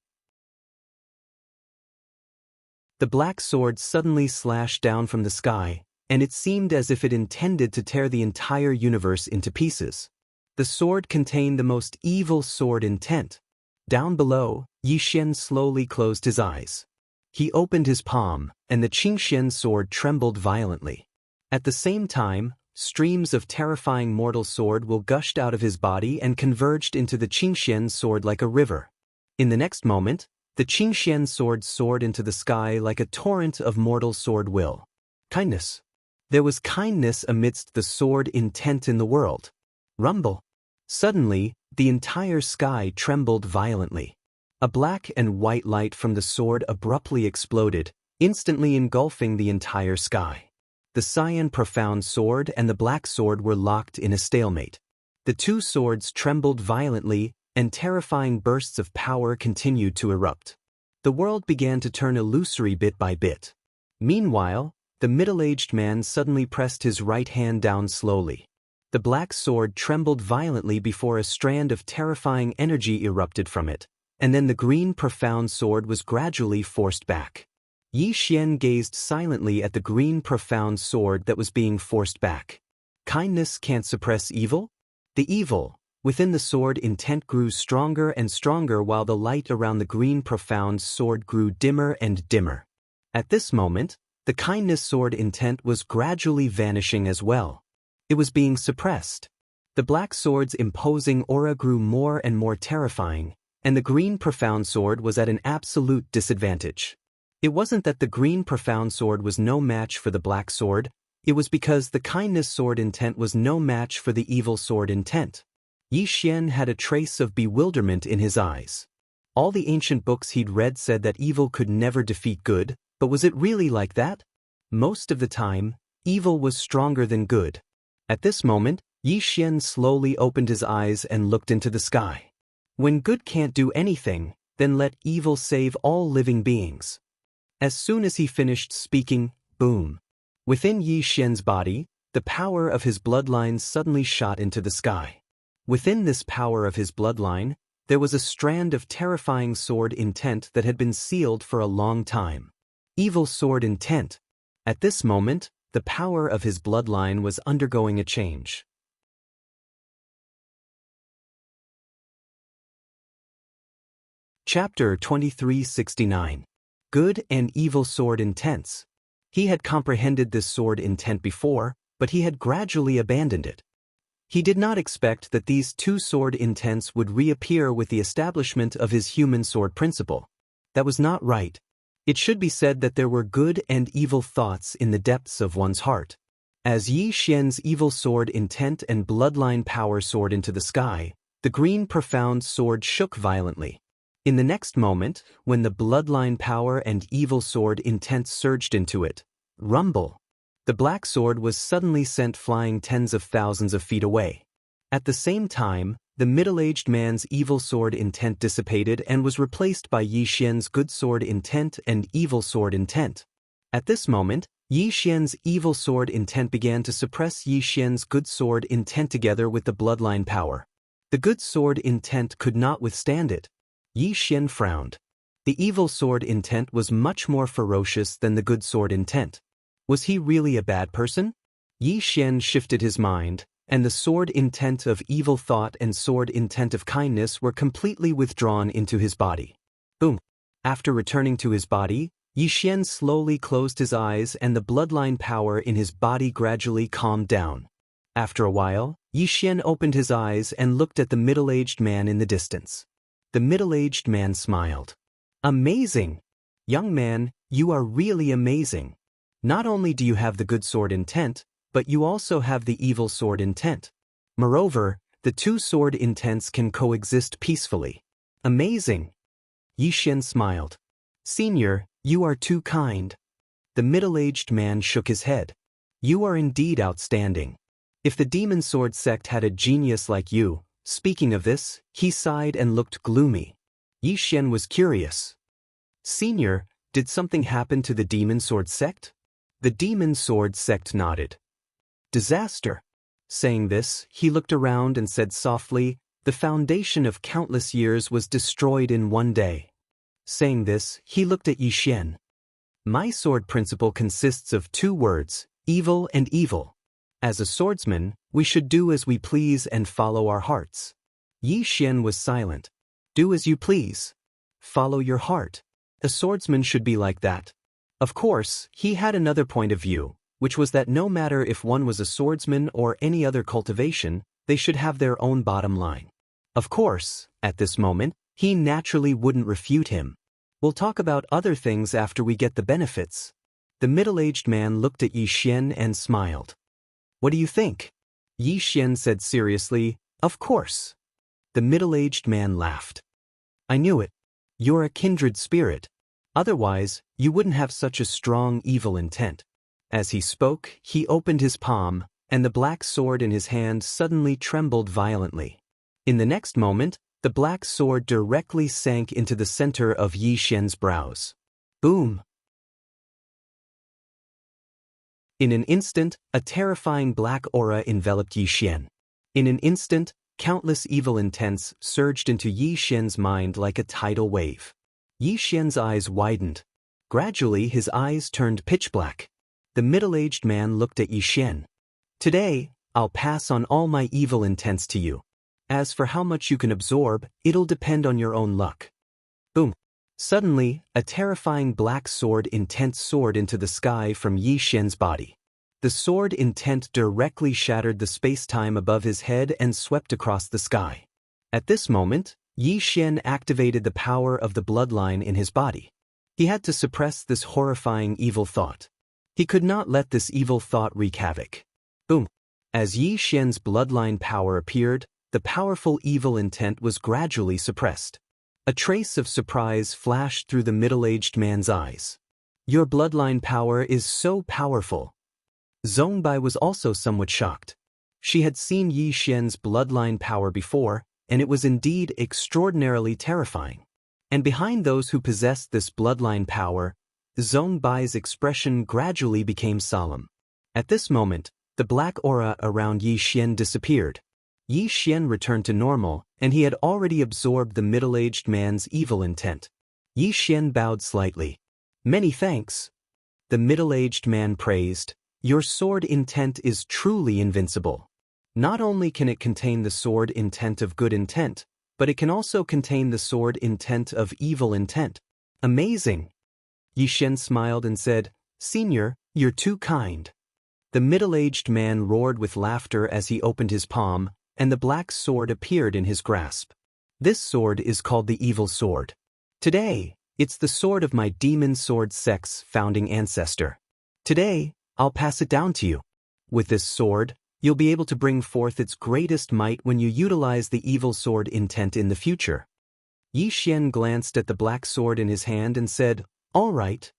The black sword suddenly slashed down from the sky, and it seemed as if it intended to tear the entire universe into pieces. The sword contained the most evil sword intent. Down below, Yi Xian slowly closed his eyes. He opened his palm, and the Qingxian sword trembled violently. At the same time, streams of terrifying mortal sword will gushed out of his body and converged into the Qingxian sword like a river. In the next moment, the Qingxian sword soared into the sky like a torrent of mortal sword will. Kindness. There was kindness amidst the sword intent in the world. Rumble. Suddenly, the entire sky trembled violently. A black and white light from the sword abruptly exploded, instantly engulfing the entire sky. The cyan profound sword and the black sword were locked in a stalemate. The two swords trembled violently, and terrifying bursts of power continued to erupt. The world began to turn illusory bit by bit. Meanwhile, the middle-aged man suddenly pressed his right hand down slowly. The black sword trembled violently before a strand of terrifying energy erupted from it, and then the green profound sword was gradually forced back. Yi Xian gazed silently at the green profound sword that was being forced back. Kindness can't suppress evil? The evil within the sword intent grew stronger and stronger while the light around the green profound sword grew dimmer and dimmer. At this moment, the kindness sword intent was gradually vanishing as well. It was being suppressed. The black sword's imposing aura grew more and more terrifying, and the green profound sword was at an absolute disadvantage. It wasn't that the green profound sword was no match for the black sword, it was because the kindness sword intent was no match for the evil sword intent. Yi Xian had a trace of bewilderment in his eyes. All the ancient books he'd read said that evil could never defeat good, but was it really like that? Most of the time, evil was stronger than good. At this moment, Yi Xian slowly opened his eyes and looked into the sky. When good can't do anything, then let evil save all living beings. As soon as he finished speaking, boom. Within Yi Xian's body, the power of his bloodline suddenly shot into the sky. Within this power of his bloodline, there was a strand of terrifying sword intent that had been sealed for a long time. Evil sword intent. At this moment, the power of his bloodline was undergoing a change. Chapter 2369. Good and Evil Sword Intents. He had comprehended this sword intent before, but he had gradually abandoned it. He did not expect that these two sword intents would reappear with the establishment of his human sword principle. That was not right. It should be said that there were good and evil thoughts in the depths of one's heart. As Yi Xian's evil sword intent and bloodline power soared into the sky, the green profound sword shook violently. In the next moment, when the bloodline power and evil sword intent surged into it, rumble. The black sword was suddenly sent flying tens of thousands of feet away. At the same time, the middle-aged man's evil sword intent dissipated and was replaced by Yi Xian's good sword intent and evil sword intent. At this moment, Yi Xian's evil sword intent began to suppress Yi Xian's good sword intent together with the bloodline power. The good sword intent could not withstand it. Yi Xian frowned. The evil sword intent was much more ferocious than the good sword intent. Was he really a bad person? Yi Xian shifted his mind, and the sword intent of evil thought and sword intent of kindness were completely withdrawn into his body. Boom! After returning to his body, Yixian slowly closed his eyes and the bloodline power in his body gradually calmed down. After a while, Yixian opened his eyes and looked at the middle-aged man in the distance. The middle-aged man smiled. Amazing! Young man, you are really amazing. Not only do you have the good sword intent, but you also have the evil sword intent. Moreover, the two sword intents can coexist peacefully. Amazing! Yixian smiled. Senior, you are too kind. The middle-aged man shook his head. You are indeed outstanding. If the demon sword sect had a genius like you, speaking of this, he sighed and looked gloomy. Yixian was curious. Senior, did something happen to the demon sword sect? The demon sword sect nodded. Disaster. Saying this, he looked around and said softly, the foundation of countless years was destroyed in one day. Saying this, he looked at Yixian. My sword principle consists of two words, evil and evil. As a swordsman, we should do as we please and follow our hearts. Yixian was silent. Do as you please. Follow your heart. A swordsman should be like that. Of course, he had another point of view, which was that no matter if one was a swordsman or any other cultivation, they should have their own bottom line. Of course, at this moment, he naturally wouldn't refute him. We'll talk about other things after we get the benefits. The middle-aged man looked at Yixian and smiled. What do you think? Yixian said seriously, of course. The middle-aged man laughed. I knew it. You're a kindred spirit. Otherwise, you wouldn't have such a strong evil intent. As he spoke, he opened his palm, and the black sword in his hand suddenly trembled violently. In the next moment, the black sword directly sank into the center of Yixian's brows. Boom! In an instant, a terrifying black aura enveloped Yixian. In an instant, countless evil intents surged into Yixian's mind like a tidal wave. Yixian's eyes widened. Gradually, his eyes turned pitch black. The middle-aged man looked at Yixian. Today, I'll pass on all my evil intents to you. As for how much you can absorb, it'll depend on your own luck. Boom. Suddenly, a terrifying black sword intent soared into the sky from Yixian's body. The sword intent directly shattered the space-time above his head and swept across the sky. At this moment, Yixian activated the power of the bloodline in his body. He had to suppress this horrifying evil thought. He could not let this evil thought wreak havoc. Boom. As Yixian's bloodline power appeared, the powerful evil intent was gradually suppressed. A trace of surprise flashed through the middle-aged man's eyes. Your bloodline power is so powerful. Zhongbai was also somewhat shocked. She had seen Yixian's bloodline power before, and it was indeed extraordinarily terrifying. And behind those who possessed this bloodline power, Zhongbai's expression gradually became solemn. At this moment, the black aura around Yixian disappeared. Yixian returned to normal, and he had already absorbed the middle-aged man's evil intent. Yixian bowed slightly. Many thanks. The middle-aged man praised. Your sword intent is truly invincible. Not only can it contain the sword intent of good intent, but it can also contain the sword intent of evil intent. Amazing! Yixian smiled and said, Senior, you're too kind. The middle-aged man roared with laughter as he opened his palm, and the black sword appeared in his grasp. This sword is called the Evil Sword. Today, it's the sword of my demon sword sect's founding ancestor. Today, I'll pass it down to you. With this sword, you'll be able to bring forth its greatest might when you utilize the evil sword intent in the future. Yixian glanced at the black sword in his hand and said, All right.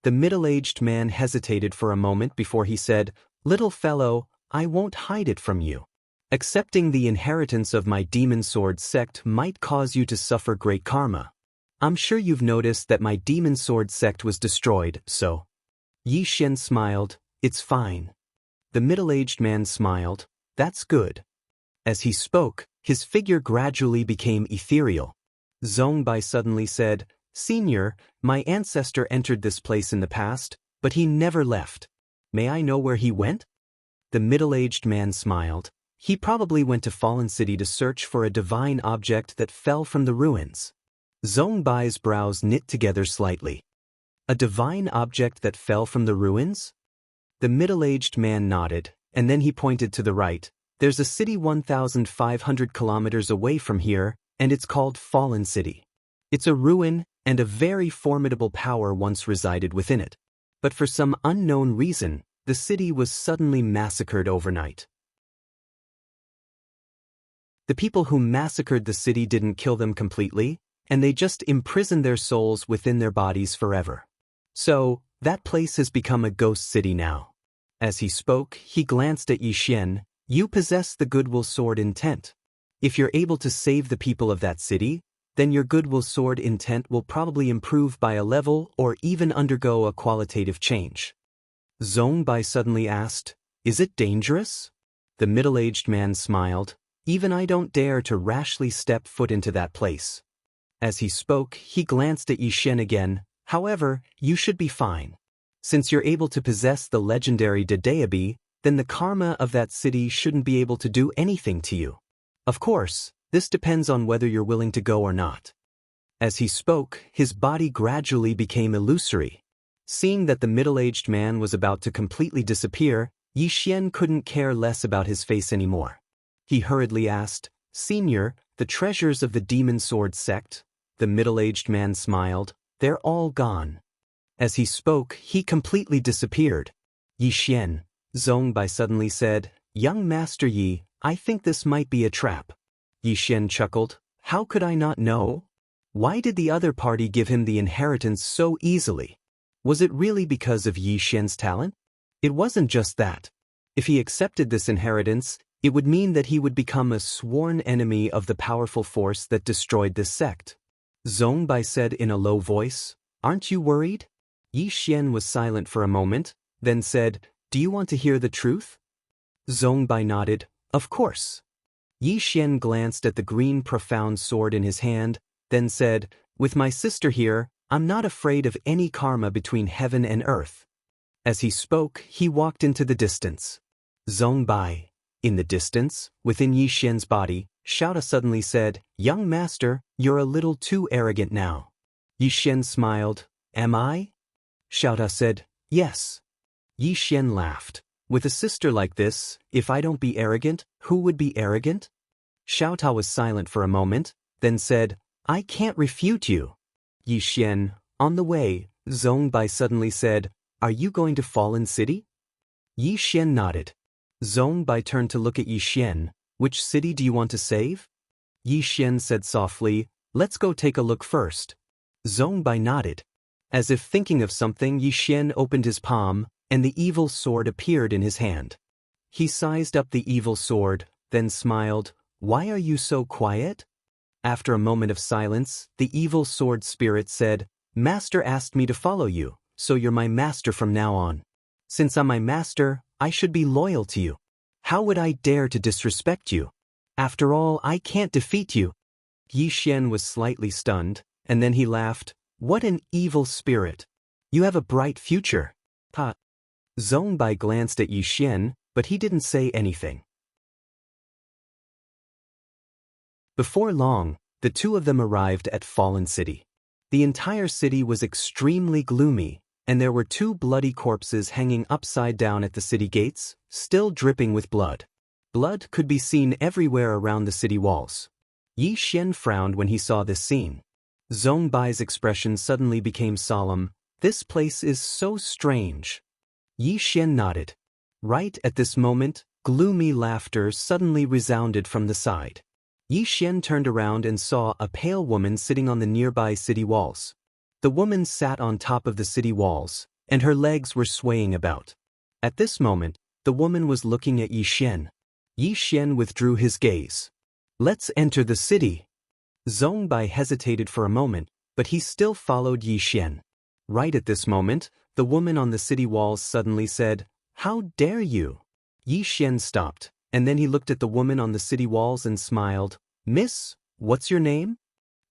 The middle-aged man hesitated for a moment before he said, Little fellow, I won't hide it from you. Accepting the inheritance of my demon sword sect might cause you to suffer great karma. I'm sure you've noticed that my demon sword sect was destroyed, so. Yixian smiled, It's fine. The middle-aged man smiled, That's good. As he spoke, his figure gradually became ethereal. Zhongbai suddenly said, Senior, my ancestor entered this place in the past, but he never left. May I know where he went? The middle-aged man smiled. He probably went to Fallen City to search for a divine object that fell from the ruins. Zhongbai's brows knit together slightly. A divine object that fell from the ruins? The middle-aged man nodded, and then he pointed to the right. There's a city 1,500 kilometers away from here, and it's called Fallen City. It's a ruin, and a very formidable power once resided within it. But for some unknown reason, the city was suddenly massacred overnight. The people who massacred the city didn't kill them completely, and they just imprisoned their souls within their bodies forever. So, that place has become a ghost city now. As he spoke, he glanced at Yixian. You possess the goodwill sword intent. If you're able to save the people of that city, then your goodwill sword intent will probably improve by a level or even undergo a qualitative change. Zhongbai suddenly asked, Is it dangerous? The middle-aged man smiled. Even I don't dare to rashly step foot into that place. As he spoke, he glanced at Yixian again. However, you should be fine. Since you're able to possess the legendary Daoist, then the karma of that city shouldn't be able to do anything to you. Of course, this depends on whether you're willing to go or not. As he spoke, his body gradually became illusory. Seeing that the middle-aged man was about to completely disappear, Yixian couldn't care less about his face anymore. He hurriedly asked, Senior, the treasures of the Demon Sword sect? The middle-aged man smiled. They're all gone. As he spoke, he completely disappeared. Yixian, Zhongbai suddenly said, Young Master Yi, I think this might be a trap. Yixian chuckled. How could I not know? Why did the other party give him the inheritance so easily? Was it really because of Yixian's talent? It wasn't just that. If he accepted this inheritance, it would mean that he would become a sworn enemy of the powerful force that destroyed this sect. Zhongbai said in a low voice, Aren't you worried? Yixian was silent for a moment, then said, Do you want to hear the truth? Zhongbai nodded, Of course. Yixian glanced at the green profound sword in his hand, then said, With my sister here, I'm not afraid of any karma between heaven and earth. As he spoke, he walked into the distance. Zhongbai. In the distance, within Yixian's body, Xiaota suddenly said, Young master, you're a little too arrogant now. Yixian smiled. Am I? Xiaota said, Yes. Yixian laughed. With a sister like this, if I don't be arrogant, who would be arrogant? Xiaota was silent for a moment, then said, I can't refute you. Yixian, on the way, Zhongbai suddenly said, Are you going to Fallen City? Yixian nodded. Zhongbai turned to look at Yixian. Which city do you want to save? Yixian said softly, Let's go take a look first. Zhongbai nodded. As if thinking of something, Yixian opened his palm, and the evil sword appeared in his hand. He sized up the evil sword, then smiled. Why are you so quiet? After a moment of silence, the evil sword spirit said, Master asked me to follow you, so you're my master from now on. Since I'm my master, I should be loyal to you. How would I dare to disrespect you? After all, I can't defeat you. Yixian was slightly stunned, and then he laughed. What an evil spirit. You have a bright future. Ha. Zhongbai glanced at Yixian, but he didn't say anything. Before long, the two of them arrived at Fallen City. The entire city was extremely gloomy, and there were two bloody corpses hanging upside down at the city gates, still dripping with blood. Blood could be seen everywhere around the city walls. Yixian frowned when he saw this scene. Zhongbai's expression suddenly became solemn. This place is so strange. Yixian nodded. Right at this moment, gloomy laughter suddenly resounded from the side. Yixian turned around and saw a pale woman sitting on the nearby city walls. The woman sat on top of the city walls, and her legs were swaying about. At this moment, the woman was looking at Yixian. Yixian withdrew his gaze. Let's enter the city. Zhongbai hesitated for a moment, but he still followed Yixian. Right at this moment, the woman on the city walls suddenly said, How dare you? Yixian stopped, and then he looked at the woman on the city walls and smiled. Miss, what's your name?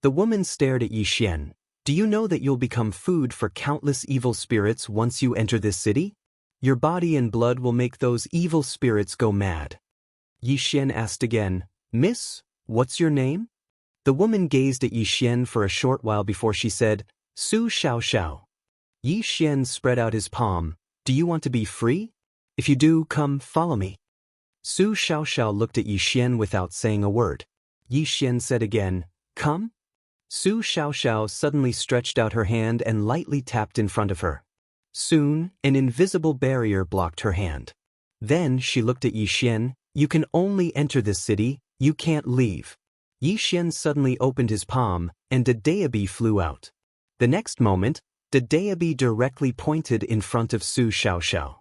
The woman stared at Yixian. Do you know that you'll become food for countless evil spirits once you enter this city? Your body and blood will make those evil spirits go mad. Yixian asked again, Miss, what's your name? The woman gazed at Yixian for a short while before she said, Su Xiao Xiao. Yi Xian spread out his palm. Do you want to be free? If you do, come, follow me. Su Xiaoxiao looked at Yi Xian without saying a word. Yi Xian said again, come? Su Xiaoxiao suddenly stretched out her hand and lightly tapped in front of her. Soon, an invisible barrier blocked her hand. Then she looked at Yi Xian. You can only enter this city, you can't leave. Yi Xian suddenly opened his palm, and a Daoist flew out. The next moment, the Daoist directly pointed in front of Su Xiaoxiao.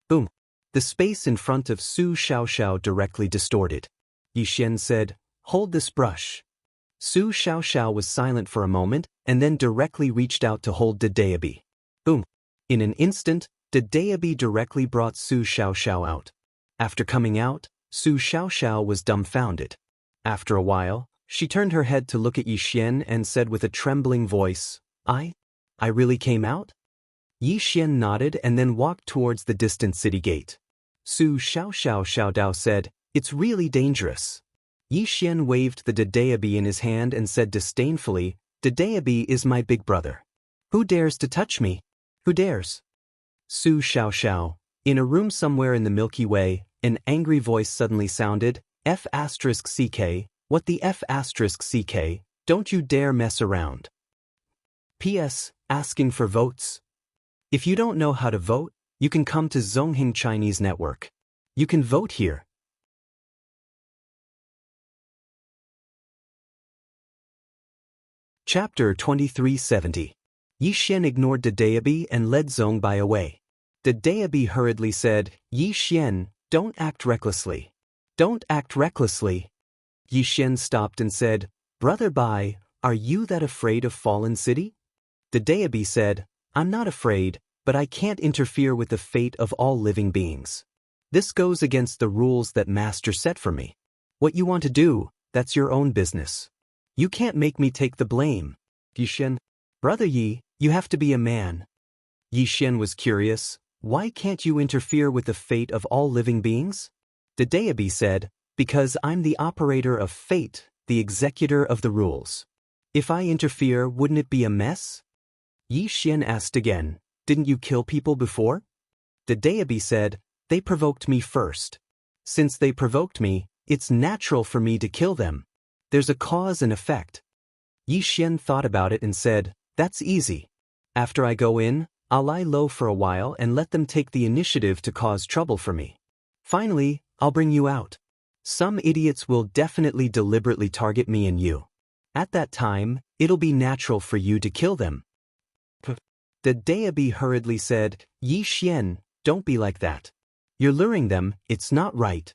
Boom! The space in front of Su Xiaoxiao directly distorted. Yi Xian said, hold this brush. Su Xiaoxiao was silent for a moment, and then directly reached out to hold the Daoist. Boom! In an instant, the Daoist directly brought Su Xiaoxiao out. After coming out, Su Xiaoxiao was dumbfounded. After a while, she turned her head to look at Yi Xian and said with a trembling voice, I really came out? Yi Xian nodded and then walked towards the distant city gate. Su Xiaoxiao said, it's really dangerous. Yi Xian waved the Daoist in his hand and said disdainfully, Daoist is my big brother. Who dares to touch me? Who dares? Su Xiaoxiao. In a room somewhere in the Milky Way, an angry voice suddenly sounded, F***CK, what the F***CK, don't you dare mess around. P.S. Asking for votes. If you don't know how to vote, you can come to Zongheng Chinese Network. You can vote here. Chapter 2370. Yi Xian ignored the Daoist and led Zongbai away. The Daoist hurriedly said, Yi Xian, don't act recklessly. Don't act recklessly. Yi Xian stopped and said, Brother Bai, are you that afraid of Fallen City? The Daoist said, I'm not afraid, but I can't interfere with the fate of all living beings. This goes against the rules that Master set for me. What you want to do, that's your own business. You can't make me take the blame. Yi Xian, Brother Yi, you have to be a man. Yi Xian was curious, why can't you interfere with the fate of all living beings? The Daoist said, because I'm the operator of fate, the executor of the rules. If I interfere, wouldn't it be a mess? Yi Xian asked again, didn't you kill people before? The Daoist said, they provoked me first. Since they provoked me, it's natural for me to kill them. There's a cause and effect. Yi Xian thought about it and said, that's easy. After I go in, I'll lie low for a while and let them take the initiative to cause trouble for me. Finally, I'll bring you out. Some idiots will definitely deliberately target me and you. At that time, it'll be natural for you to kill them. The Daoist hurriedly said, Yi Xian, don't be like that. You're luring them, it's not right.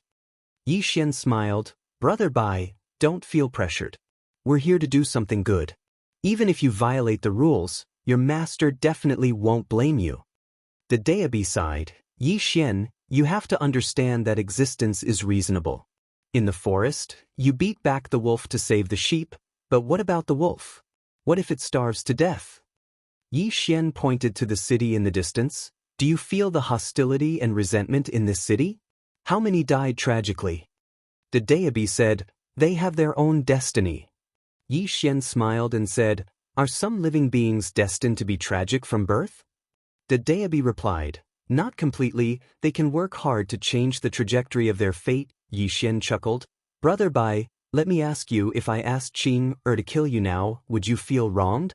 Yi Xian smiled, Brother Bai, don't feel pressured. We're here to do something good. Even if you violate the rules, your master definitely won't blame you. The Daoist sighed, Yi Xian, you have to understand that existence is reasonable. In the forest, you beat back the wolf to save the sheep, but what about the wolf? What if it starves to death? Yi Xian pointed to the city in the distance. Do you feel the hostility and resentment in this city? How many died tragically? The Daoist said, they have their own destiny. Yi Xian smiled and said, are some living beings destined to be tragic from birth? The Daoist replied, not completely, they can work hard to change the trajectory of their fate. Yi Xian chuckled, Brother Bai, let me ask you, if I asked Qing to kill you now, would you feel wronged?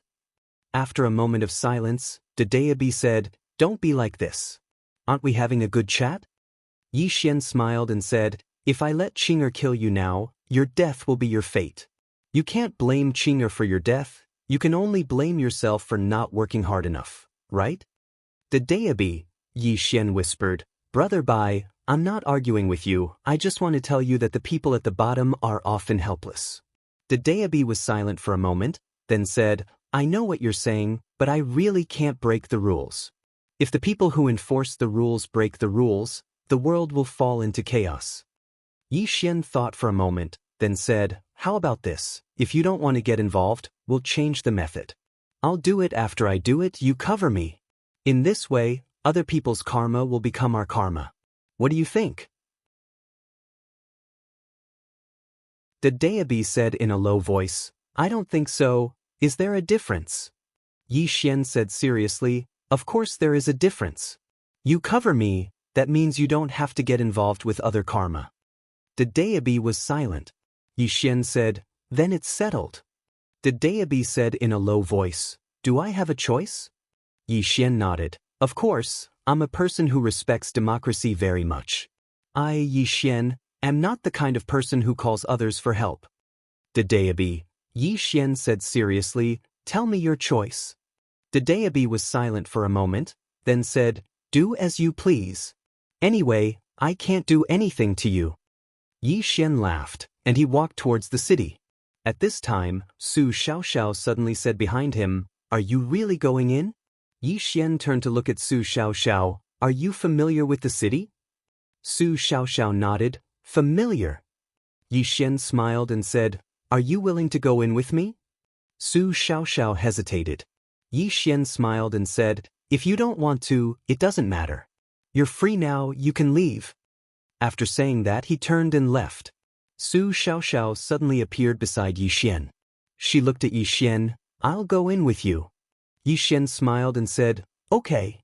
After a moment of silence, the Daoist said, don't be like this. Aren't we having a good chat? Yi Xian smiled and said, if I let Qing kill you now, your death will be your fate. You can't blame Qing for your death, you can only blame yourself for not working hard enough, right? The Daoist, Yi Xian whispered, Brother Bai, I'm not arguing with you, I just want to tell you that the people at the bottom are often helpless. The Daoist was silent for a moment, then said, I know what you're saying, but I really can't break the rules. If the people who enforce the rules break the rules, the world will fall into chaos. Yi Xian thought for a moment, then said, how about this? If you don't want to get involved, we'll change the method. I'll do it after I do it, you cover me. In this way, other people's karma will become our karma. What do you think? The Daoist said in a low voice, I don't think so. Is there a difference? Yi Xian said seriously, Of course there is a difference. You cover me, that means you don't have to get involved with other karma. Daoist was silent. Yixian said, then it's settled. Daoist said in a low voice, do I have a choice? Yixian nodded. Of course, I'm a person who respects democracy very much. I, Yixian, am not the kind of person who calls others for help. Daoist, Yixian said seriously, tell me your choice. Daoist was silent for a moment, then said, do as you please. Anyway, I can't do anything to you. Yixian laughed, and he walked towards the city. At this time, Su Xiaoxiao suddenly said behind him, are you really going in? Yixian turned to look at Su Xiaoxiao, are you familiar with the city? Su Xiaoxiao nodded, familiar. Yixian smiled and said, are you willing to go in with me? Su Xiaoxiao hesitated. Yixian smiled and said, if you don't want to, it doesn't matter. You're free now, you can leave. After saying that, he turned and left. Su Xiaoxiao suddenly appeared beside Yixian. She looked at Yixian, I'll go in with you. Yixian smiled and said, okay.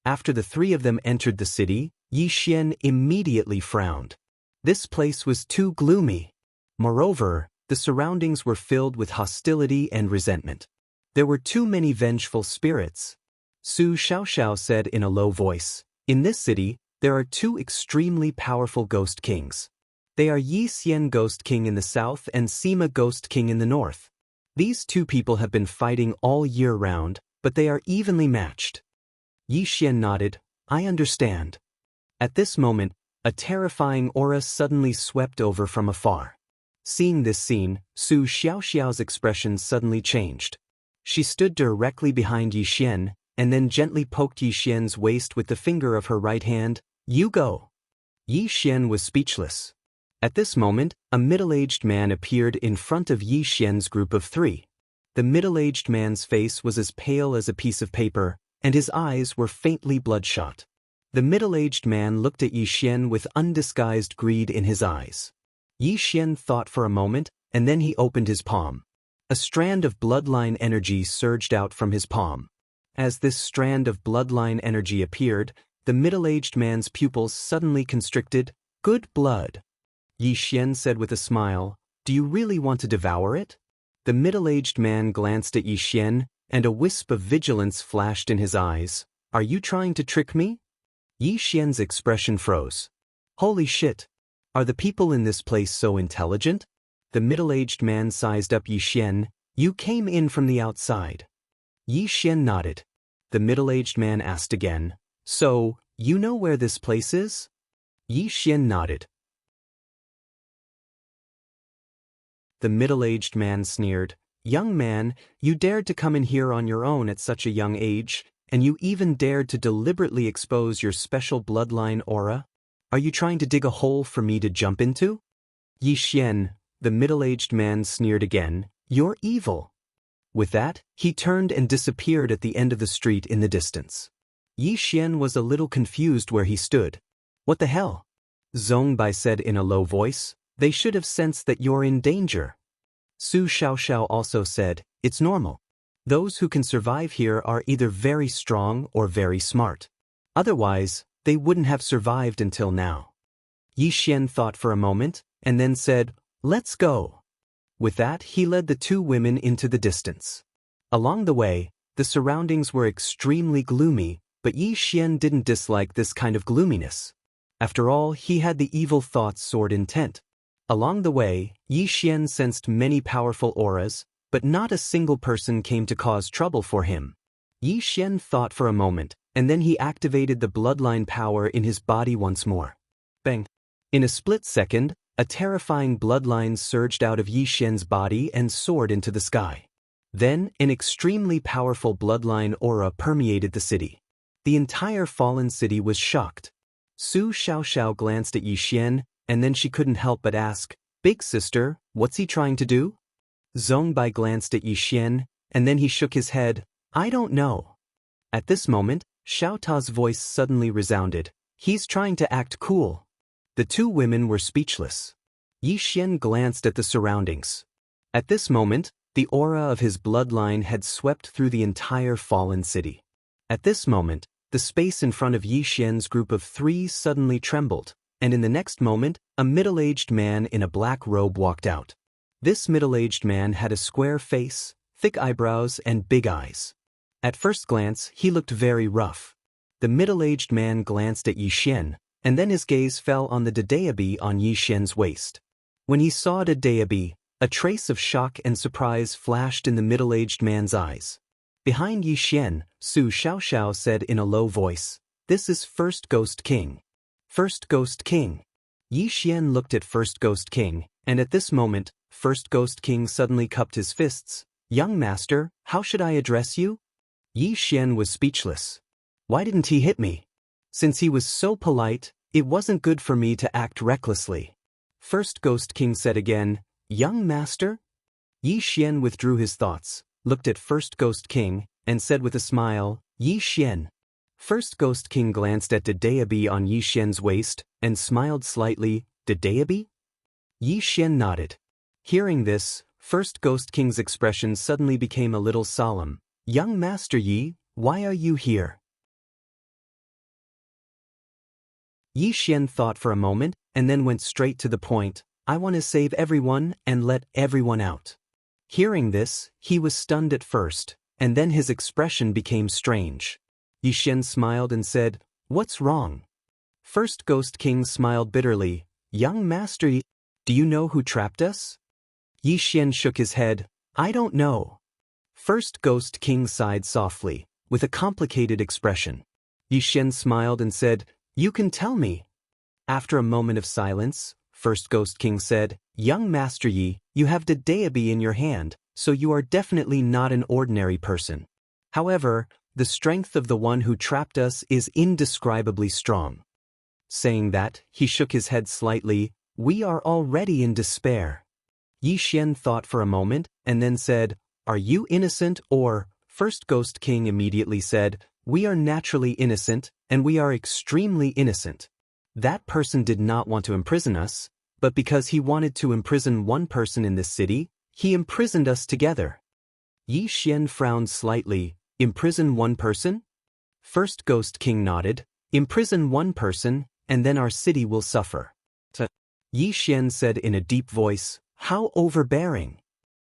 After the three of them entered the city, Yixian immediately frowned. This place was too gloomy. Moreover, the surroundings were filled with hostility and resentment. There were too many vengeful spirits. Su Xiaoxiao said in a low voice, in this city, there are two extremely powerful ghost kings. They are Yi Xian Ghost King in the south and Sima Ghost King in the north. These two people have been fighting all year round, but they are evenly matched. Yixian nodded, I understand. At this moment, a terrifying aura suddenly swept over from afar. Seeing this scene, Su Xiaoxiao's expression suddenly changed. She stood directly behind Yixian, and then gently poked Yixian's waist with the finger of her right hand. You go. Yixian was speechless. At this moment, a middle-aged man appeared in front of Yixian's group of three. The middle-aged man's face was as pale as a piece of paper, and his eyes were faintly bloodshot. The middle-aged man looked at Yixian with undisguised greed in his eyes. Yixian thought for a moment, and then he opened his palm. A strand of bloodline energy surged out from his palm. As this strand of bloodline energy appeared, the middle-aged man's pupils suddenly constricted. Good blood. Yixian said with a smile, do you really want to devour it? The middle-aged man glanced at Yixian, and a wisp of vigilance flashed in his eyes. Are you trying to trick me? Yixian's expression froze. Holy shit! Are the people in this place so intelligent? The middle-aged man sized up Yixian. You came in from the outside. Yixian nodded. The middle-aged man asked again, so, you know where this place is? Yixian nodded. The middle-aged man sneered, young man, you dared to come in here on your own at such a young age, and you even dared to deliberately expose your special bloodline aura? Are you trying to dig a hole for me to jump into? Yixian, the middle-aged man sneered again, you're evil. With that, he turned and disappeared at the end of the street in the distance. Yixian was a little confused where he stood. What the hell? Zhongbai said in a low voice, they should have sensed that you're in danger. Su Xiaoxiao also said, it's normal. Those who can survive here are either very strong or very smart. Otherwise, they wouldn't have survived until now. Yixian thought for a moment, and then said, let's go. With that, he led the two women into the distance. Along the way, the surroundings were extremely gloomy, but Yixian didn't dislike this kind of gloominess. After all, he had the evil thought's sword intent. Along the way, Yixian sensed many powerful auras, but not a single person came to cause trouble for him. Yixian thought for a moment, and then he activated the bloodline power in his body once more. Bang! In a split second, a terrifying bloodline surged out of Yixian's body and soared into the sky. Then, an extremely powerful bloodline aura permeated the city. The entire fallen city was shocked. Su Xiaoxiao glanced at Yixian, and then she couldn't help but ask, Big sister, what's he trying to do? Zhongbai glanced at Yixian, and then he shook his head, I don't know. At this moment, Xiao Ta's voice suddenly resounded, he's trying to act cool. The two women were speechless. Yixian glanced at the surroundings. At this moment, the aura of his bloodline had swept through the entire fallen city. At this moment, the space in front of Yi Xian's group of 3 suddenly trembled, and in the next moment, a middle-aged man in a black robe walked out. This middle-aged man had a square face, thick eyebrows, and big eyes. At first glance, he looked very rough. The middle-aged man glanced at Yi Xian, and then his gaze fell on the Daoist on Yi Xian's waist. When he saw the Daoist, a trace of shock and surprise flashed in the middle-aged man's eyes. Behind Yi Xian, Su Xiaoxiao said in a low voice, "This is First Ghost King." First Ghost King. Yi Xian looked at First Ghost King, and at this moment, First Ghost King suddenly cupped his fists. "Young master, how should I address you?" Yi Xian was speechless. Why didn't he hit me? Since he was so polite, it wasn't good for me to act recklessly. First Ghost King said again, "Young master?" Yi Xian withdrew his thoughts, looked at First Ghost King, and said with a smile, "Yi Xian." First Ghost King glanced at the Daoist on Yi Xian's waist, and smiled slightly. "The Daoist?" Yi Xian nodded. Hearing this, First Ghost King's expression suddenly became a little solemn. "Young Master Yi, why are you here?" Yi Xian thought for a moment, and then went straight to the point. "I want to save everyone and let everyone out." Hearing this, he was stunned at first, and then his expression became strange. Yi Xian smiled and said, "What's wrong?" First Ghost King smiled bitterly. "Young Master Yi, do you know who trapped us?" Yi Xian shook his head. "I don't know." First Ghost King sighed softly, with a complicated expression. Yi Xian smiled and said, "You can tell me." After a moment of silence, First Ghost King said, "Young Master Yi, you have the Daoist in your hand, so you are definitely not an ordinary person. However, the strength of the one who trapped us is indescribably strong." Saying that, he shook his head slightly. "We are already in despair." Yi Xian thought for a moment, and then said, "Are you innocent or?" First Ghost King immediately said, "We are naturally innocent, and we are extremely innocent. That person did not want to imprison us, but because he wanted to imprison one person in this city, he imprisoned us together." Yi Xian frowned slightly. "Imprison one person?" First Ghost King nodded. "Imprison one person, and then our city will suffer." Yi Xian said in a deep voice, "How overbearing."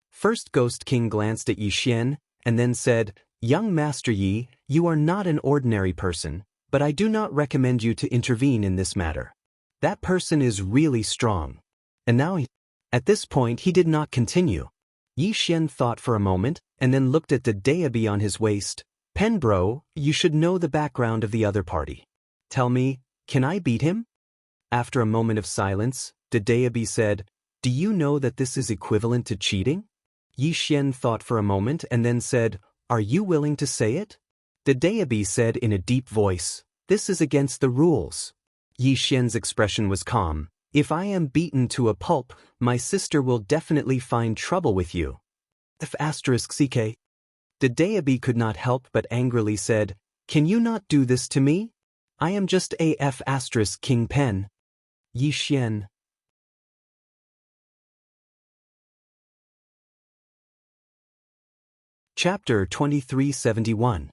First Ghost King glanced at Yi Xian, and then said, "Young Master Yi, you are not an ordinary person, but I do not recommend you to intervene in this matter. That person is really strong." And now at this point he did not continue. Yi Xian thought for a moment, and then looked at the Daoist on his waist. "Pen bro, you should know the background of the other party. Tell me, can I beat him?" After a moment of silence, the Daoist said, "Do you know that this is equivalent to cheating?" Yi Xian thought for a moment and then said, "Are you willing to say it?" The Daoist said in a deep voice, "This is against the rules." Yi Xian's expression was calm. "If I am beaten to a pulp, my sister will definitely find trouble with you." F***ck. The Daoist could not help but angrily said, "Can you not do this to me? I am just a King Pen." Yi Xian. Chapter 2371.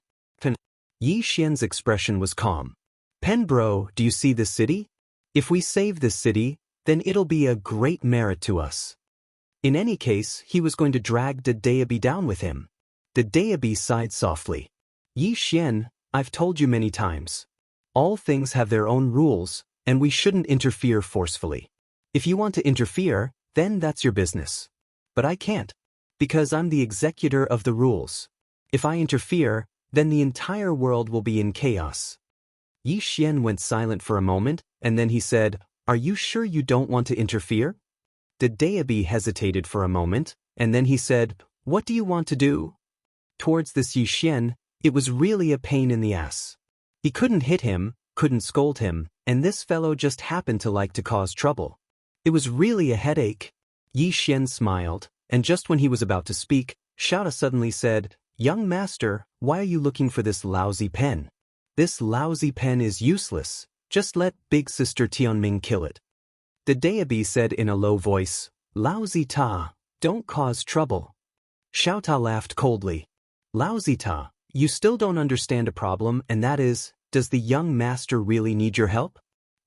Yi Xian's expression was calm. "Pen bro, do you see this city? If we save this city, then it'll be a great merit to us." In any case, he was going to drag the Daoist down with him. The Daoist sighed softly. "Yi Xian, I've told you many times. All things have their own rules, and we shouldn't interfere forcefully. If you want to interfere, then that's your business. But I can't, because I'm the executor of the rules. If I interfere, then the entire world will be in chaos." Yi Xian went silent for a moment, and then he said, "Are you sure you don't want to interfere?" The Daoist hesitated for a moment, and then he said, "What do you want to do?" Towards this Yi Xian, it was really a pain in the ass. He couldn't hit him, couldn't scold him, and this fellow just happened to like to cause trouble. It was really a headache. Yi Xian smiled, and just when he was about to speak, Xiaota suddenly said, "Young master, why are you looking for this lousy pen? This lousy pen is useless. Just let big sister Tianming kill it." The Daoist said in a low voice, "Lousy ta, don't cause trouble." Xiaota laughed coldly. "Lousy ta, you still don't understand a problem, and that is, does the young master really need your help?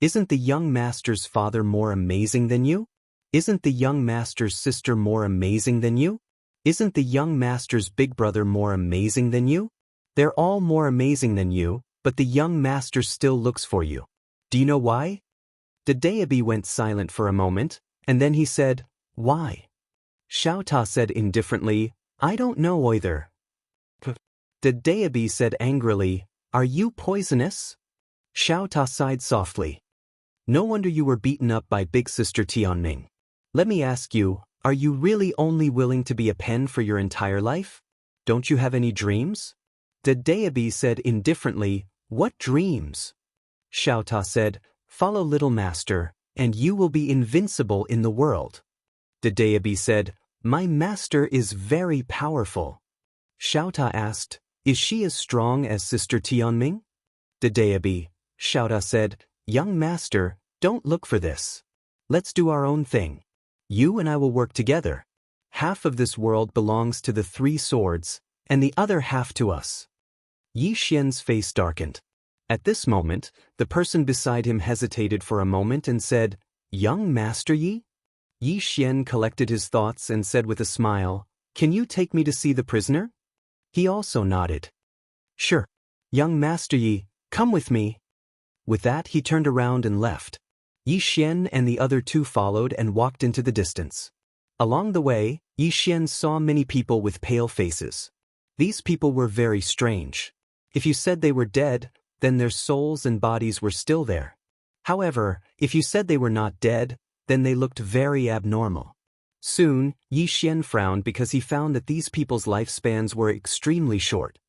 Isn't the young master's father more amazing than you? Isn't the young master's sister more amazing than you? Isn't the young master's big brother more amazing than you? They're all more amazing than you, but the young master still looks for you. Do you know why? The Daoist went silent for a moment, and then he said, "Why?" Xiaota said indifferently, "I don't know either." The Daoist said angrily, "Are you poisonous?" Xiaota sighed softly. "No wonder you were beaten up by Big Sister Tianming. Let me ask you, are you really only willing to be a pen for your entire life? Don't you have any dreams?" The Daoist said indifferently, "What dreams?" Xiaota said, "Follow little master, and you will be invincible in the world." The Daoist said, "My master is very powerful." Xiaota asked, "Is she as strong as Sister Tianming?" The Daoist, Xiaota said, "Young master, don't look for this. Let's do our own thing. You and I will work together. Half of this world belongs to the 3 swords, and the other half to us." Yi Xian's face darkened. At this moment, the person beside him hesitated for a moment and said, "Young Master Yi?" Yi Xian collected his thoughts and said with a smile, "Can you take me to see the prisoner?" He also nodded. "Sure. Young Master Yi, come with me." With that, he turned around and left. Yi Xian and the other 2 followed and walked into the distance. Along the way, Yi Xian saw many people with pale faces. These people were very strange. If you said they were dead, then their souls and bodies were still there. However, if you said they were not dead, then they looked very abnormal. Soon, Yi Xian frowned because he found that these people's lifespans were extremely short.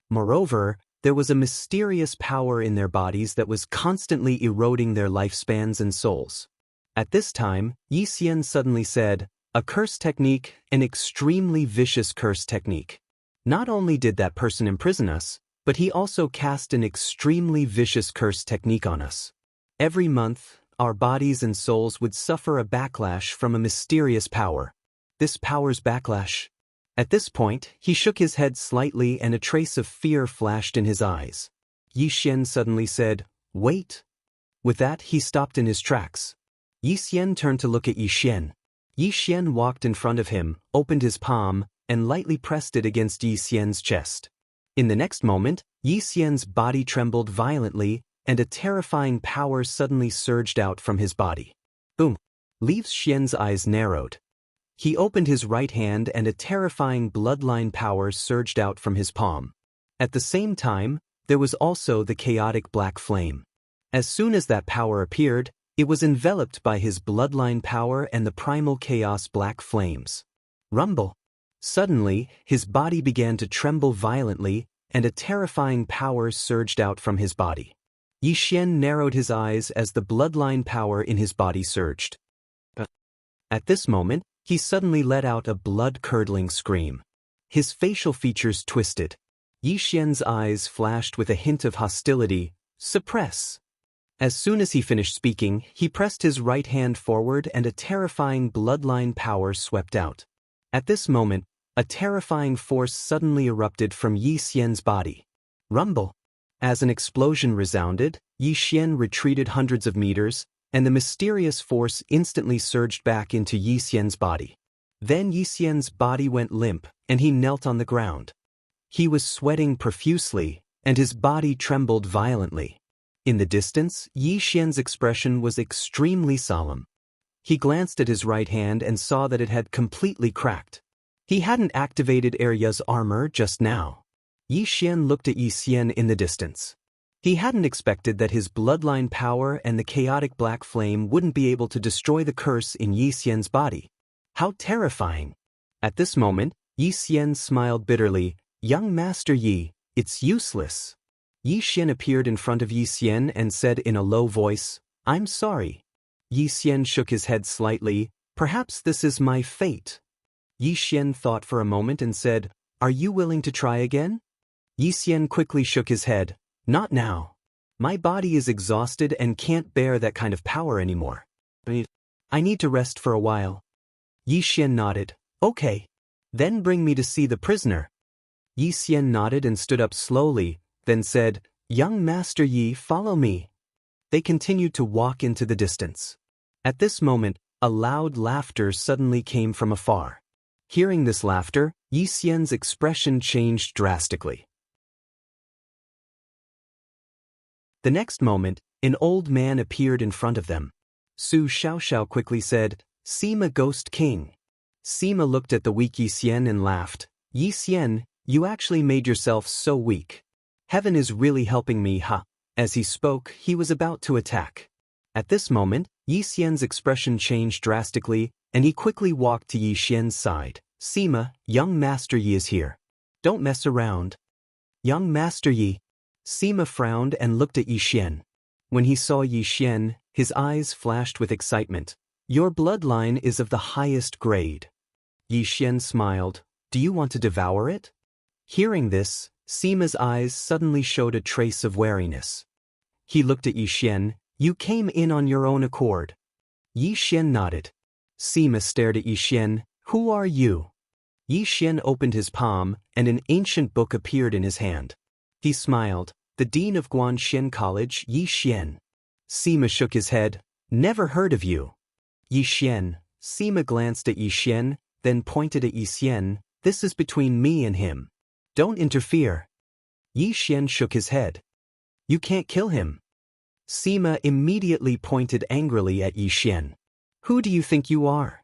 Moreover, there was a mysterious power in their bodies that was constantly eroding their lifespans and souls. At this time, Yi Xian suddenly said, "A curse technique, an extremely vicious curse technique. Not only did that person imprison us, but he also cast an extremely vicious curse technique on us. Every month, our bodies and souls would suffer a backlash from a mysterious power. This power's backlash." At this point, he shook his head slightly and a trace of fear flashed in his eyes. Yi Xian suddenly said, "Wait." With that, he stopped in his tracks. Yi Xian turned to look at Yi Xian. Yi Xian walked in front of him, opened his palm, and lightly pressed it against Yi Xian's chest. In the next moment, Yi Xian's body trembled violently, and a terrifying power suddenly surged out from his body. Boom! Li Xian's eyes narrowed. He opened his right hand and a terrifying bloodline power surged out from his palm. At the same time, there was also the chaotic black flame. As soon as that power appeared, it was enveloped by his bloodline power and the primal chaos black flames. Rumble! Suddenly, his body began to tremble violently, and a terrifying power surged out from his body. Yi Xian narrowed his eyes as the bloodline power in his body surged. At this moment, he suddenly let out a blood-curdling scream. His facial features twisted. Yi Xian's eyes flashed with a hint of hostility. "Suppress." As soon as he finished speaking, he pressed his right hand forward and a terrifying bloodline power swept out. At this moment, a terrifying force suddenly erupted from Yi Xian's body. Rumble! As an explosion resounded, Yi Xian retreated hundreds of meters, and the mysterious force instantly surged back into Yi Xian's body. Then Yi Xian's body went limp, and he knelt on the ground. He was sweating profusely, and his body trembled violently. In the distance, Yi Xian's expression was extremely solemn. He glanced at his right hand and saw that it had completely cracked. He hadn't activated Arya's armor just now. Yi Xian looked at Yi Xian in the distance. He hadn't expected that his bloodline power and the chaotic black flame wouldn't be able to destroy the curse in Yi Xian's body. How terrifying! At this moment, Yi Xian smiled bitterly. "Young Master Yi, it's useless." Yi Xian appeared in front of Yi Xian and said in a low voice, "I'm sorry." Yi Xian shook his head slightly. "Perhaps this is my fate." Yi Xian thought for a moment and said, "Are you willing to try again?" Yi Xian quickly shook his head. "Not now. My body is exhausted and can't bear that kind of power anymore. I need to rest for a while." Yi Xian nodded. "Okay." Then bring me to see the prisoner. Yi Xian nodded and stood up slowly, then said, Young Master Yi, follow me. They continued to walk into the distance. At this moment, a loud laughter suddenly came from afar. Hearing this laughter, Yi Xian's expression changed drastically. The next moment, an old man appeared in front of them. Su Xiaoxiao quickly said, Sima Ghost King. Sima looked at the weak Yi Xian and laughed. Yi Xian, you actually made yourself so weak. Heaven is really helping me, ha. As he spoke, he was about to attack. At this moment, Yi Xian's expression changed drastically, and he quickly walked to Yi Xian's side. Sima, young Master Yi is here. Don't mess around. Young Master Yi. Sima frowned and looked at Yi Xian. When he saw Yi Xian, his eyes flashed with excitement. Your bloodline is of the highest grade. Yi Xian smiled. Do you want to devour it? Hearing this, Sima's eyes suddenly showed a trace of wariness. He looked at Yi Xian. You came in on your own accord. Yi Xian nodded. Sima stared at Yi Xian. Who are you? Yi Xian opened his palm, and an ancient book appeared in his hand. He smiled. The Dean of Guanxian College, Yi Xian. Sima shook his head. Never heard of you. Yi Xian. Sima glanced at Yi Xian, then pointed at Yi Xian. This is between me and him. Don't interfere. Yi Xian shook his head. You can't kill him. Sima immediately pointed angrily at Yi Xian. Who do you think you are?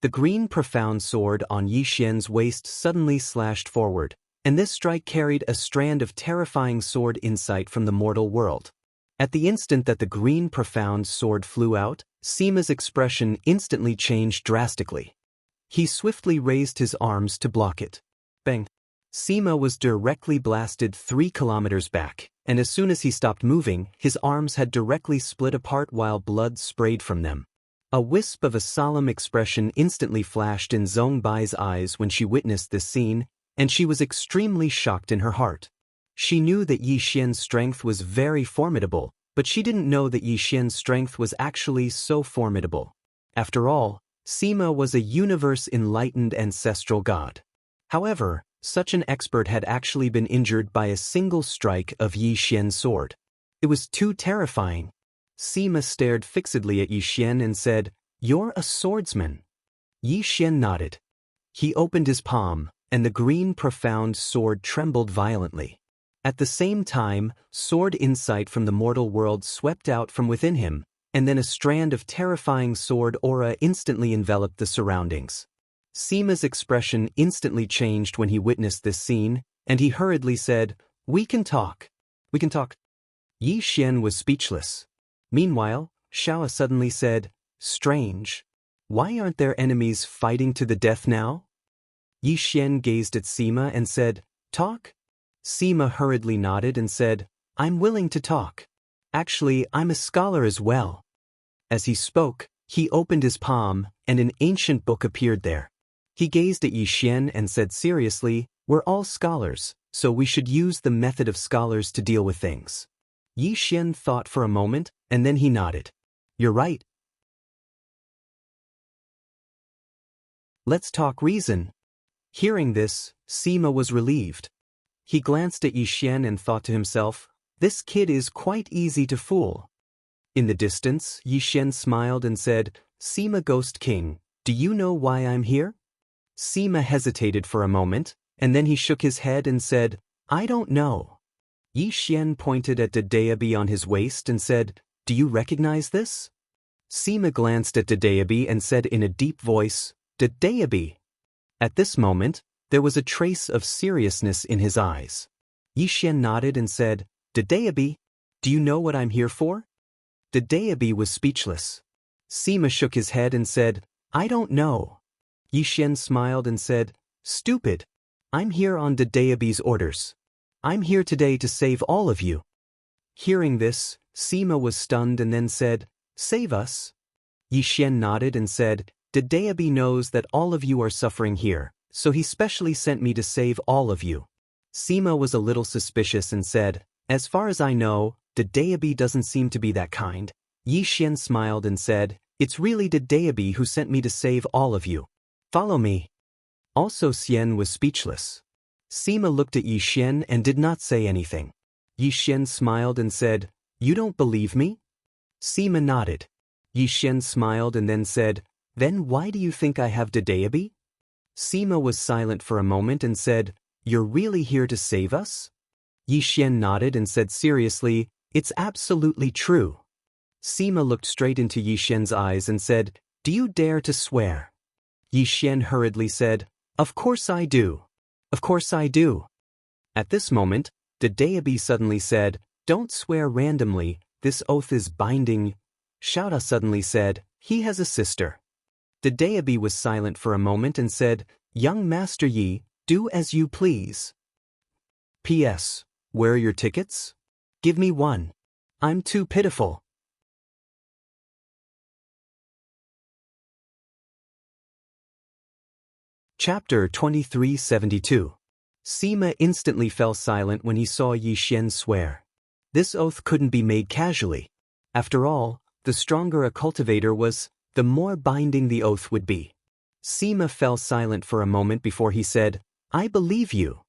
The green profound sword on Yi Xian's waist suddenly slashed forward, and this strike carried a strand of terrifying sword insight from the mortal world. At the instant that the green profound sword flew out, Sima's expression instantly changed drastically. He swiftly raised his arms to block it. Bang! Sima was directly blasted 3 kilometers back, and as soon as he stopped moving, his arms had directly split apart while blood sprayed from them. A wisp of a solemn expression instantly flashed in Zhong Bai's eyes when she witnessed this scene, and she was extremely shocked in her heart. She knew that Yi Xian's strength was very formidable, but she didn't know that Yi Xian's strength was actually so formidable. After all, Sima was a universe-enlightened ancestral god. However, such an expert had actually been injured by a single strike of Yi Xian's sword. It was too terrifying. Sima stared fixedly at Yi Xian and said, You're a swordsman. Yi Xian nodded. He opened his palm, and the green profound sword trembled violently. At the same time, sword insight from the mortal world swept out from within him, and then a strand of terrifying sword aura instantly enveloped the surroundings. Sima's expression instantly changed when he witnessed this scene, and he hurriedly said, We can talk. We can talk. Yi Xian was speechless. Meanwhile, Xiao suddenly said, Strange. Why aren't their enemies fighting to the death now? Yi Xian gazed at Sima and said, Talk? Sima hurriedly nodded and said, I'm willing to talk. Actually, I'm a scholar as well. As he spoke, he opened his palm, and an ancient book appeared there. He gazed at Yi Xian and said seriously, We're all scholars, so we should use the method of scholars to deal with things. Yi Xian thought for a moment, and then he nodded. You're right. Let's talk reason. Hearing this, Sima was relieved. He glanced at Yi Xian and thought to himself, This kid is quite easy to fool. In the distance, Yi Xian smiled and said, Sima Ghost King, do you know why I'm here? Sima hesitated for a moment, and then he shook his head and said, I don't know. Yi Xian pointed at the Daoist on his waist and said, Do you recognize this? Sima glanced at the Daoist and said in a deep voice, The Daoist. At this moment, there was a trace of seriousness in his eyes. Yi Xian nodded and said, The Daoist, do you know what I'm here for? The Daoist was speechless. Sima shook his head and said, I don't know. Yi Xian smiled and said, Stupid. I'm here on the Daoist's orders. I'm here today to save all of you. Hearing this, Sima was stunned and then said, Save us? Yi Xian nodded and said, The Daoist knows that all of you are suffering here, so he specially sent me to save all of you. Sima was a little suspicious and said, As far as I know, the Daoist doesn't seem to be that kind. Yi Xian smiled and said, It's really the Daoist who sent me to save all of you. Follow me. Also Xian was speechless. Sima looked at Yi Xian and did not say anything. Yi Xian smiled and said, "You don't believe me?" Sima nodded. Yi Xian smiled and then said, "Then why do you think I have Daoist?" Sima was silent for a moment and said, "You're really here to save us?" Yi Xian nodded and said seriously, "It's absolutely true." Sima looked straight into Yi Xian's eyes and said, "Do you dare to swear?" Yi Xian hurriedly said, "Of course I do. Of course I do." At this moment, Daoist suddenly said, "Don't swear randomly, this oath is binding." Xiaoda suddenly said, "He has a sister." Daoist was silent for a moment and said, "Young Master Yi, do as you please. P.S. Where are your tickets? Give me one. I'm too pitiful." Chapter 2372. Sima instantly fell silent when he saw Yi Xian swear. This oath couldn't be made casually. After all, the stronger a cultivator was, the more binding the oath would be. Sima fell silent for a moment before he said, "I believe you."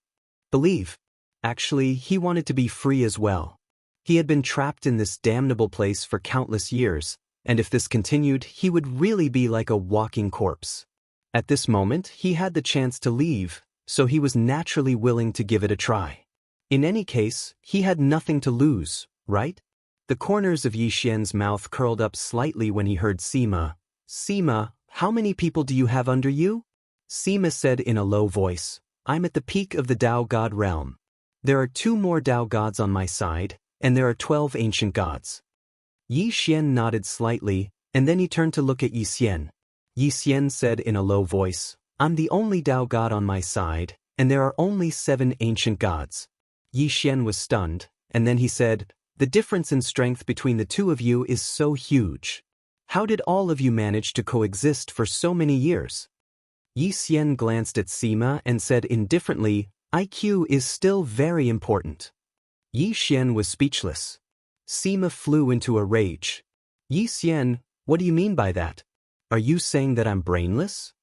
Believe. Actually, he wanted to be free as well. He had been trapped in this damnable place for countless years, and if this continued, he would really be like a walking corpse. At this moment, he had the chance to leave, so he was naturally willing to give it a try. In any case, he had nothing to lose, right? The corners of Yi Xian's mouth curled up slightly when he heard Sima. "Sima, how many people do you have under you?" Sima said in a low voice, "I'm at the peak of the Dao God realm. There are 2 more Dao gods on my side, and there are 12 ancient gods." Yi Xian nodded slightly, and then he turned to look at Yi Xian. Yi Xian said in a low voice, "I'm the only Dao god on my side, and there are only 7 ancient gods." Yi Xian was stunned, and then he said, "The difference in strength between the 2 of you is so huge. How did all of you manage to coexist for so many years?" Yi Xian glanced at Sima and said indifferently, "IQ is still very important." Yi Xian was speechless. Sima flew into a rage. "Yi Xian, what do you mean by that? Are you saying that I'm brainless?"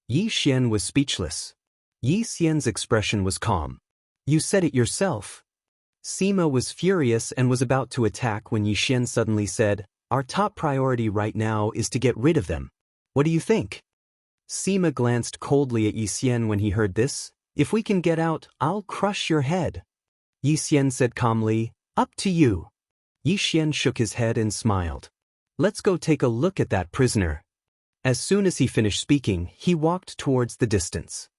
Yi Xian was speechless. Yi Xian's expression was calm. "You said it yourself." Sima was furious and was about to attack when Yi Xian suddenly said, "Our top priority right now is to get rid of them. What do you think?" Sima glanced coldly at Yi Xian when he heard this. "If we can get out, I'll crush your head." Yi Xian said calmly, "Up to you." Yi Xian shook his head and smiled. "Let's go take a look at that prisoner." As soon as he finished speaking, he walked towards the distance.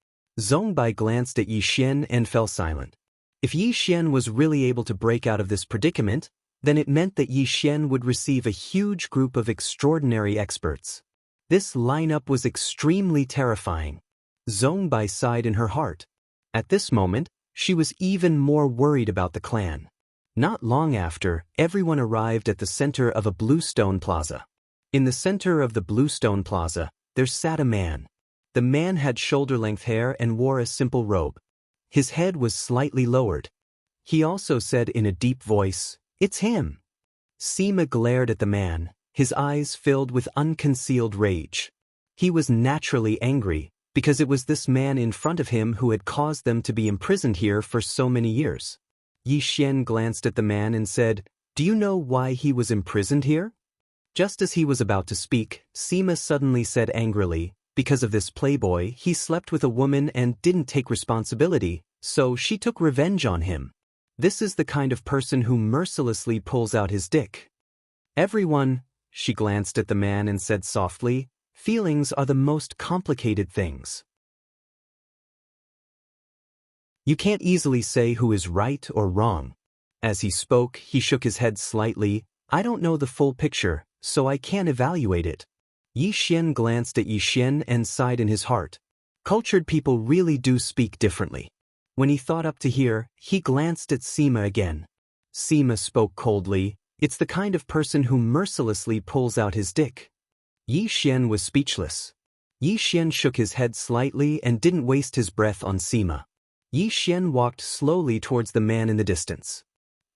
Zhongbai glanced at Yi Xian and fell silent. If Yi Xian was really able to break out of this predicament, then it meant that Yi Xian would receive a huge group of extraordinary experts. This lineup was extremely terrifying. Zhongbai sighed in her heart. At this moment, she was even more worried about the clan. Not long after, everyone arrived at the center of a bluestone plaza. In the center of the bluestone plaza, there sat a man. The man had shoulder-length hair and wore a simple robe. His head was slightly lowered. He also said in a deep voice, "It's him." Sima glared at the man, his eyes filled with unconcealed rage. He was naturally angry, because it was this man in front of him who had caused them to be imprisoned here for so many years. Yi Xian glanced at the man and said, "Do you know why he was imprisoned here?" Just as he was about to speak, Sima suddenly said angrily, "Because of this playboy, he slept with a woman and didn't take responsibility, so she took revenge on him. This is the kind of person who mercilessly pulls out his dick." "Everyone," she glanced at the man and said softly, "feelings are the most complicated things. You can't easily say who is right or wrong." As he spoke, he shook his head slightly. "I don't know the full picture, so I can't evaluate it." Yi Xian glanced at Yi Xian and sighed in his heart. Cultured people really do speak differently. When he thought up to here, he glanced at Sima again. Sima spoke coldly, "It's the kind of person who mercilessly pulls out his dick." Yi Xian was speechless. Yi Xian shook his head slightly and didn't waste his breath on Sima. Yi Xian walked slowly towards the man in the distance.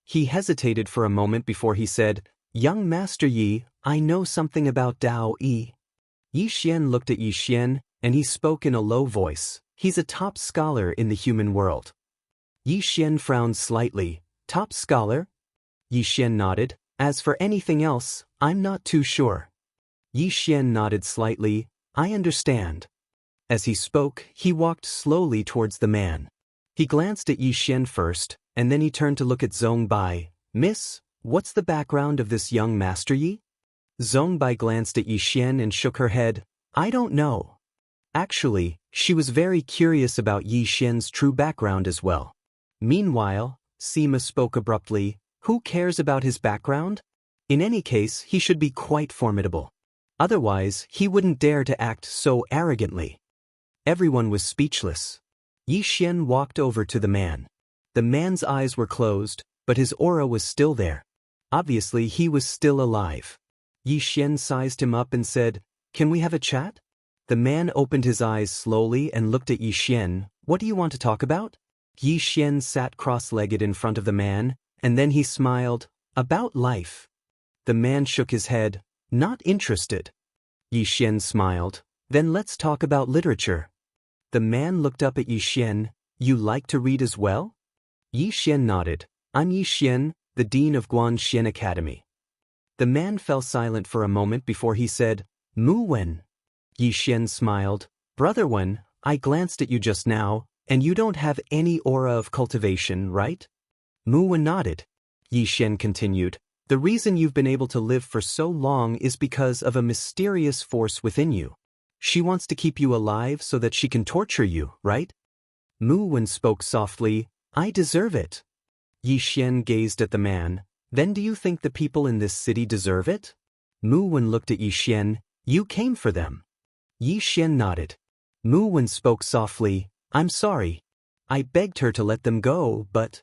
He hesitated for a moment before he said, "Young Master Yi, I know something about Daoist." Yi Xian looked at Yi Xian, and he spoke in a low voice, He's a top scholar in the human world. Yi Xian frowned slightly. Top scholar? Yi Xian nodded. As for anything else, I'm not too sure. Yi Xian nodded slightly. I understand. As he spoke, he walked slowly towards the man. He glanced at Yi Xian first, and then he turned to look at Zhong Bai. Miss, what's the background of this young master Yi? Zhong Bai glanced at Yi Xian and shook her head. I don't know. Actually, she was very curious about Yi Xian's true background as well. Meanwhile, Sima spoke abruptly. Who cares about his background? In any case, he should be quite formidable. Otherwise, he wouldn't dare to act so arrogantly. Everyone was speechless. Yi Xian walked over to the man. The man's eyes were closed, but his aura was still there. Obviously, he was still alive. Yi Xian sized him up and said, Can we have a chat? The man opened his eyes slowly and looked at Yi Xian. What do you want to talk about? Yi Xian sat cross-legged in front of the man, and then he smiled. About life. The man shook his head. Not interested. Yi Xian smiled. Then let's talk about literature. The man looked up at Yi Xian. You like to read as well? Yi Xian nodded. I'm Yi Xian, the dean of Guanxian Academy. The man fell silent for a moment before he said, Mu Wen. Yi Xian smiled. Brother Wen, I glanced at you just now, and you don't have any aura of cultivation, right? Mu Wen nodded. Yi Xian continued. The reason you've been able to live for so long is because of a mysterious force within you. She wants to keep you alive so that she can torture you, right? Mu Wen spoke softly. I deserve it. Yi Xian gazed at the man. Then do you think the people in this city deserve it? Mu Wen looked at Yi Xian. You came for them. Yi Xian nodded. Mu Wen spoke softly. I'm sorry. I begged her to let them go, but...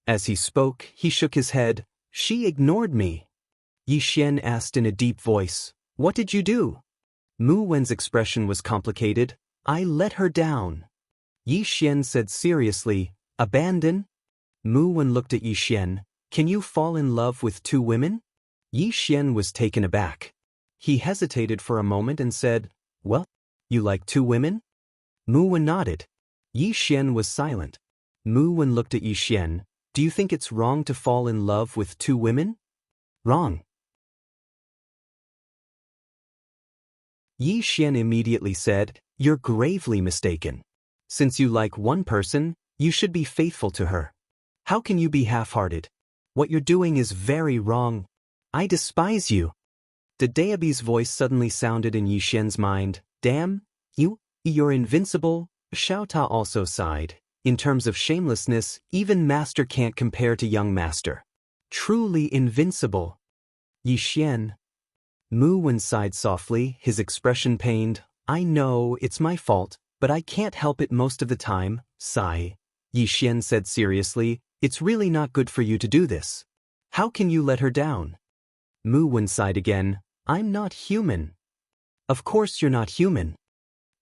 As he spoke, he shook his head. She ignored me. Yi Xian asked in a deep voice. What did you do? Mu Wen's expression was complicated. I let her down. Yi Xian said seriously. Abandon? Mu Wen looked at Yi Xian. Can you fall in love with two women? Yi Xian was taken aback. He hesitated for a moment and said, Well, you like two women? Mu Wen nodded. Yi Xian was silent. Mu Wen looked at Yi Xian. Do you think it's wrong to fall in love with two women? Wrong. Yi Xian immediately said, You're gravely mistaken. Since you like one person, you should be faithful to her. How can you be half-hearted? What you're doing is very wrong. I despise you. The Daoist's voice suddenly sounded in Yi Xian's mind. Damn, you're invincible. Xiao Ta also sighed. In terms of shamelessness, even master can't compare to young master. Truly invincible. Yi Xian. Mu Wen sighed softly, his expression pained. I know, it's my fault, but I can't help it most of the time. Sigh. Yi Xian said seriously, It's really not good for you to do this. How can you let her down? Mu Wen sighed again. I'm not human. Of course you're not human.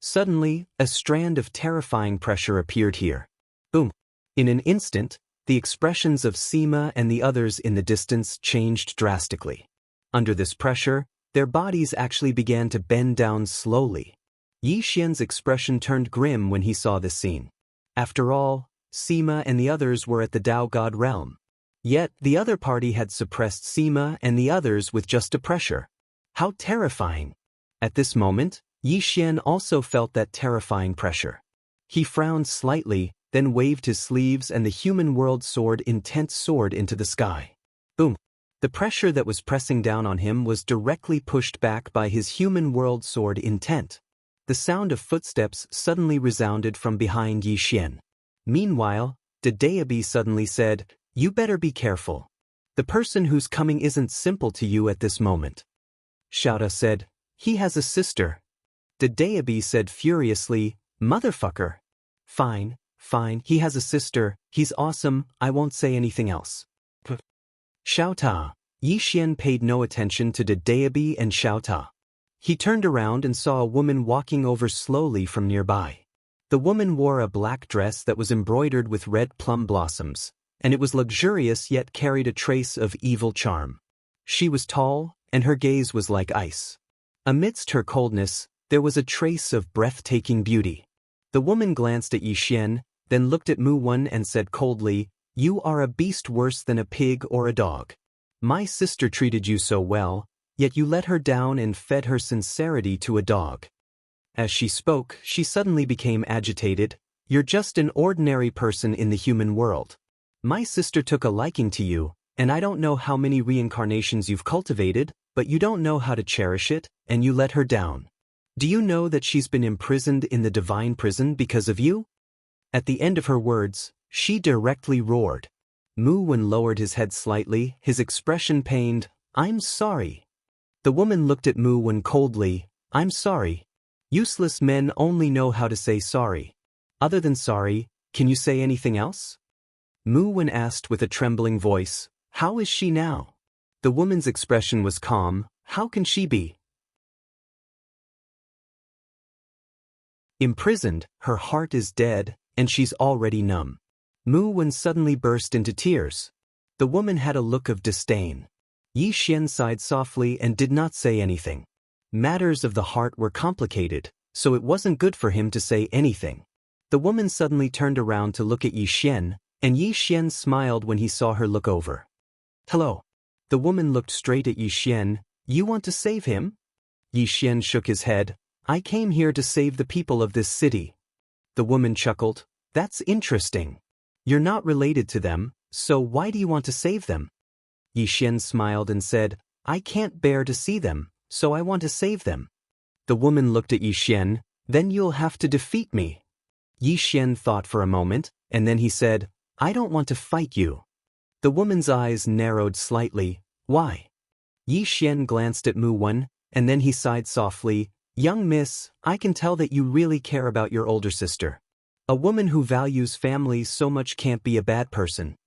Suddenly, a strand of terrifying pressure appeared here. Boom. In an instant, the expressions of Sima and the others in the distance changed drastically. Under this pressure, their bodies actually began to bend down slowly. Yi Xian's expression turned grim when he saw this scene. After all, Sima and the others were at the Dao God realm. Yet, the other party had suppressed Sima and the others with just a pressure. How terrifying! At this moment, Yi Xian also felt that terrifying pressure. He frowned slightly, then waved his sleeves and the human world sword intense soared into the sky. Boom! The pressure that was pressing down on him was directly pushed back by his human world sword intent. The sound of footsteps suddenly resounded from behind Yi Xian. Meanwhile, the Daoist suddenly said, You better be careful. The person who's coming isn't simple to you at this moment. Xiao Ta said, He has a sister. The Daoist said furiously, Motherfucker. Fine. He has a sister, he's awesome, I won't say anything else. Xiao Ta. Yi Xian paid no attention to the Daoist and Xiao Ta. He turned around and saw a woman walking over slowly from nearby. The woman wore a black dress that was embroidered with red plum blossoms, and it was luxurious yet carried a trace of evil charm. She was tall, and her gaze was like ice. Amidst her coldness, there was a trace of breathtaking beauty. The woman glanced at Yi Xian, then looked at Mu Wen and said coldly, "You are a beast worse than a pig or a dog. My sister treated you so well, yet you let her down and fed her sincerity to a dog." As she spoke, she suddenly became agitated. "You're just an ordinary person in the human world. My sister took a liking to you, and I don't know how many reincarnations you've cultivated, but you don't know how to cherish it, and you let her down. Do you know that she's been imprisoned in the divine prison because of you?" At the end of her words, she directly roared. Mu Wen lowered his head slightly, his expression pained. "I'm sorry." The woman looked at Mu Wen coldly. "I'm sorry. Useless men only know how to say sorry. Other than sorry, can you say anything else?" Mu Wen asked with a trembling voice, "How is she now?" The woman's expression was calm. "How can she be?" "Imprisoned, her heart is dead, and she's already numb." Mu Wen suddenly burst into tears. The woman had a look of disdain. Yi Xian sighed softly and did not say anything. Matters of the heart were complicated, so it wasn't good for him to say anything. The woman suddenly turned around to look at Yi Xian, and Yi Xian smiled when he saw her look over. "Hello." The woman looked straight at Yi Xian. "You want to save him?" Yi Xian shook his head. "I came here to save the people of this city." The woman chuckled. "That's interesting. You're not related to them, so why do you want to save them?" Yi Xian smiled and said, "I can't bear to see them, so I want to save them." The woman looked at Yi Xian. "Then you'll have to defeat me." Yi Xian thought for a moment, and then he said, "I don't want to fight you." The woman's eyes narrowed slightly. "Why?" Yi Xian glanced at Mu Wen, and then he sighed softly. "Young miss, I can tell that you really care about your older sister. A woman who values family so much can't be a bad person."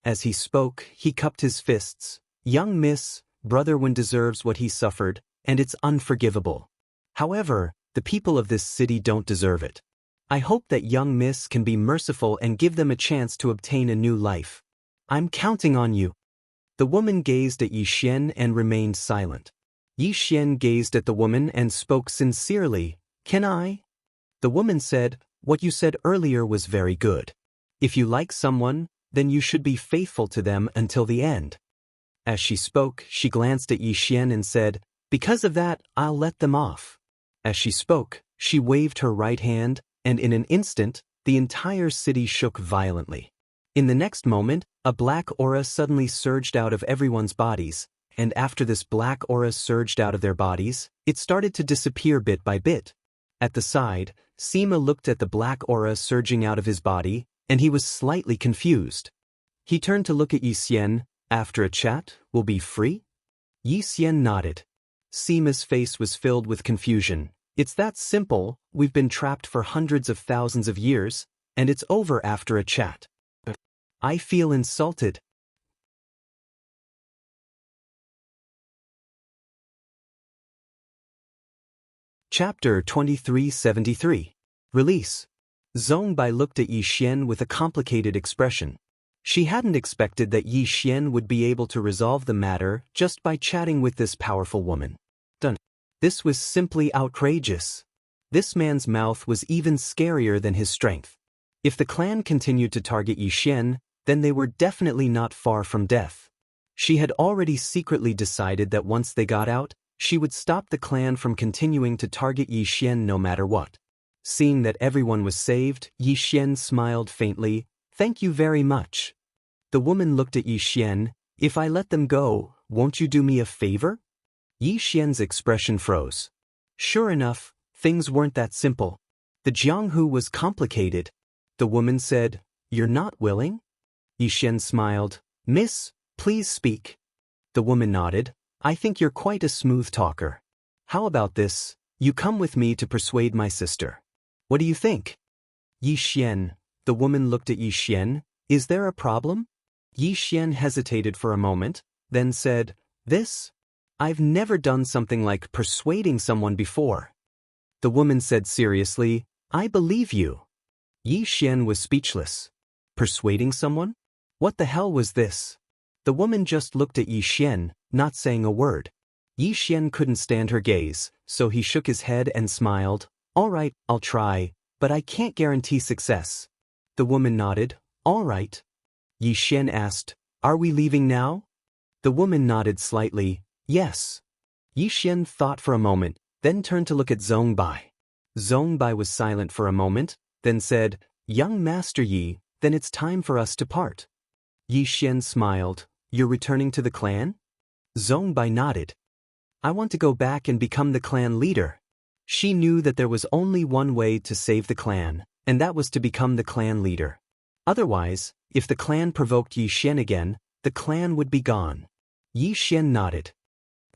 As he spoke, he cupped his fists. "Young miss, Brother Wen deserves what he suffered, and it's unforgivable. However, the people of this city don't deserve it. I hope that young miss can be merciful and give them a chance to obtain a new life. I'm counting on you." The woman gazed at Yi Xian and remained silent. Yi Xian gazed at the woman and spoke sincerely. "Can I?" The woman said, "What you said earlier was very good. If you like someone, then you should be faithful to them until the end." As she spoke, she glanced at Yi Xian and said, "Because of that, I'll let them off." As she spoke, she waved her right hand, and in an instant, the entire city shook violently. In the next moment, a black aura suddenly surged out of everyone's bodies, and after this black aura surged out of their bodies, it started to disappear bit by bit. At the side, Sima looked at the black aura surging out of his body, and he was slightly confused. He turned to look at Yi Xian. "After a chat, we'll be free?" Yi Xian nodded. Sima's face was filled with confusion. "It's that simple. We've been trapped for hundreds of thousands of years, and it's over after a chat. I feel insulted." Chapter 2373. Release. Zhong Bai looked at Yi Xian with a complicated expression. She hadn't expected that Yi Xian would be able to resolve the matter just by chatting with this powerful woman. This was simply outrageous. This man's mouth was even scarier than his strength. If the clan continued to target Yi Xian, then they were definitely not far from death. She had already secretly decided that once they got out, she would stop the clan from continuing to target Yi Xian no matter what. Seeing that everyone was saved, Yi Xian smiled faintly. "Thank you very much." The woman looked at Yi Xian. "If I let them go, won't you do me a favor?" Yi Xian's expression froze. Sure enough, things weren't that simple. The Jianghu was complicated. The woman said, "You're not willing?" Yi Xian smiled. "Miss, please speak." The woman nodded. "I think you're quite a smooth talker. How about this? You come with me to persuade my sister. What do you think?" Yi Xian. The woman looked at Yi Xian. "Is there a problem?" Yi Xian hesitated for a moment, then said, "This? I've never done something like persuading someone before." The woman said seriously, "I believe you." Yi Xian was speechless. Persuading someone? What the hell was this? The woman just looked at Yi Xian, not saying a word. Yi Xian couldn't stand her gaze, so he shook his head and smiled. "All right, I'll try, but I can't guarantee success. The woman nodded. All right. Yi Xian asked, Are we leaving now? The woman nodded slightly. Yes. Yi Xian thought for a moment, then turned to look at Zhongbai. Zhongbai was silent for a moment, then said, Young Master Yi, then it's time for us to part. Yi Xian smiled. You're returning to the clan? Zhongbai nodded. I want to go back and become the clan leader. She knew that there was only one way to save the clan, and that was to become the clan leader. Otherwise, if the clan provoked Yi Xian again, the clan would be gone. Yi Xian nodded.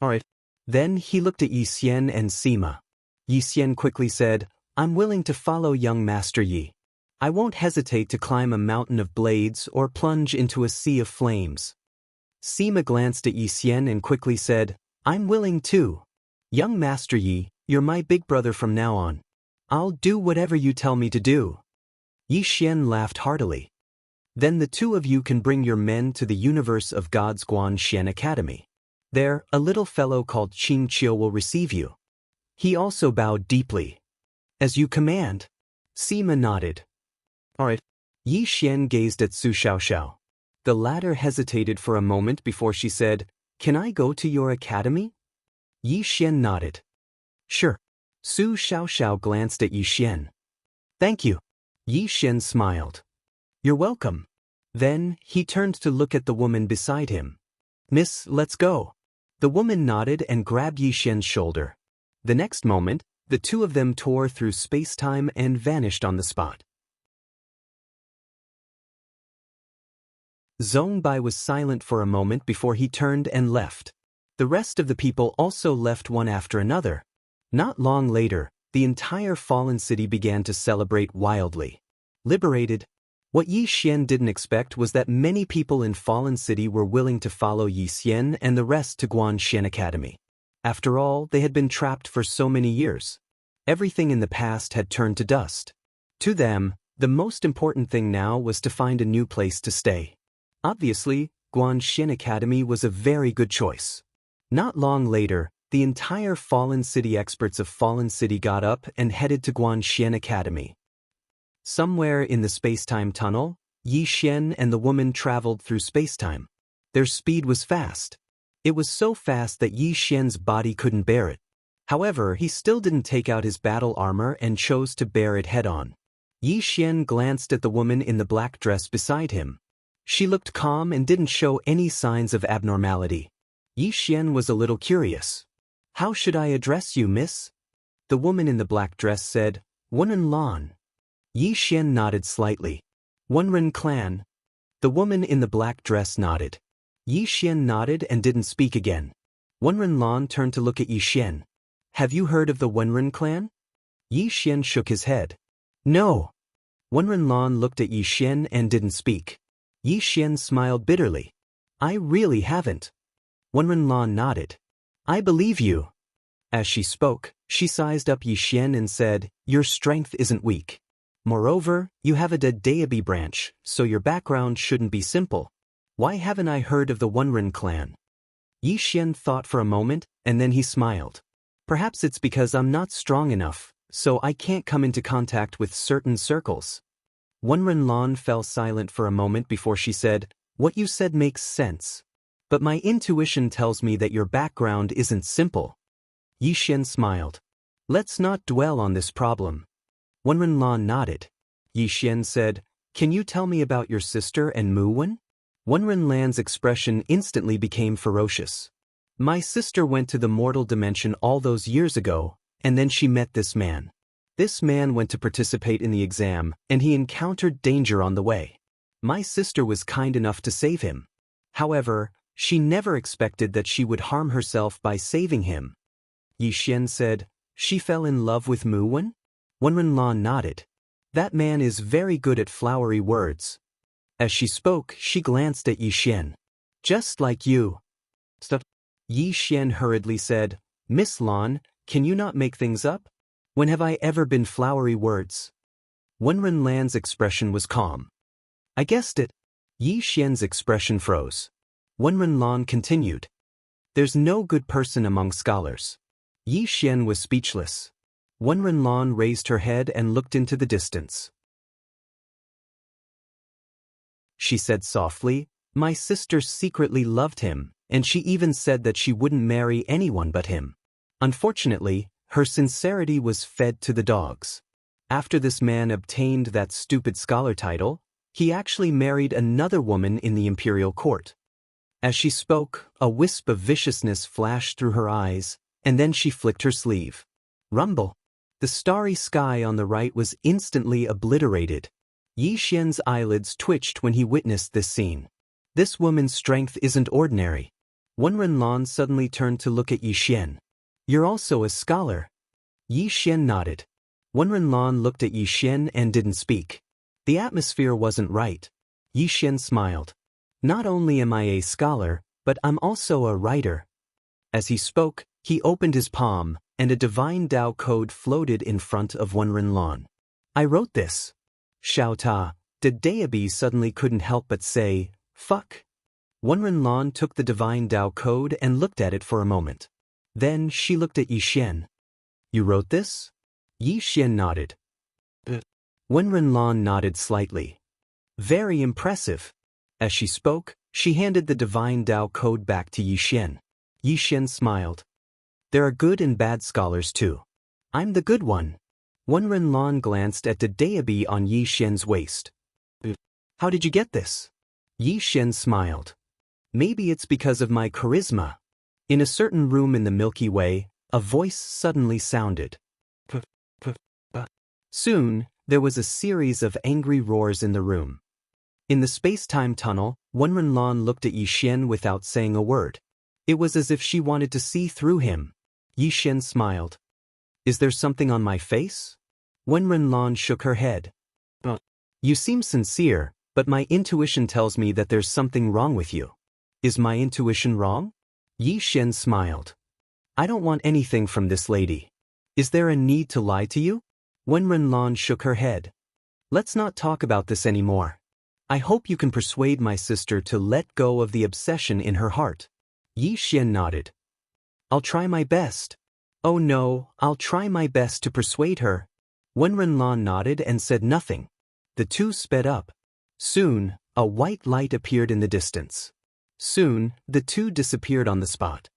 All right. Then he looked at Yi Xian and Sima. Yi Xian quickly said, I'm willing to follow young Master Yi. I won't hesitate to climb a mountain of blades or plunge into a sea of flames. Sima glanced at Yi Xian and quickly said, I'm willing too. Young Master Yi, you're my big brother from now on. I'll do whatever you tell me to do. Yi Xian laughed heartily. Then the two of you can bring your men to the universe of God's Guanxian Academy. There, a little fellow called Qing Qiu will receive you. He also bowed deeply. As you command. Sima nodded. All right. Yi Xian gazed at Su Xiaoxiao. The latter hesitated for a moment before she said, Can I go to your academy? Yi Xian nodded. Sure. Su Xiaoxiao glanced at Yi Xian. Thank you. Yi Xian smiled. You're welcome. Then, he turned to look at the woman beside him. Miss, let's go. The woman nodded and grabbed Yi Xian's shoulder. The next moment, the two of them tore through space-time and vanished on the spot. Zhongbai was silent for a moment before he turned and left. The rest of the people also left one after another. Not long later, the entire fallen city began to celebrate wildly. Liberated. What Yi Xian didn't expect was that many people in Fallen City were willing to follow Yi Xian and the rest to Guanxian Academy. After all, they had been trapped for so many years. Everything in the past had turned to dust. To them, the most important thing now was to find a new place to stay. Obviously, Guanxian Academy was a very good choice. Not long later, the entire Fallen City experts of Fallen City got up and headed to Guanxian Academy. Somewhere in the space-time tunnel, Yi Xian and the woman traveled through space-time. Their speed was fast. It was so fast that Yi Xian's body couldn't bear it. However, he still didn't take out his battle armor and chose to bear it head-on. Yi Xian glanced at the woman in the black dress beside him. She looked calm and didn't show any signs of abnormality. Yi Xian was a little curious. How should I address you, miss? The woman in the black dress said, Wenren Lan. Yi Xian nodded slightly. Wenren clan. The woman in the black dress nodded. Yi Xian nodded and didn't speak again. Wenren Lan turned to look at Yi Xian. Have you heard of the Wenren clan? Yi Xian shook his head. No. Wenren Lan looked at Yi Xian and didn't speak. Yi Xian smiled bitterly. I really haven't. Wenren Lan nodded. I believe you. As she spoke, she sized up Yi Xian and said, Your strength isn't weak. Moreover, you have a Daoist branch, so your background shouldn't be simple. Why haven't I heard of the Wenren clan? Yi Xian thought for a moment, and then he smiled. Perhaps it's because I'm not strong enough, so I can't come into contact with certain circles. Wenren Lan fell silent for a moment before she said, What you said makes sense. But my intuition tells me that your background isn't simple. Yi Xian smiled. Let's not dwell on this problem. Wenren Lan nodded. Yi Xian said, Can you tell me about your sister and Mu Wen? Wenren Lan's expression instantly became ferocious. My sister went to the mortal dimension all those years ago, and then she met this man. This man went to participate in the exam, and he encountered danger on the way. My sister was kind enough to save him. However, she never expected that she would harm herself by saving him. Yi Xian said, She fell in love with Mu Wen? Wenren Lan nodded. That man is very good at flowery words. As she spoke, she glanced at Yi Xian. Just like you. Stop. Yi Xian hurriedly said, Miss Lan, can you not make things up? When have I ever been flowery words? Wenren Lan's expression was calm. I guessed it. Yi Xian's expression froze. Wenren Lan continued. There's no good person among scholars. Yi Xian was speechless. Wen Renlan raised her head and looked into the distance. She said softly, "My sister secretly loved him, and she even said that she wouldn't marry anyone but him. Unfortunately, her sincerity was fed to the dogs. After this man obtained that stupid scholar title, he actually married another woman in the imperial court." As she spoke, a wisp of viciousness flashed through her eyes, and then she flicked her sleeve. Rumble. The starry sky on the right was instantly obliterated. Yi Xian's eyelids twitched when he witnessed this scene. This woman's strength isn't ordinary. Wen Renlan suddenly turned to look at Yi Xian. "You're also a scholar?" Yi Xian nodded. Wen Renlan looked at Yi Xian and didn't speak. The atmosphere wasn't right. Yi Xian smiled. "Not only am I a scholar, but I'm also a writer." As he spoke, he opened his palm, and a divine Tao code floated in front of Wen Renlan. "I wrote this." Xiao Ta, the Daoist suddenly couldn't help but say, "Fuck." Wen Renlan took the divine Tao code and looked at it for a moment. Then she looked at Yi Xian. "You wrote this?" Yi Xian nodded. Wen Renlan nodded slightly. "Very impressive." As she spoke, she handed the divine Tao code back to Yi Xian. Yi Xian smiled. "There are good and bad scholars too. I'm the good one." Wen Renlan glanced at the Daobi on Yi Xian's waist. "How did you get this?" Yi Xian smiled. "Maybe it's because of my charisma." In a certain room in the Milky Way, a voice suddenly sounded. Soon, there was a series of angry roars in the room. In the space-time tunnel, Wen Renlan looked at Yi Xian without saying a word. It was as if she wanted to see through him. Yi Xian smiled. "Is there something on my face?" Wen Renlan shook her head. "You seem sincere, but my intuition tells me that there's something wrong with you." "Is my intuition wrong?" Yi Xian smiled. "I don't want anything from this lady. Is there a need to lie to you?" Wen Renlan shook her head. "Let's not talk about this anymore. I hope you can persuade my sister to let go of the obsession in her heart." Yi Xian nodded. "I'll try my best." "Oh no, I'll try my best to persuade her." Wen Renlan nodded and said nothing. The two sped up. Soon, a white light appeared in the distance. Soon, the two disappeared on the spot.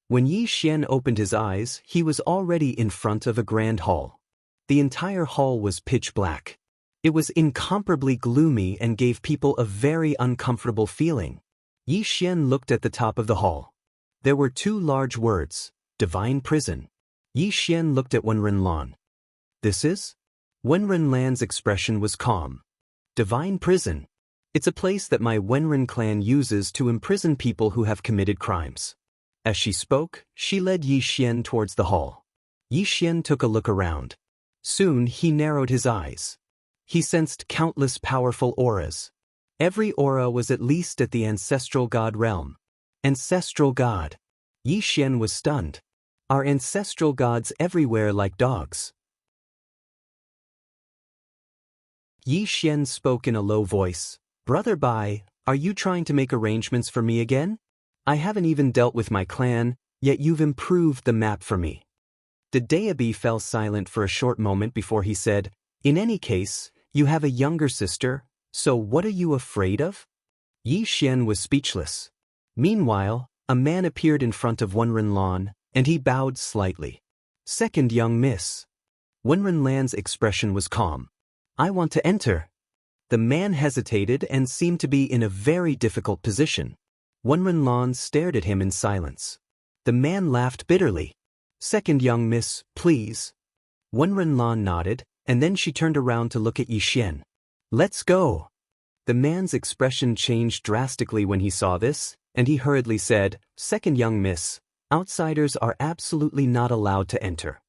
When Yi Xian opened his eyes, he was already in front of a grand hall. The entire hall was pitch black. It was incomparably gloomy and gave people a very uncomfortable feeling. Yi Xian looked at the top of the hall. There were two large words, "Divine Prison." Yi Xian looked at Wen Renlan. "This is?" Wen Renlan's expression was calm. "Divine Prison. It's a place that my Wenren clan uses to imprison people who have committed crimes." As she spoke, she led Yi Xian towards the hall. Yi Xian took a look around. Soon he narrowed his eyes. He sensed countless powerful auras. Every aura was at least at the ancestral god realm. Ancestral god. Yi Xian was stunned. Are ancestral gods everywhere like dogs? Yi Xian spoke in a low voice. "Brother Bai, are you trying to make arrangements for me again? I haven't even dealt with my clan, yet you've improved the map for me." The Daobi fell silent for a short moment before he said, "In any case, you have a younger sister, so what are you afraid of?" Yi Xian was speechless. Meanwhile, a man appeared in front of Wen Renlan, and he bowed slightly. "Second young miss." Wen Renlan's expression was calm. "I want to enter." The man hesitated and seemed to be in a very difficult position. Wen Renlan stared at him in silence. The man laughed bitterly. "Second young miss, please." Wen Renlan nodded, and then she turned around to look at Yi Xian. "Let's go." The man's expression changed drastically when he saw this, and he hurriedly said, "Second young miss, outsiders are absolutely not allowed to enter."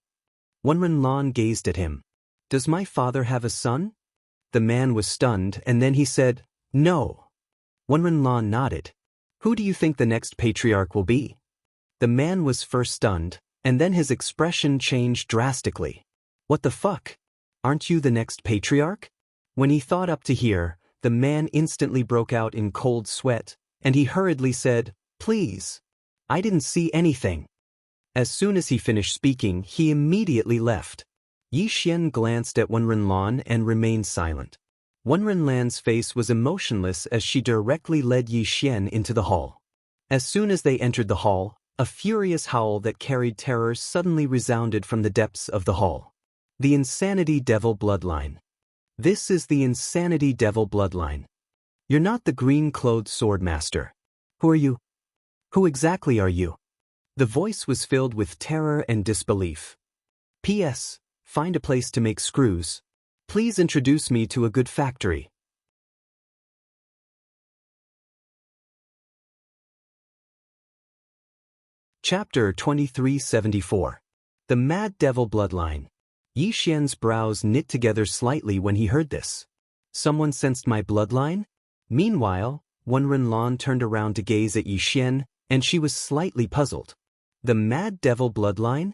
Wen Renlan gazed at him. "Does my father have a son?" The man was stunned, and then he said, "No." Wen Renlan nodded. "Who do you think the next patriarch will be?" The man was first stunned, and then his expression changed drastically. "What the fuck? Aren't you the next patriarch?" When he thought up to here, the man instantly broke out in cold sweat, and he hurriedly said, "Please. I didn't see anything." As soon as he finished speaking, he immediately left. Yi Xian glanced at Wen Renlan and remained silent. Wen Renlan's face was emotionless as she directly led Yi Xian into the hall. As soon as they entered the hall, a furious howl that carried terror suddenly resounded from the depths of the hall. The Insanity Devil Bloodline. This is the Insanity Devil Bloodline. You're not the green-clothed sword master. Who are you? Who exactly are you? The voice was filled with terror and disbelief. P.S. Find a place to make screws. Please introduce me to a good factory. Chapter 2374. The Mad Devil Bloodline. Yi Xian's brows knit together slightly when he heard this. Someone sensed my bloodline? Meanwhile, Wen Renlan turned around to gaze at Yi Xian, and she was slightly puzzled. The Mad Devil Bloodline?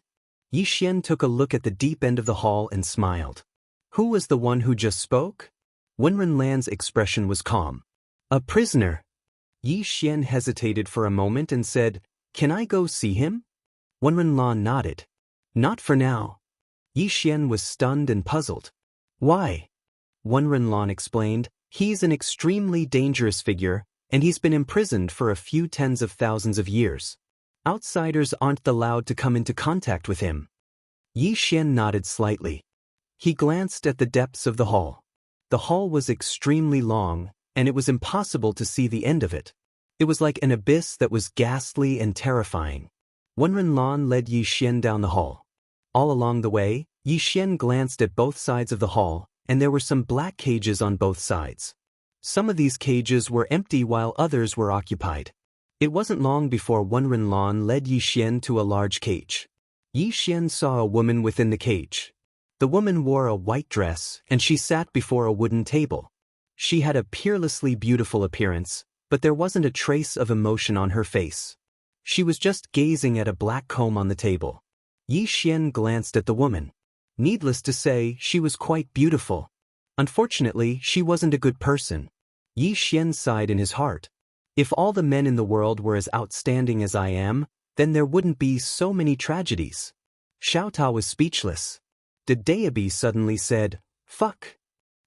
Yi Xian took a look at the deep end of the hall and smiled. Who was the one who just spoke? Wen Renlan's expression was calm. A prisoner. Yi Xian hesitated for a moment and said, Can I go see him? Wen Renlan nodded. Not for now. Yi Xian was stunned and puzzled. Why? Wen Renlan explained, He's an extremely dangerous figure, and he's been imprisoned for a few tens of thousands of years. Outsiders aren't allowed to come into contact with him. Yi Xian nodded slightly. He glanced at the depths of the hall. The hall was extremely long, and it was impossible to see the end of it. It was like an abyss that was ghastly and terrifying. Wen Renlan led Yi Xian down the hall. All along the way, Yi Xian glanced at both sides of the hall, and there were some black cages on both sides. Some of these cages were empty while others were occupied. It wasn't long before Wen Renlan led Yi Xian to a large cage. Yi Xian saw a woman within the cage. The woman wore a white dress, and she sat before a wooden table. She had a peerlessly beautiful appearance, but there wasn't a trace of emotion on her face. She was just gazing at a black comb on the table. Yi Xian glanced at the woman. Needless to say, she was quite beautiful. Unfortunately, she wasn't a good person. Yi Xian sighed in his heart. If all the men in the world were as outstanding as I am, then there wouldn't be so many tragedies. Xiaotao was speechless. The Daoist suddenly said, Fuck.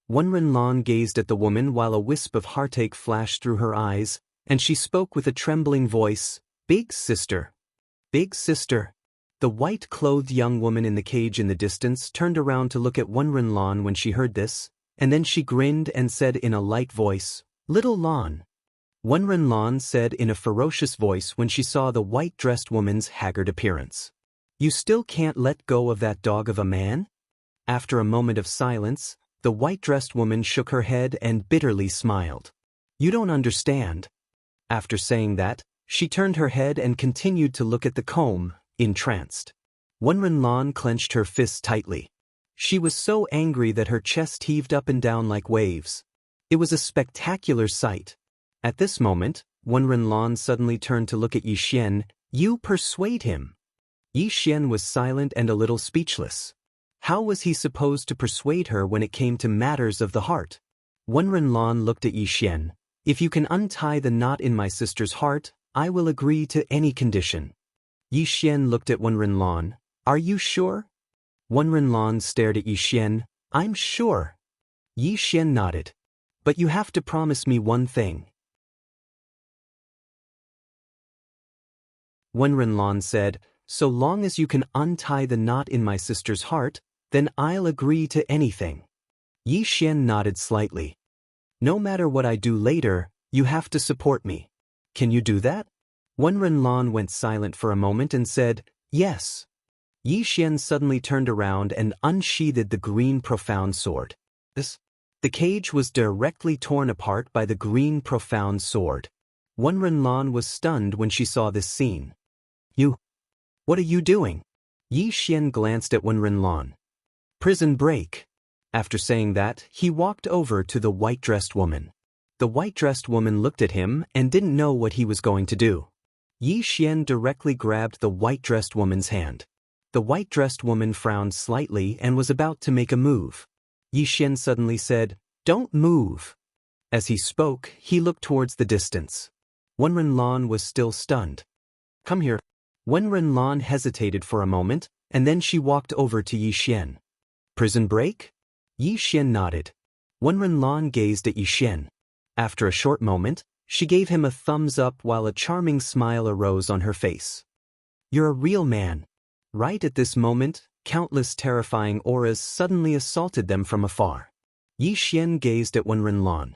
Wen Renlan gazed at the woman while a wisp of heartache flashed through her eyes, and she spoke with a trembling voice, Big sister. Big sister. The white-clothed young woman in the cage in the distance turned around to look at Wen Renlan when she heard this, and then she grinned and said in a light voice, Little Lan. Wen Renlan said in a ferocious voice when she saw the white-dressed woman's haggard appearance. You still can't let go of that dog of a man? After a moment of silence, the white-dressed woman shook her head and bitterly smiled. You don't understand. After saying that, she turned her head and continued to look at the comb, entranced. Wen Renlan clenched her fists tightly. She was so angry that her chest heaved up and down like waves. It was a spectacular sight. At this moment, Wen Renlan suddenly turned to look at Yi Xian. You persuade him. Yi Xian was silent and a little speechless. How was he supposed to persuade her when it came to matters of the heart? Wen Renlan looked at Yi Xian. If you can untie the knot in my sister's heart, I will agree to any condition. Yi Xian looked at Wen Renlan. Are you sure? Wen Renlan stared at Yi Xian. I'm sure. Yi Xian nodded. But you have to promise me one thing. Wen Renlan said, So long as you can untie the knot in my sister's heart, then I'll agree to anything. Yi Xian nodded slightly. No matter what I do later, you have to support me. Can you do that? Wen Renlan went silent for a moment and said, Yes. Yi Xian suddenly turned around and unsheathed the green profound sword. The cage was directly torn apart by the green profound sword. Wen Renlan was stunned when she saw this scene. What are you doing? Yi Xian glanced at Wen Renlan. Prison break. After saying that, he walked over to the white-dressed woman. The white-dressed woman looked at him and didn't know what he was going to do. Yi Xian directly grabbed the white-dressed woman's hand. The white-dressed woman frowned slightly and was about to make a move. Yi Xian suddenly said, Don't move. As he spoke, he looked towards the distance. Wen Renlan was still stunned. Come here. Wen Renlan hesitated for a moment, and then she walked over to Yi Xian. Prison break? Yi Xian nodded. Wen Renlan gazed at Yi Xian. After a short moment, she gave him a thumbs up while a charming smile arose on her face. You're a real man. Right at this moment, countless terrifying auras suddenly assaulted them from afar. Yi Xian gazed at Wen Renlan.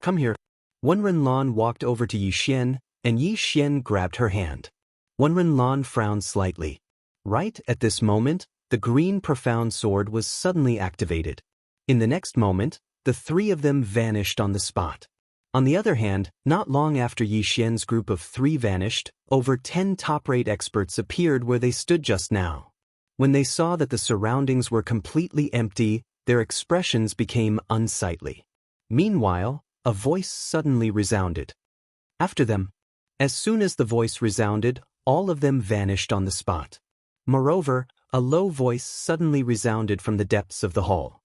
Come here. Wen Renlan walked over to Yi Xian, and Yi Xian grabbed her hand. Wen Renlan frowned slightly. Right at this moment, the green profound sword was suddenly activated. In the next moment, the three of them vanished on the spot. On the other hand, not long after Yi Xian's group of three vanished, over 10 top-rate experts appeared where they stood just now. When they saw that the surroundings were completely empty, their expressions became unsightly. Meanwhile, a voice suddenly resounded. After them. As soon as the voice resounded, all of them vanished on the spot. Moreover, a low voice suddenly resounded from the depths of the hall.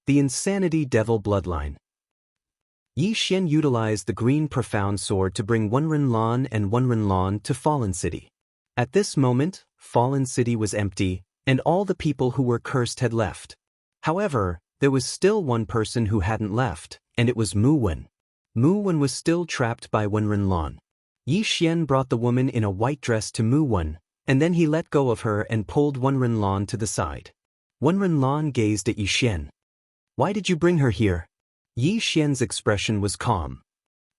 The Insanity Devil Bloodline. Yi Xian utilized the green profound sword to bring Wen Renlan and Wen Renlan to Fallen City. At this moment, Fallen City was empty, and all the people who were cursed had left. However, there was still one person who hadn't left, and it was Mu Wen. Mu Wen was still trapped by Wen Renlan. Yi Xian brought the woman in a white dress to Mu Wen, and then he let go of her and pulled Wen Renlan to the side. Wen Renlan gazed at Yi Xian. Why did you bring her here? Yi Xian's expression was calm.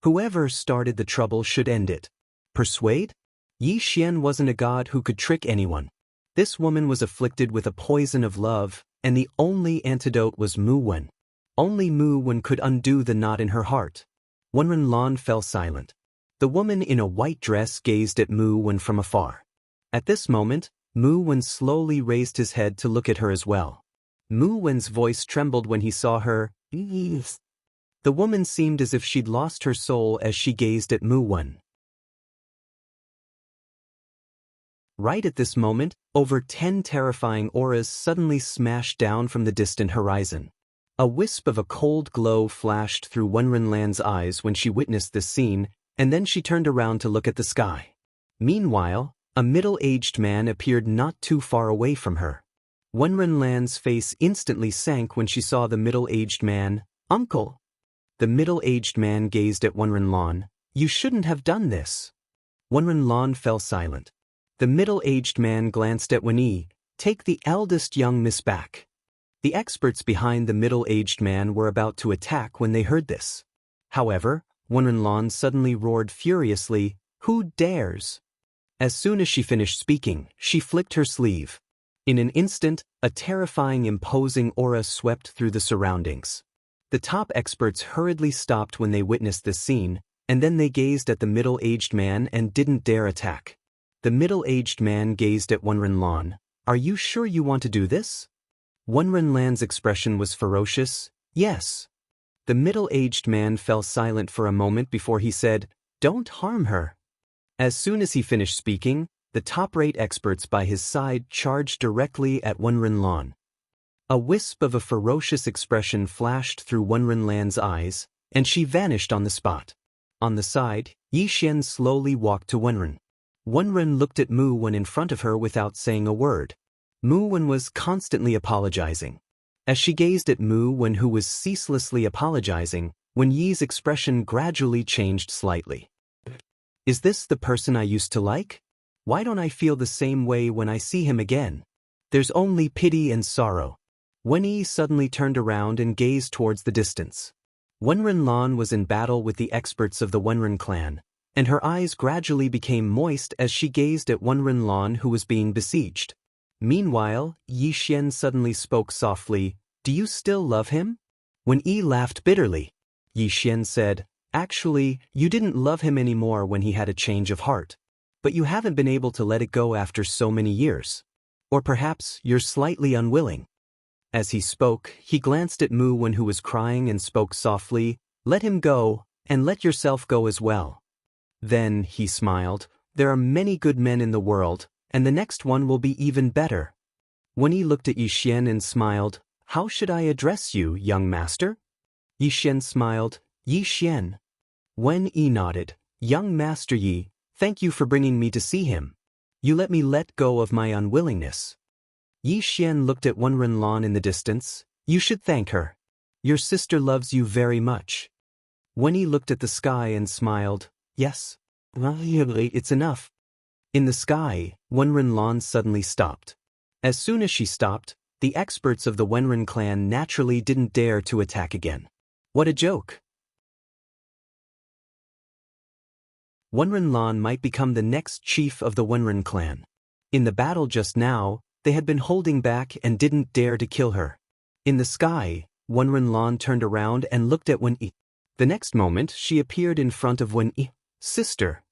Whoever started the trouble should end it. Persuade? Yi Xian wasn't a god who could trick anyone. This woman was afflicted with a poison of love, and the only antidote was Mu Wen. Only Mu Wen could undo the knot in her heart. Wen Renlan fell silent. The woman in a white dress gazed at Mu Wen from afar. At this moment, Mu Wen slowly raised his head to look at her as well. Mu Wen's voice trembled when he saw her. The woman seemed as if she'd lost her soul as she gazed at Mu Wen. Right at this moment, over 10 terrifying auras suddenly smashed down from the distant horizon. A wisp of a cold glow flashed through Wen Renlan's eyes when she witnessed this scene, and then she turned around to look at the sky. Meanwhile, a middle-aged man appeared not too far away from her. Wen Renlan's face instantly sank when she saw the middle-aged man. Uncle! The middle-aged man gazed at Wen Renlan. You shouldn't have done this. Wen Renlan fell silent. The middle-aged man glanced at Wen Yi. Take the eldest young miss back. The experts behind the middle-aged man were about to attack when they heard this. However, Wen Renlan suddenly roared furiously, Who dares? As soon as she finished speaking, she flicked her sleeve. In an instant, a terrifying imposing aura swept through the surroundings. The top experts hurriedly stopped when they witnessed this scene, and then they gazed at the middle-aged man and didn't dare attack. The middle-aged man gazed at Wen Renlan. Are you sure you want to do this? Wen Renlan's expression was ferocious. Yes. The middle-aged man fell silent for a moment before he said, Don't harm her. As soon as he finished speaking, the top-rate experts by his side charged directly at Wen Renlan. A wisp of a ferocious expression flashed through Wen Renlan's eyes, and she vanished on the spot. On the side, Yi Xian slowly walked to Wen Ren. Wen Ren looked at Mu Wen in front of her without saying a word. Mu Wen was constantly apologizing. As she gazed at Mu Wen, who was ceaselessly apologizing, Wen Yi's expression gradually changed slightly. Is this the person I used to like? Why don't I feel the same way when I see him again? There's only pity and sorrow. Wen Yi suddenly turned around and gazed towards the distance. Wen Renlan was in battle with the experts of the Wenren clan, and her eyes gradually became moist as she gazed at Wen Renlan, who was being besieged. Meanwhile, Yi Xian suddenly spoke softly, Do you still love him? Wen Yi laughed bitterly. Yi Xian said, Actually, you didn't love him anymore when he had a change of heart. But you haven't been able to let it go after so many years. Or perhaps you're slightly unwilling. As he spoke, he glanced at Mu Wen, who was crying, and spoke softly, Let him go, and let yourself go as well. Then, he smiled, There are many good men in the world, and the next one will be even better. Wen Yi looked at Yi Xian and smiled, How should I address you, young master? Yi Xian smiled, Yi Xian. Wen Yi nodded, Young Master Yi, thank you for bringing me to see him. You let me let go of my unwillingness. Yi Xian looked at Wen Renlan in the distance. You should thank her. Your sister loves you very much. Wen Yi looked at the sky and smiled. Yes. It's enough. In the sky, Wen Renlan suddenly stopped. As soon as she stopped, the experts of the Wenren clan naturally didn't dare to attack again. What a joke! Wen Renlan might become the next chief of the Wenren clan. In the battle just now, they had been holding back and didn't dare to kill her. In the sky, Wen Renlan turned around and looked at Wen Yi. The next moment, she appeared in front of Wen Yi. Sister.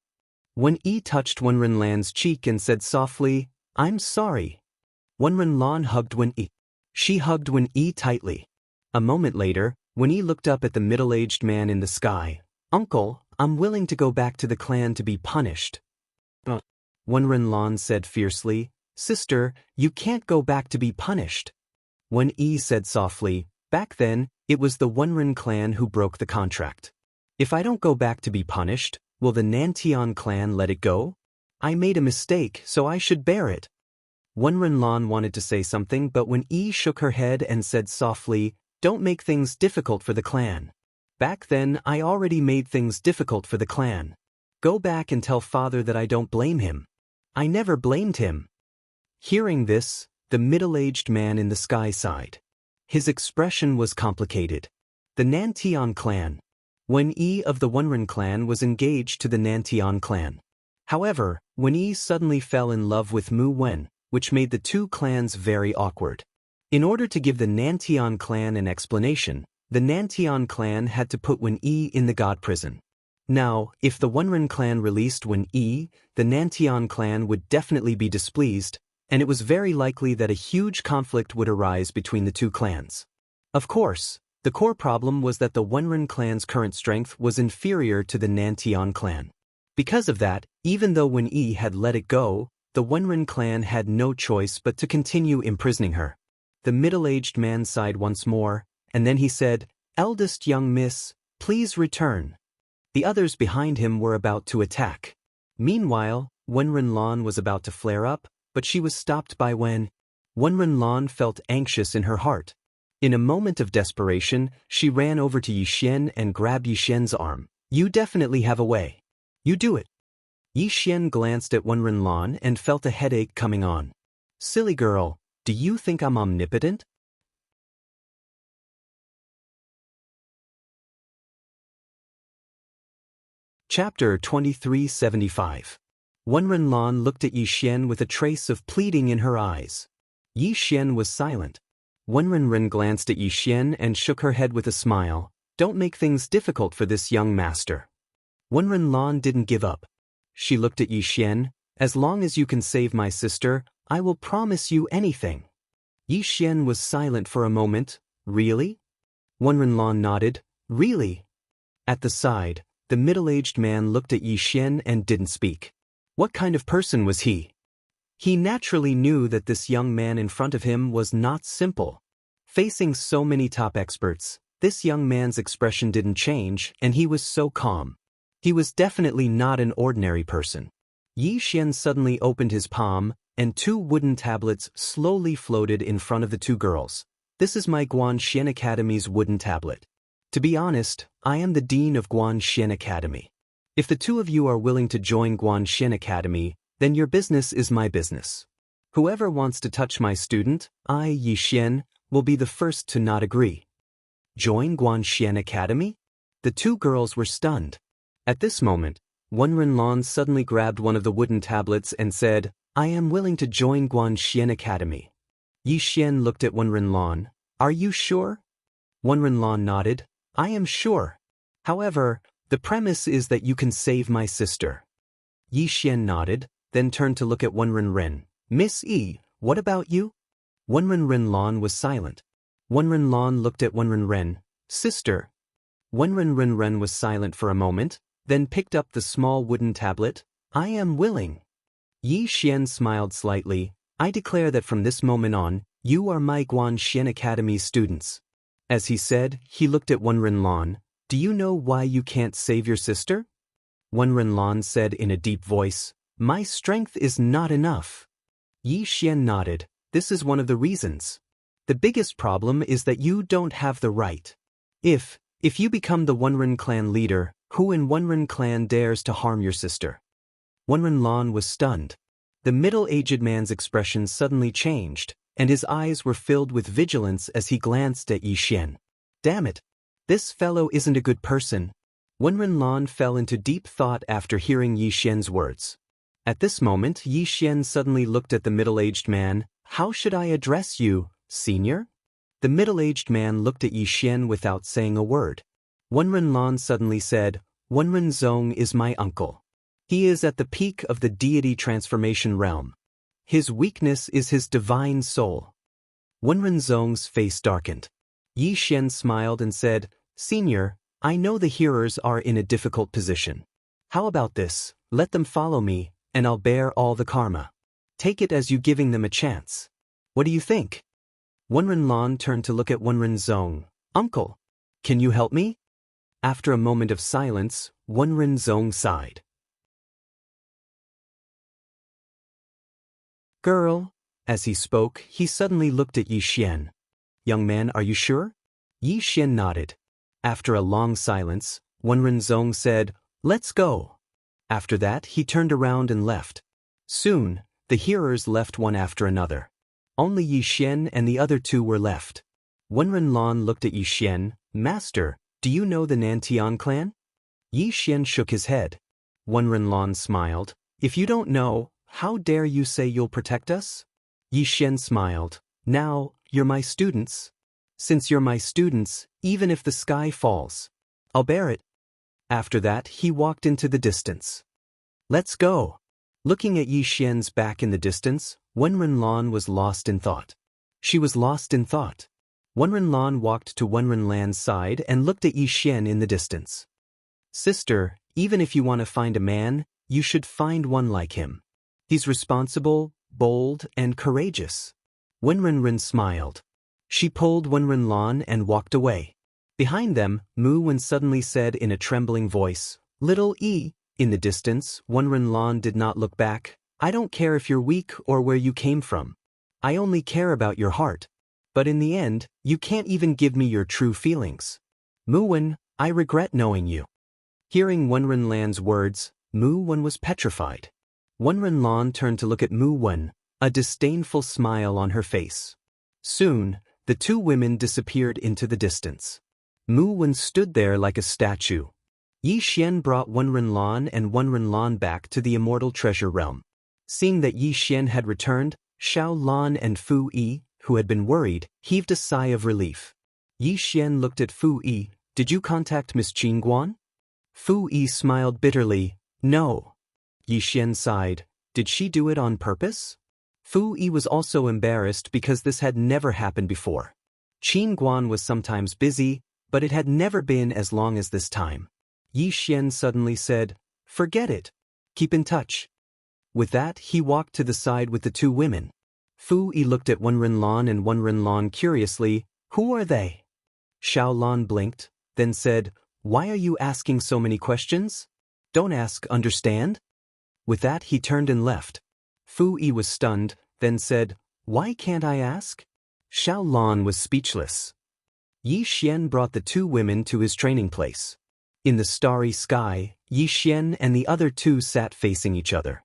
Wen Yi touched Wen Renlan's cheek and said softly, I'm sorry. Wen Renlan hugged Wen Yi. She hugged Wen Yi tightly. A moment later, Wen Yi looked up at the middle-aged man in the sky. Uncle, I'm willing to go back to the clan to be punished. Wen Renlan said fiercely, Sister, you can't go back to be punished. Wen Yi said softly, Back then, it was the Wenren clan who broke the contract. If I don't go back to be punished, will the Nantian clan let it go? I made a mistake, so I should bear it. Wen Renlan wanted to say something, but Wen Yi shook her head and said softly, Don't make things difficult for the clan. Back then, I already made things difficult for the clan. Go back and tell father that I don't blame him. I never blamed him. Hearing this, the middle-aged man in the sky sighed. His expression was complicated. The Nantian clan. Wen Yi of the Wenren clan was engaged to the Nantian clan. However, Wen Yi suddenly fell in love with Mu Wen, which made the two clans very awkward. In order to give the Nantian clan an explanation, the Nantian clan had to put Wen Yi in the god prison. Now, if the Wenren clan released Wen Yi, the Nantian clan would definitely be displeased, and it was very likely that a huge conflict would arise between the two clans. Of course, the core problem was that the Wenren clan's current strength was inferior to the Nantian clan. Because of that, even though Wen Yi had let it go, the Wenren clan had no choice but to continue imprisoning her. The middle-aged man sighed once more, and then he said, Eldest young miss, please return. The others behind him were about to attack. Meanwhile, Wen Renlan was about to flare up, but she was stopped by Wen Renlan felt anxious in her heart. In a moment of desperation, she ran over to Yi Xian and grabbed Yi Xian's arm. You definitely have a way. You do it. Yi Xian glanced at Wen Renlan and felt a headache coming on. Silly girl, do you think I'm omnipotent? Chapter 2375. Wen Renlan looked at Yi Xian with a trace of pleading in her eyes. Yi Xian was silent. Wen Renren glanced at Yi Xian and shook her head with a smile. Don't make things difficult for this young master. Wen Renlan didn't give up. She looked at Yi Xian. As long as you can save my sister, I will promise you anything. Yi Xian was silent for a moment. Really? Wen Renlan nodded. Really? At the side, the middle-aged man looked at Yi Xian and didn't speak. What kind of person was he? He naturally knew that this young man in front of him was not simple. Facing so many top experts, this young man's expression didn't change, and he was so calm. He was definitely not an ordinary person. Yi Xian suddenly opened his palm, and two wooden tablets slowly floated in front of the two girls. This is my Guanxian Academy's wooden tablet. To be honest, I am the dean of Guanxian Academy. If the two of you are willing to join Guanxian Academy, then your business is my business. Whoever wants to touch my student, I, Yi Xian, will be the first to not agree. Join Guanxian Academy? The two girls were stunned. At this moment, Wen Renlan suddenly grabbed one of the wooden tablets and said, I am willing to join Guanxian Academy. Yi Xian looked at Wen Renlan. Are you sure? Wen Renlan nodded. I am sure. However, the premise is that you can save my sister. Yi Xian nodded, then turned to look at Wen Renren. Miss Yi, what about you? Wen Renlan was silent. Wen Renlan looked at Wen Renren. Sister. Wen Renren was silent for a moment, then picked up the small wooden tablet. I am willing. Yi Xian smiled slightly. I declare that from this moment on, you are my Guanxian Academy students. As he said, he looked at Wen Renlan. Do you know why you can't save your sister? Wen Renlan said in a deep voice. My strength is not enough. Yi Xian nodded. This is one of the reasons. The biggest problem is that you don't have the right. If you become the Wenren clan leader, who in Wenren clan dares to harm your sister? Wenren Lan was stunned. The middle-aged man's expression suddenly changed, and his eyes were filled with vigilance as he glanced at Yi Xian. Damn it! This fellow isn't a good person. Wenren Lan fell into deep thought after hearing Yi Xian's words. At this moment, Yi Xian suddenly looked at the middle-aged man. How should I address you, senior? The middle-aged man looked at Yi Xian without saying a word. Wenren Lan suddenly said, Wenren Zong is my uncle. He is at the peak of the deity transformation realm. His weakness is his divine soul. Wenren Zong's face darkened. Yi Xian smiled and said, Senior, I know the hearers are in a difficult position. How about this? Let them follow me, and I'll bear all the karma. Take it as you giving them a chance. What do you think? Wenren Lan turned to look at Wenren Zong. Uncle, can you help me? After a moment of silence, Wenren Zong sighed. Girl. As he spoke, he suddenly looked at Yi Xian. Young man, are you sure? Yi Xian nodded. After a long silence, Wenren Zong said, Let's go. After that, he turned around and left. Soon, the hearers left one after another. Only Yi Xian and the other two were left. Wenren Lan looked at Yi Xian. Master, do you know the Nantian clan? Yi Xian shook his head. Wenren Lan smiled. If you don't know, how dare you say you'll protect us? Yi Xian smiled. Now, you're my students. Since you're my students, even if the sky falls, I'll bear it. After that, he walked into the distance. Let's go. Looking at Yi Xian's back in the distance, Wenren Lan was lost in thought. She was lost in thought. Wenren Lan walked to Wenren Lan's side and looked at Yi Xian in the distance. Sister, even if you want to find a man, you should find one like him. He's responsible, bold, and courageous. Wenren smiled. She pulled Wenren Lan and walked away. Behind them, Mu Wen suddenly said in a trembling voice, Little E. In the distance, Wenren Lan did not look back. I don't care if you're weak or where you came from. I only care about your heart. But in the end, you can't even give me your true feelings. Mu Wen, I regret knowing you. Hearing Wenren Lan's words, Mu Wen was petrified. Wenren Lan turned to look at Mu Wen, a disdainful smile on her face. Soon, the two women disappeared into the distance. Mu Wen stood there like a statue. Yi Xian brought Wenren Lan and Wenren Lan back to the immortal treasure realm. Seeing that Yi Xian had returned, Xiao Lan and Fu Yi, who had been worried, heaved a sigh of relief. Yi Xian looked at Fu Yi. Did you contact Miss Qingguan? Fu Yi smiled bitterly. No. Yi Xian sighed. Did she do it on purpose? Fu Yi was also embarrassed because this had never happened before. Qingguan was sometimes busy, but it had never been as long as this time. Yi Xian suddenly said, Forget it. Keep in touch. With that, he walked to the side with the two women. Fu Yi looked at Wenren Lan and Wenren Lan curiously. Who are they? Xiao Lan blinked, then said, Why are you asking so many questions? Don't ask, understand? With that, he turned and left. Fu Yi was stunned, then said, Why can't I ask? Xiao Lan was speechless. Yi Xian brought the two women to his training place. In the starry sky, Yi Xian and the other two sat facing each other.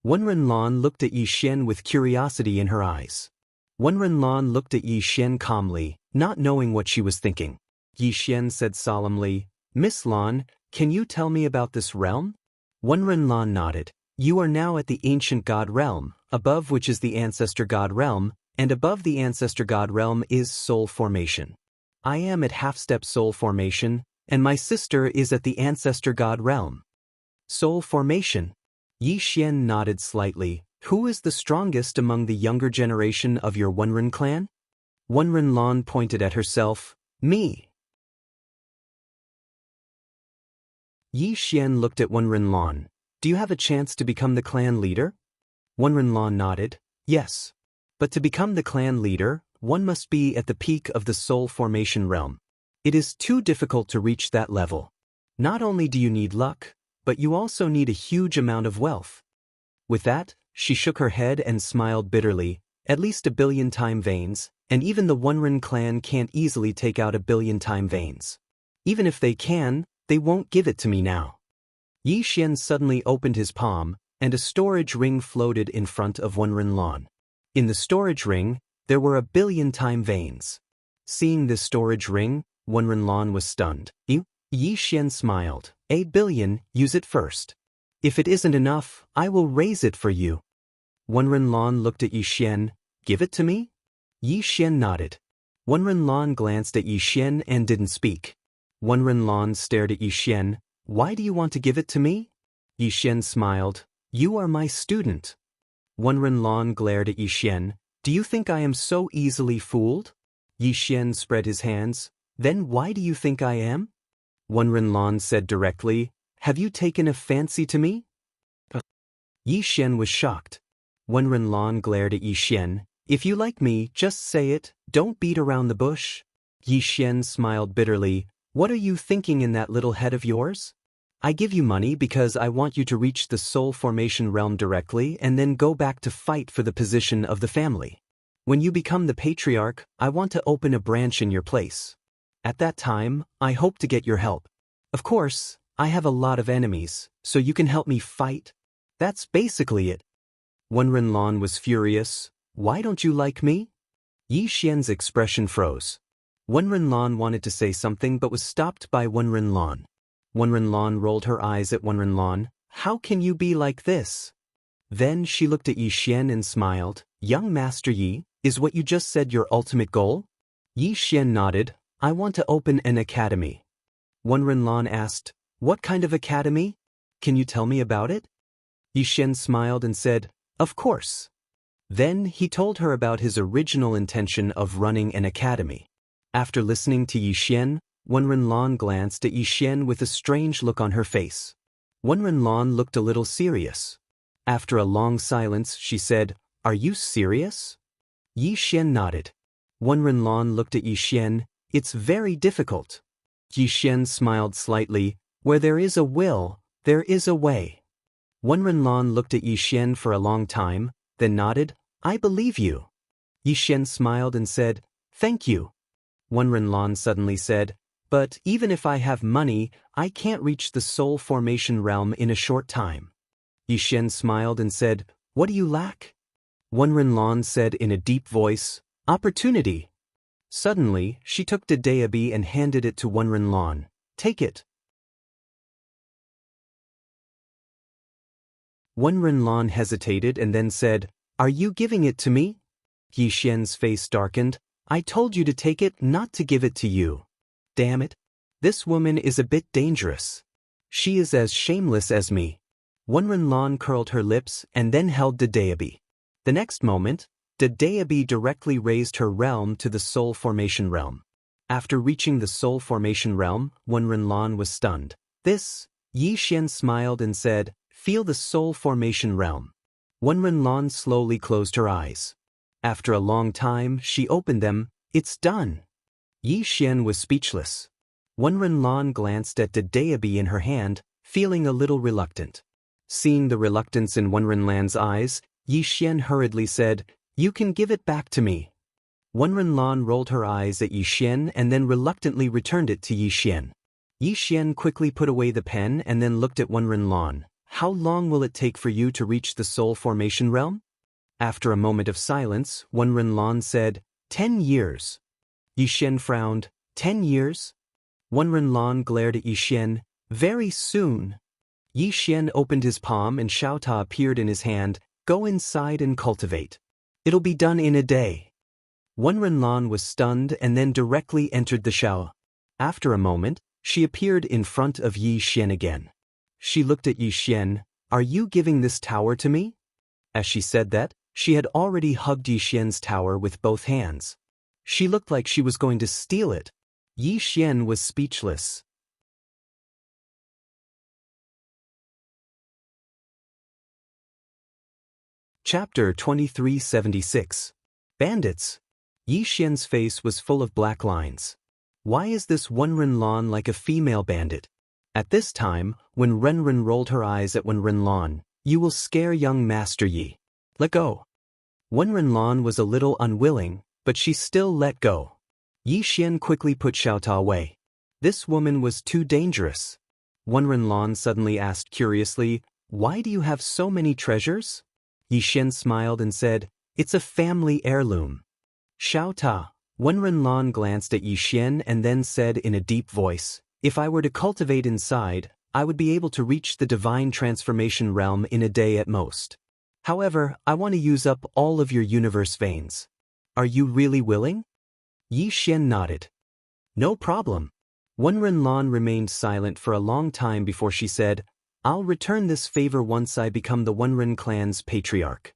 Wenren Lan looked at Yi Xian with curiosity in her eyes. Wenren Lan looked at Yi Xian calmly, not knowing what she was thinking. Yi Xian said solemnly, Miss Lan, can you tell me about this realm? Wenren Lan nodded. You are now at the ancient god realm, above which is the ancestor god realm, and above the ancestor god realm is soul formation. I am at half-step soul formation, and my sister is at the ancestor god realm. Soul formation. Yi Xian nodded slightly. Who is the strongest among the younger generation of your Wenren clan? Wenren Lan pointed at herself. Me. Yi Xian looked at Wenren Lan. Do you have a chance to become the clan leader? Wenren Lan nodded. Yes. But to become the clan leader, one must be at the peak of the soul formation realm. It is too difficult to reach that level. Not only do you need luck, but you also need a huge amount of wealth. With that, she shook her head and smiled bitterly. At least 1,000,000,000 veins, and even the Wunren clan can't easily take out 1,000,000,000 veins. Even if they can, they won't give it to me now. Yi Xian suddenly opened his palm, and a storage ring floated in front of Wunren Lan. In the storage ring, there were 1,000,000,000 veins. Seeing this storage ring, Wunren Lan was stunned. Yi Xian smiled. 1,000,000,000, use it first. If it isn't enough, I will raise it for you. Wunren Lan looked at Yi Xian. Give it to me? Yi Xian nodded. Wunren Lan glanced at Yi Xian and didn't speak. Wunren Lan stared at Yi Xian. Why do you want to give it to me? Yi Xian smiled. You are my student. Wunren Lan glared at Yi Xian. Do you think I am so easily fooled? Yi Xian spread his hands. Then why do you think I am? Wunren Lan said directly. Have you taken a fancy to me? Yi Xian was shocked. Wunren Lan glared at Yi Xian. If you like me, just say it, don't beat around the bush. Yi Xian smiled bitterly. What are you thinking in that little head of yours? I give you money because I want you to reach the soul formation realm directly and then go back to fight for the position of the family. When you become the patriarch, I want to open a branch in your place. At that time, I hope to get your help. Of course, I have a lot of enemies, so you can help me fight. That's basically it. Wunren Lan was furious. Why don't you like me? Yi Xian's expression froze. Wunren Lan wanted to say something but was stopped by Wunren Lan. Wunren Lan rolled her eyes at Wunren Lan. How can you be like this? Then she looked at Yi Xian and smiled. Young Master Yi, is what you just said your ultimate goal? Yi Xian nodded. I want to open an academy. Wunren Lan asked, what kind of academy? Can you tell me about it? Yi Xian smiled and said, of course. Then he told her about his original intention of running an academy. After listening to Yi Xian, Wunren Lan glanced at Yi Xian with a strange look on her face. Wunren Lan looked a little serious. After a long silence, she said, Are you serious? Yi Xian nodded. Wunren Lan looked at Yi Xian. It's very difficult. Yi Xian smiled slightly. Where there is a will, there is a way. Wunren Lan looked at Yi Xian for a long time, then nodded. I believe you. Yi Xian smiled and said, Thank you. Wunren Lan suddenly said, But even if I have money, I can't reach the soul formation realm in a short time. Yi Xian smiled and said, What do you lack? Wunren Lan said in a deep voice, Opportunity. Suddenly, she took the Daoist and handed it to Wunren Lan. Take it. Wunren Lan hesitated and then said, Are you giving it to me? Yi Xian's face darkened. I told you to take it, not to give it to you. Damn it. This woman is a bit dangerous. She is as shameless as me. Wunren Lan curled her lips and then held the Daoist. The next moment, the Daoist directly raised her realm to the soul formation realm. After reaching the soul formation realm, Wunren Lan was stunned. This, Yi Xian smiled and said, Feel the soul formation realm. Wunren Lan slowly closed her eyes. After a long time, she opened them. It's done. Yi Xian was speechless. Wunren Lan glanced at the Daoist in her hand, feeling a little reluctant. Seeing the reluctance in Wunren Lan's eyes, Yi Xian hurriedly said, You can give it back to me. Wunren Lan rolled her eyes at Yi Xian and then reluctantly returned it to Yi Xian. Yi Xian quickly put away the pen and then looked at Wunren Lan. How long will it take for you to reach the soul formation realm? After a moment of silence, Wunren Lan said, 10 years. Yi Xian frowned. 10 years? Wunren Lan glared at Yi Xian. Very soon. Yi Xian opened his palm and Xiaota appeared in his hand. Go inside and cultivate. It'll be done in a day. Wunren Lan was stunned and then directly entered the Xiao. After a moment, she appeared in front of Yi Xian again. She looked at Yi Xian. Are you giving this tower to me? As she said that, she had already hugged Yi Xian's tower with both hands. She looked like she was going to steal it. Yi Xian was speechless. Chapter 2376. Bandits. Yi Xian's face was full of black lines. Why is this Wunren Lan like a female bandit? At this time, when Renren rolled her eyes at Wunren Lan, You will scare young Master Yi. Let go. Wen Renlan was a little unwilling, but she still let go. Yi Xian quickly put Xiaota away. This woman was too dangerous. Wen Renlan suddenly asked curiously, "Why do you have so many treasures?" Yi Xian smiled and said, "It's a family heirloom." Xiaota. Wen Renlan glanced at Yi Xian and then said in a deep voice, "If I were to cultivate inside, I would be able to reach the divine transformation realm in a day at most. However, I want to use up all of your universe veins. Are you really willing?" Yi Xian nodded. "No problem." Wen Renlan remained silent for a long time before she said, "I'll return this favor once I become the Wenren clan's patriarch."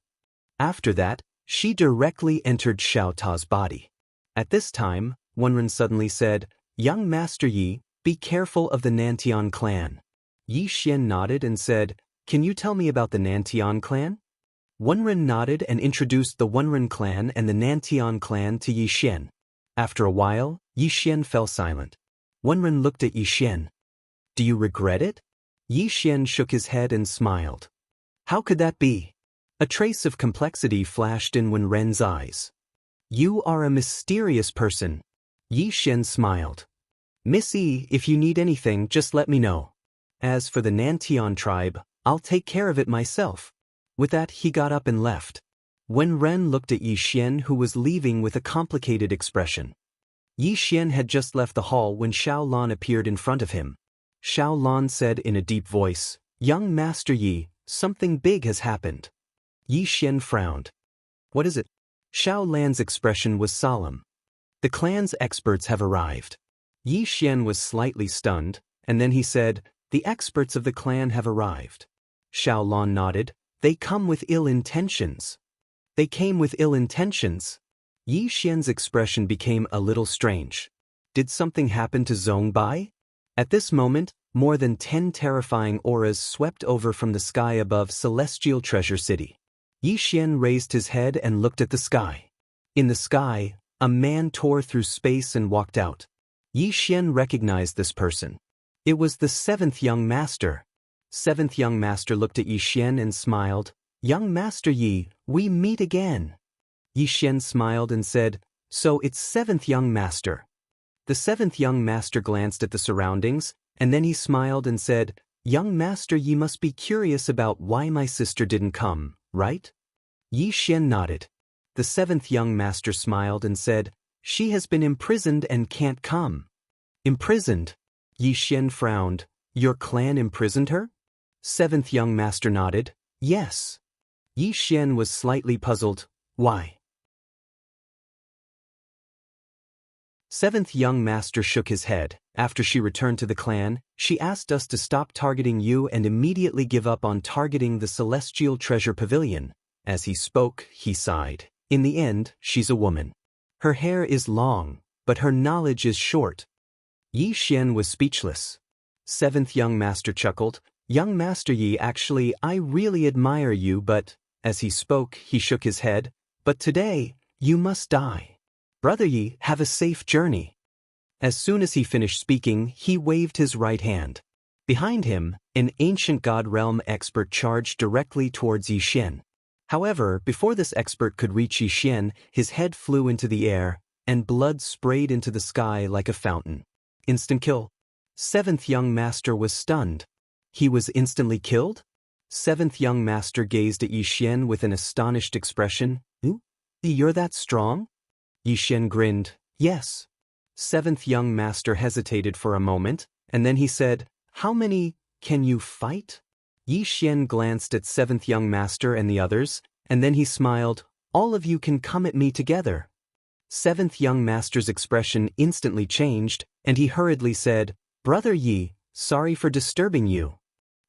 After that, she directly entered Xiaota's body. At this time, Wenren suddenly said, "Young Master Yi, be careful of the Nantian clan." Yi Xian nodded and said, "Can you tell me about the Nantian clan?" Wenren nodded and introduced the Wenren clan and the Nantian clan to Yi Xian. After a while, Yi Xian fell silent. Wenren looked at Yi Xian. "Do you regret it?" Yi Xian shook his head and smiled. "How could that be?" A trace of complexity flashed in Wenren's eyes. "You are a mysterious person." Yi Xian smiled. "Miss Yi, if you need anything, just let me know. As for the Nantian tribe, I'll take care of it myself." With that, he got up and left. Wenren looked at Yi Xian, who was leaving with a complicated expression. Yi Xian had just left the hall when Xiao Lan appeared in front of him. Xiao Lan said in a deep voice, "Young Master Yi, something big has happened." Yi Xian frowned. "What is it?" Xiao Lan's expression was solemn. "The clan's experts have arrived." Yi Xian was slightly stunned, and then he said, "The experts of the clan have arrived." Xiao Lan nodded. "They come with ill intentions." "They came with ill intentions?" Yi Xian's expression became a little strange. Did something happen to Zhongbai? At this moment, more than 10 terrifying auras swept over from the sky above Celestial Treasure City. Yi Xian raised his head and looked at the sky. In the sky, a man tore through space and walked out. Yi Xian recognized this person. It was the 7th young master. 7th young master looked at Yi Xian and smiled. "Young Master Yi, we meet again." Yi Xian smiled and said, "So it's 7th young master." The 7th young master glanced at the surroundings, and then he smiled and said, "Young Master Yi must be curious about why my sister didn't come, right?" Yi Xian nodded. The 7th young master smiled and said, "She has been imprisoned and can't come." "Imprisoned?" Yi Xian frowned. "Your clan imprisoned her?" 7th young master nodded. "Yes." Yi Xian was slightly puzzled. "Why?" 7th young master shook his head. "After she returned to the clan, she asked us to stop targeting you and immediately give up on targeting the Celestial Treasure Pavilion." As he spoke, he sighed. "In the end, she's a woman. Her hair is long, but her knowledge is short." Yi Xian was speechless. 7th young master chuckled. "Young Master Yi, actually, I really admire you, but..." As he spoke, he shook his head. "But today, you must die. Brother Yi, have a safe journey." As soon as he finished speaking, he waved his right hand. Behind him, an ancient god realm expert charged directly towards Yi Xian. However, before this expert could reach Yi Xian, his head flew into the air, and blood sprayed into the sky like a fountain. Instant kill. 7th young master was stunned. He was instantly killed? 7th young master gazed at Yi Xian with an astonished expression. "Ooh, you're that strong?" Yi Xian grinned. "Yes." 7th young master hesitated for a moment, and then he said, "How many can you fight?" Yi Xian glanced at 7th young master and the others, and then he smiled. "All of you can come at me together." 7th young master's expression instantly changed, and he hurriedly said, "Brother Yi, sorry for disturbing you."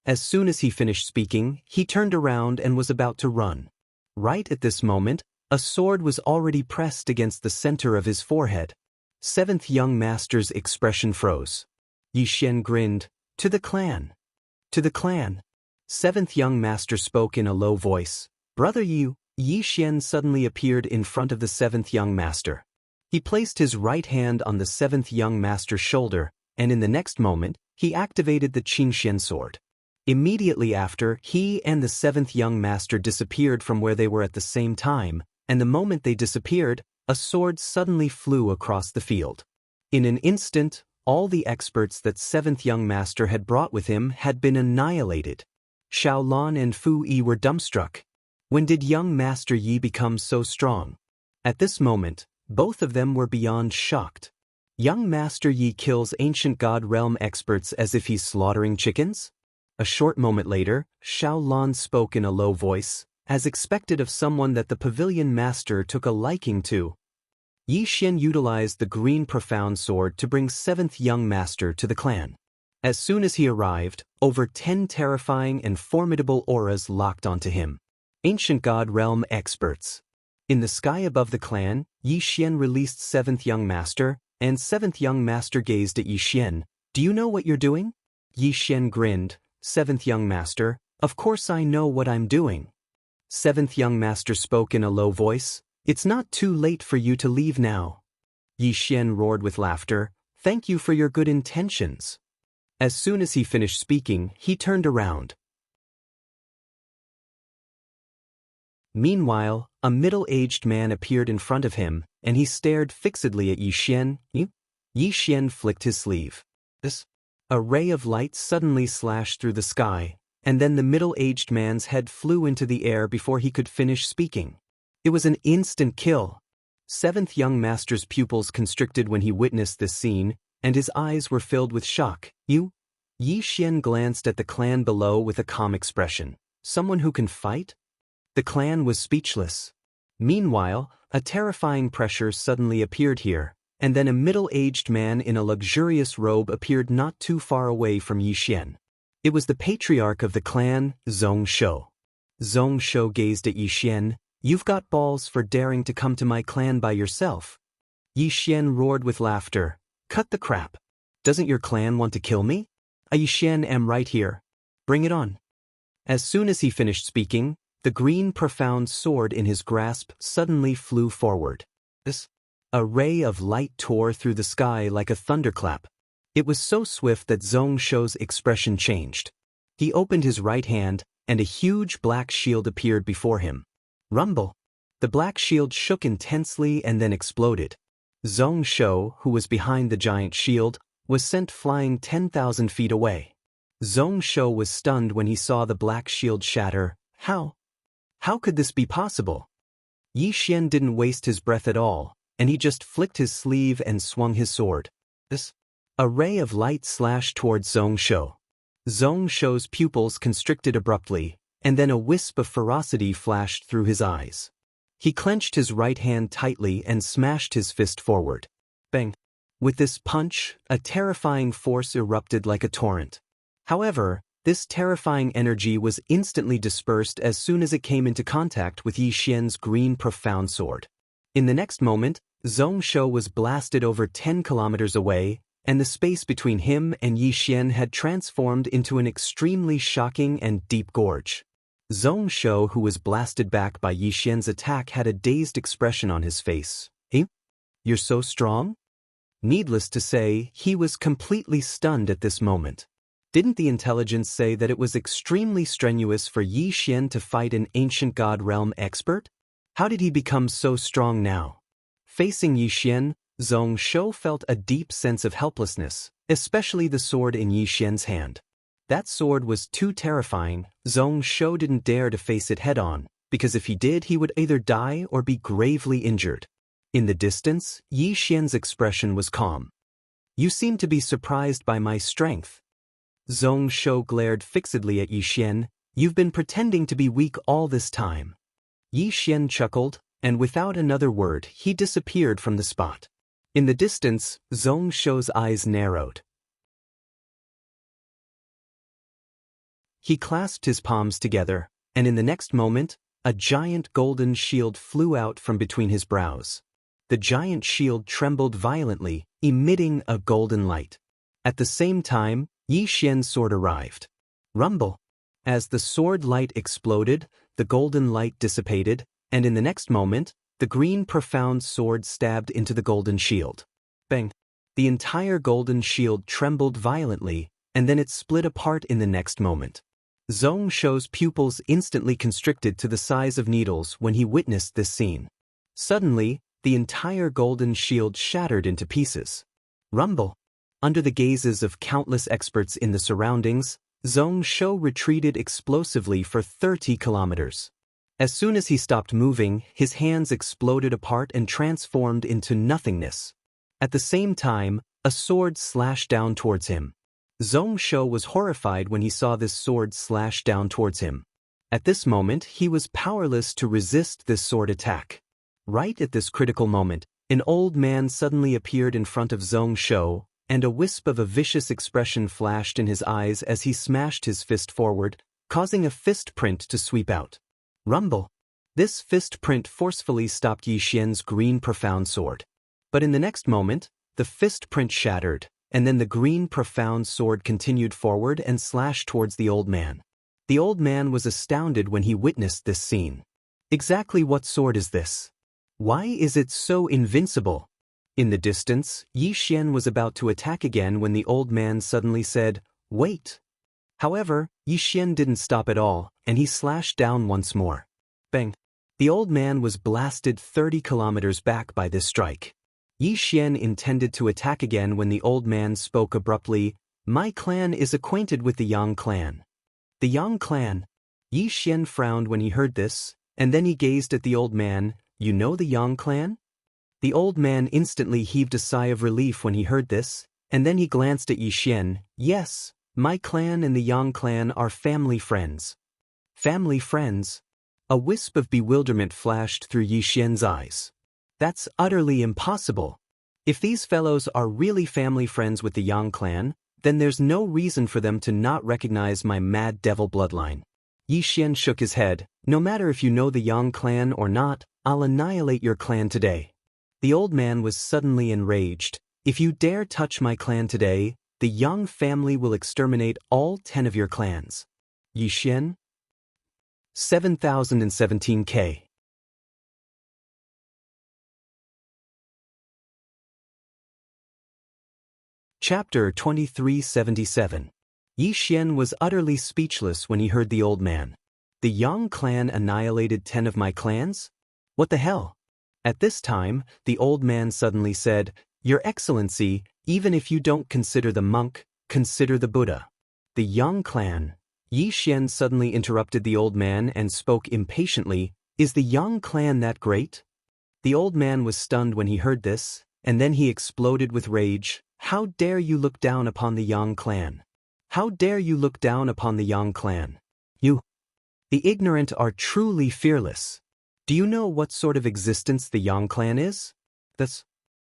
As soon as he finished speaking, he turned around and was about to run. Right at this moment, a sword was already pressed against the center of his forehead. 7th young master's expression froze. Yi Xian grinned. "To the clan. To the clan." 7th young master spoke in a low voice. "Brother Yi." Yi Xian suddenly appeared in front of the 7th young master. He placed his right hand on the 7th young master's shoulder, and in the next moment, he activated the Qingxian sword. Immediately after, he and the seventh young master disappeared from where they were at the same time, and the moment they disappeared, a sword suddenly flew across the field. In an instant, all the experts that seventh young master had brought with him had been annihilated. Xiaolan and Fu Yi were dumbstruck. When did young Master Yi become so strong? At this moment, both of them were beyond shocked. Young Master Yi kills ancient god realm experts as if he's slaughtering chickens? A short moment later, Xiaolan spoke in a low voice, as expected of someone that the pavilion master took a liking to. Yi Xian utilized the green profound sword to bring seventh young master to the clan. As soon as he arrived, over 10 terrifying and formidable auras locked onto him. Ancient god realm experts. In the sky above the clan, Yi Xian released seventh young master, and seventh young master gazed at Yi Xian. Do you know what you're doing? Yi Xian grinned. Seventh young master, of course I know what I'm doing. Seventh young master spoke in a low voice. It's not too late for you to leave now. Yi Xian roared with laughter. Thank you for your good intentions. As soon as he finished speaking, he turned around. Meanwhile, a middle-aged man appeared in front of him, and he stared fixedly at Yi Xian. Yi Xian flicked his sleeve. A ray of light suddenly slashed through the sky, and then the middle-aged man's head flew into the air before he could finish speaking. It was an instant kill. Seventh young master's pupils constricted when he witnessed this scene, and his eyes were filled with shock. Yi Xian glanced at the clan below with a calm expression. Someone who can fight? The clan was speechless. Meanwhile, a terrifying pressure suddenly appeared here, and then a middle-aged man in a luxurious robe appeared not too far away from Yi Xian. It was the patriarch of the clan, Zhong Shou. Zhong Shou gazed at Yi Xian. You've got balls for daring to come to my clan by yourself. Yi Xian roared with laughter. Cut the crap. Doesn't your clan want to kill me? Yi Xian am right here. Bring it on. As soon as he finished speaking, the green profound sword in his grasp suddenly flew forward. A ray of light tore through the sky like a thunderclap. It was so swift that Zhong Shou's expression changed. He opened his right hand, and a huge black shield appeared before him. Rumble! The black shield shook intensely and then exploded. Zhong Shou, who was behind the giant shield, was sent flying 10,000 feet away. Zhong Shou was stunned when he saw the black shield shatter. How could this be possible? Yi Xian didn't waste his breath at all, and he just flicked his sleeve and swung his sword. A ray of light slashed towards Zhong Shou. Zhong Shou's pupils constricted abruptly, and then a wisp of ferocity flashed through his eyes. He clenched his right hand tightly and smashed his fist forward. Bang! With this punch, a terrifying force erupted like a torrent. However, this terrifying energy was instantly dispersed as soon as it came into contact with Yi Xian's green profound sword. In the next moment, Zhong Shou was blasted over 10 kilometers away, and the space between him and Yi Xian had transformed into an extremely shocking and deep gorge. Zhong Shou, who was blasted back by Yi Xian's attack, had a dazed expression on his face. You're so strong? Needless to say, he was completely stunned at this moment. Didn't the intelligence say that it was extremely strenuous for Yi Xian to fight an ancient god realm expert? How did he become so strong now? Facing Yi Xian, Zhong Shou felt a deep sense of helplessness, especially the sword in Yi Xian's hand. That sword was too terrifying. Zhong Shou didn't dare to face it head-on, because if he did, he would either die or be gravely injured. In the distance, Yi Xian's expression was calm. You seem to be surprised by my strength. Zhong Shou glared fixedly at Yi Xian. You've been pretending to be weak all this time. Yi Xian chuckled, and without another word, he disappeared from the spot. In the distance, Zhong Shou's eyes narrowed. He clasped his palms together, and in the next moment, a giant golden shield flew out from between his brows. The giant shield trembled violently, emitting a golden light. At the same time, Yi Xian's sword arrived. Rumble! As the sword light exploded, the golden light dissipated, and in the next moment, the green profound sword stabbed into the golden shield. Bang! The entire golden shield trembled violently, and then it split apart in the next moment. Zhong Shou's pupils instantly constricted to the size of needles when he witnessed this scene. Suddenly, the entire golden shield shattered into pieces. Rumble. Under the gazes of countless experts in the surroundings, Zhong Shou retreated explosively for 30 kilometers. As soon as he stopped moving, his hands exploded apart and transformed into nothingness. At the same time, a sword slashed down towards him. Zhong Shou was horrified when he saw this sword slash down towards him. At this moment, he was powerless to resist this sword attack. Right at this critical moment, an old man suddenly appeared in front of Zhong Shou, and a wisp of a vicious expression flashed in his eyes as he smashed his fist forward, causing a fist print to sweep out. Rumble. This fist print forcefully stopped Yi Xian's green profound sword. But in the next moment, the fist print shattered, and then the green profound sword continued forward and slashed towards the old man. The old man was astounded when he witnessed this scene. Exactly what sword is this? Why is it so invincible? In the distance, Yi Xian was about to attack again when the old man suddenly said, "Wait." However, Yi Xian didn't stop at all, and he slashed down once more. Bang! The old man was blasted 30 kilometers back by this strike. Yi Xian intended to attack again when the old man spoke abruptly, "My clan is acquainted with the Yang clan." The Yang clan? Yi Xian frowned when he heard this, and then he gazed at the old man. "You know the Yang clan?" The old man instantly heaved a sigh of relief when he heard this, and then he glanced at Yi Xian. "Yes, my clan and the Yang clan are family friends." Family friends? A wisp of bewilderment flashed through Yi Xian's eyes. That's utterly impossible. If these fellows are really family friends with the Yang clan, then there's no reason for them to not recognize my mad devil bloodline. Yi Xian shook his head. "No matter if you know the Yang clan or not, I'll annihilate your clan today." The old man was suddenly enraged. "If you dare touch my clan today, the Yang family will exterminate all 10 of your clans." Yi Xian? 7017K. Chapter 2377. Yi Xian was utterly speechless when he heard the old man. The Yang clan annihilated 10 of my clans? What the hell? At this time, the old man suddenly said, "Your Excellency, even if you don't consider the monk, consider the Buddha." The Yang clan. Yi Xian suddenly interrupted the old man and spoke impatiently, "Is the Yang clan that great?" The old man was stunned when he heard this, and then he exploded with rage. "How dare you look down upon the Yang clan? How dare you look down upon the Yang clan? You, the ignorant, are truly fearless. Do you know what sort of existence the Yang clan is? That's..."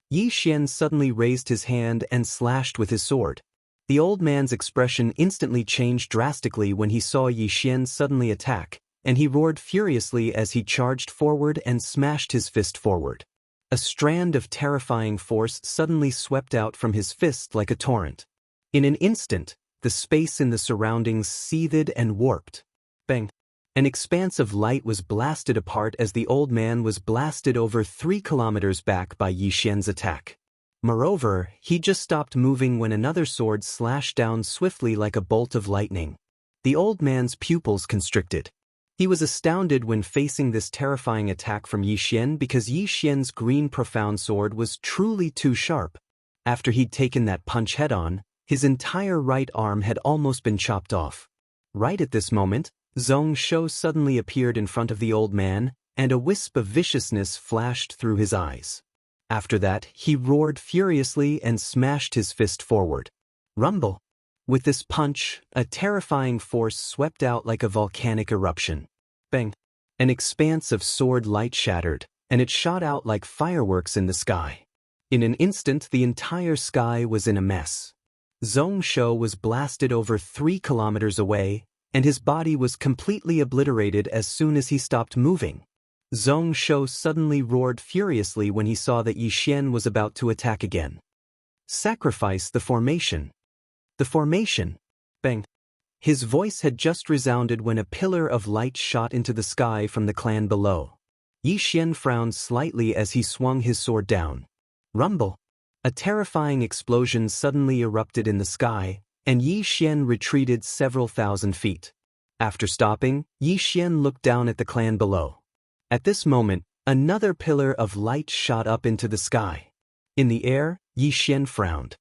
Yi Xian suddenly raised his hand and slashed with his sword. The old man's expression instantly changed drastically when he saw Yi Xian suddenly attack, and he roared furiously as he charged forward and smashed his fist forward. A strand of terrifying force suddenly swept out from his fist like a torrent. In an instant, the space in the surroundings seethed and warped. Bang! An expanse of light was blasted apart as the old man was blasted over 3 kilometers back by Yi Xian's attack. Moreover, he just stopped moving when another sword slashed down swiftly like a bolt of lightning. The old man's pupils constricted. He was astounded when facing this terrifying attack from Yi Xian because Yi Xian's green profound sword was truly too sharp. After he'd taken that punch head-on, his entire right arm had almost been chopped off. Right at this moment, Zhong Shou suddenly appeared in front of the old man, and a wisp of viciousness flashed through his eyes. After that, he roared furiously and smashed his fist forward. Rumble! With this punch, a terrifying force swept out like a volcanic eruption. Bang! An expanse of sword light shattered, and it shot out like fireworks in the sky. In an instant, the entire sky was in a mess. Zhong Shou was blasted over 3 kilometers away, and his body was completely obliterated as soon as he stopped moving. Zhong Shou suddenly roared furiously when he saw that Yi Xian was about to attack again. "Sacrifice the formation." The formation. Bang. His voice had just resounded when a pillar of light shot into the sky from the clan below. Yi Xian frowned slightly as he swung his sword down. Rumble. A terrifying explosion suddenly erupted in the sky, and Yi Xian retreated several thousand feet. After stopping, Yi Xian looked down at the clan below. At this moment, another pillar of light shot up into the sky. In the air, Yi Xian frowned.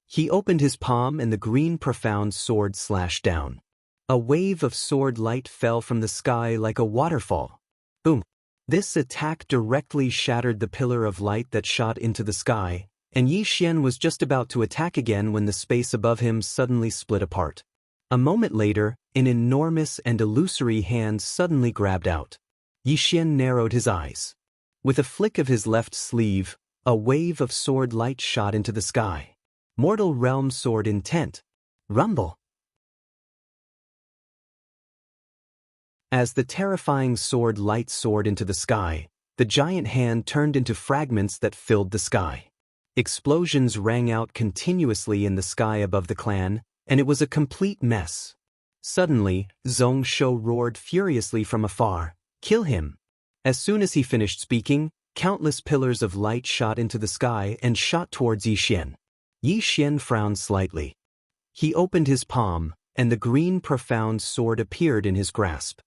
He opened his palm and the green profound sword slashed down. A wave of sword light fell from the sky like a waterfall. Boom! This attack directly shattered the pillar of light that shot into the sky, and Yi Xian was just about to attack again when the space above him suddenly split apart. A moment later, an enormous and illusory hand suddenly grabbed out. Yi Xian narrowed his eyes. With a flick of his left sleeve, a wave of sword light shot into the sky. Mortal Realm Sword Intent. Rumble. As the terrifying sword light soared into the sky, the giant hand turned into fragments that filled the sky. Explosions rang out continuously in the sky above the clan, and it was a complete mess. Suddenly, Zhong Shou roared furiously from afar, "Kill him!" As soon as he finished speaking, countless pillars of light shot into the sky and shot towards Yi Xian. Yi Xian frowned slightly. He opened his palm, and the green profound sword appeared in his grasp.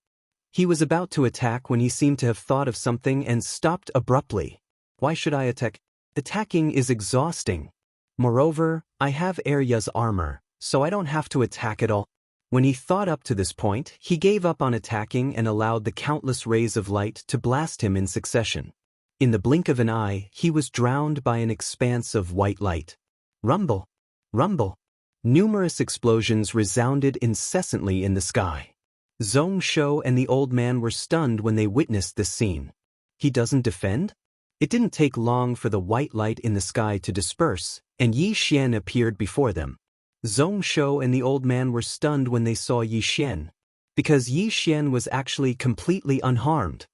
He was about to attack when he seemed to have thought of something and stopped abruptly. Why should I attack? Attacking is exhausting. Moreover, I have Arya's armor, so I don't have to attack at all. When he thought up to this point, he gave up on attacking and allowed the countless rays of light to blast him in succession. In the blink of an eye, he was drowned by an expanse of white light. Rumble! Rumble! Numerous explosions resounded incessantly in the sky. Zhong Shou and the old man were stunned when they witnessed this scene. He doesn't defend? It didn't take long for the white light in the sky to disperse, and Yi Xian appeared before them. Zhong Shou and the old man were stunned when they saw Yi Xian, because Yi Xian was actually completely unharmed.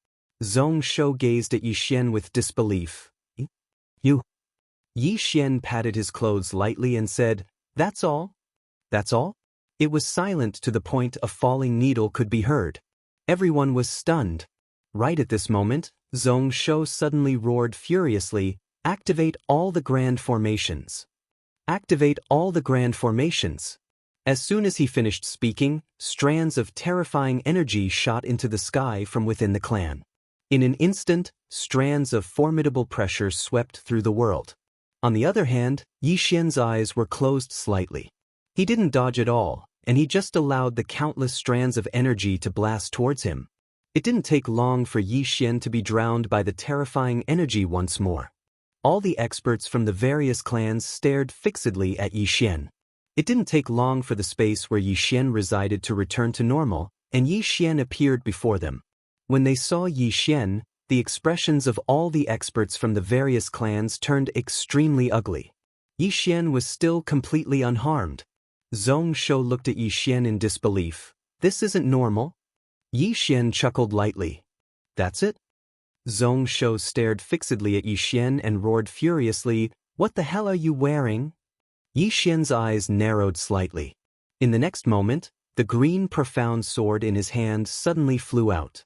Zhong Shou gazed at Yi Xian with disbelief. You? Yi Xian patted his clothes lightly and said, "That's all? That's all?" It was silent to the point a falling needle could be heard. Everyone was stunned. Right at this moment, Zhong Shou suddenly roared furiously, "Activate all the grand formations! Activate all the grand formations!" As soon as he finished speaking, strands of terrifying energy shot into the sky from within the clan. In an instant, strands of formidable pressure swept through the world. On the other hand, Yi Xian's eyes were closed slightly. He didn't dodge at all, and he just allowed the countless strands of energy to blast towards him. It didn't take long for Yi Xian to be drowned by the terrifying energy once more. All the experts from the various clans stared fixedly at Yi Xian. It didn't take long for the space where Yi Xian resided to return to normal, and Yi Xian appeared before them. When they saw Yi Xian, the expressions of all the experts from the various clans turned extremely ugly. Yi Xian was still completely unharmed. Zhong Shou looked at Yi Xian in disbelief. "This isn't normal?" Yi Xian chuckled lightly. "That's it?" Zhong Shou stared fixedly at Yi Xian and roared furiously, "What the hell are you wearing?" Yi Xian's eyes narrowed slightly. In the next moment, the green profound sword in his hand suddenly flew out.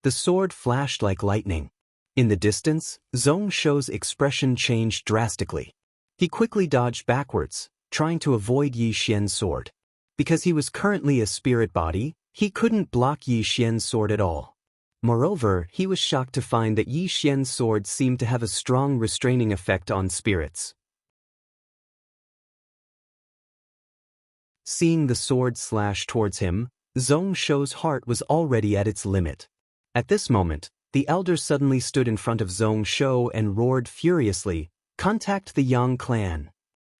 The sword flashed like lightning. In the distance, Zhong Shou's expression changed drastically. He quickly dodged backwards, trying to avoid Yi Xian's sword. Because he was currently a spirit body, he couldn't block Yi Xian's sword at all. Moreover, he was shocked to find that Yi Xian's sword seemed to have a strong restraining effect on spirits. Seeing the sword slash towards him, Zhong Shou's heart was already at its limit. At this moment, the elder suddenly stood in front of Zhong Shou and roared furiously, "Contact the Yang clan."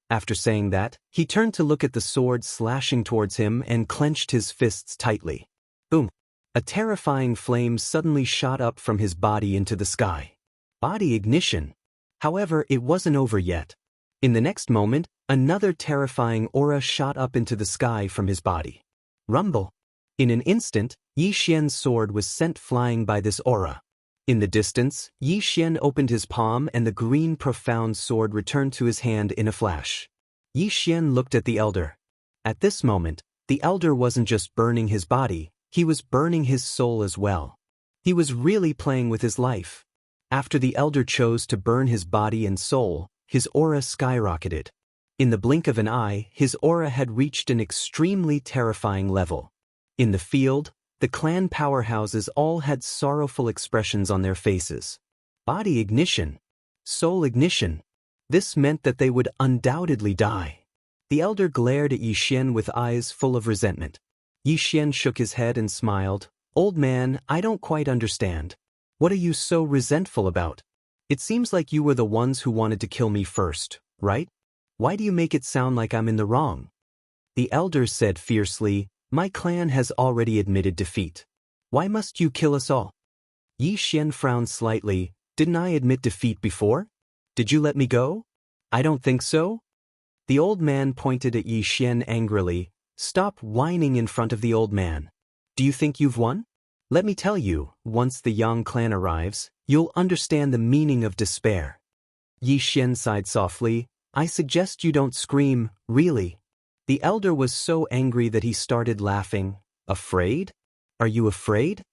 After saying that, he turned to look at the sword slashing towards him and clenched his fists tightly. Boom! A terrifying flame suddenly shot up from his body into the sky. Body ignition. However, it wasn't over yet. In the next moment, another terrifying aura shot up into the sky from his body. Rumble. In an instant, Yi Xian's sword was sent flying by this aura. In the distance, Yi Xian opened his palm and the green profound sword returned to his hand in a flash. Yi Xian looked at the elder. At this moment, the elder wasn't just burning his body, he was burning his soul as well. He was really playing with his life. After the elder chose to burn his body and soul, his aura skyrocketed. In the blink of an eye, his aura had reached an extremely terrifying level. In the field, the clan powerhouses all had sorrowful expressions on their faces. Body ignition. Soul ignition. This meant that they would undoubtedly die. The elder glared at Yixian with eyes full of resentment. Yixian shook his head and smiled. Old man, I don't quite understand. What are you so resentful about? It seems like you were the ones who wanted to kill me first, right? Why do you make it sound like I'm in the wrong? The elder said fiercely, my clan has already admitted defeat. Why must you kill us all? Yixian frowned slightly. Didn't I admit defeat before? Did you let me go? I don't think so. The old man pointed at Yixian angrily. Stop whining in front of the old man. Do you think you've won? Let me tell you, once the Yang clan arrives, you'll understand the meaning of despair. Yixian sighed softly. I suggest you don't scream, really. The elder was so angry that he started laughing. Afraid? Are you afraid?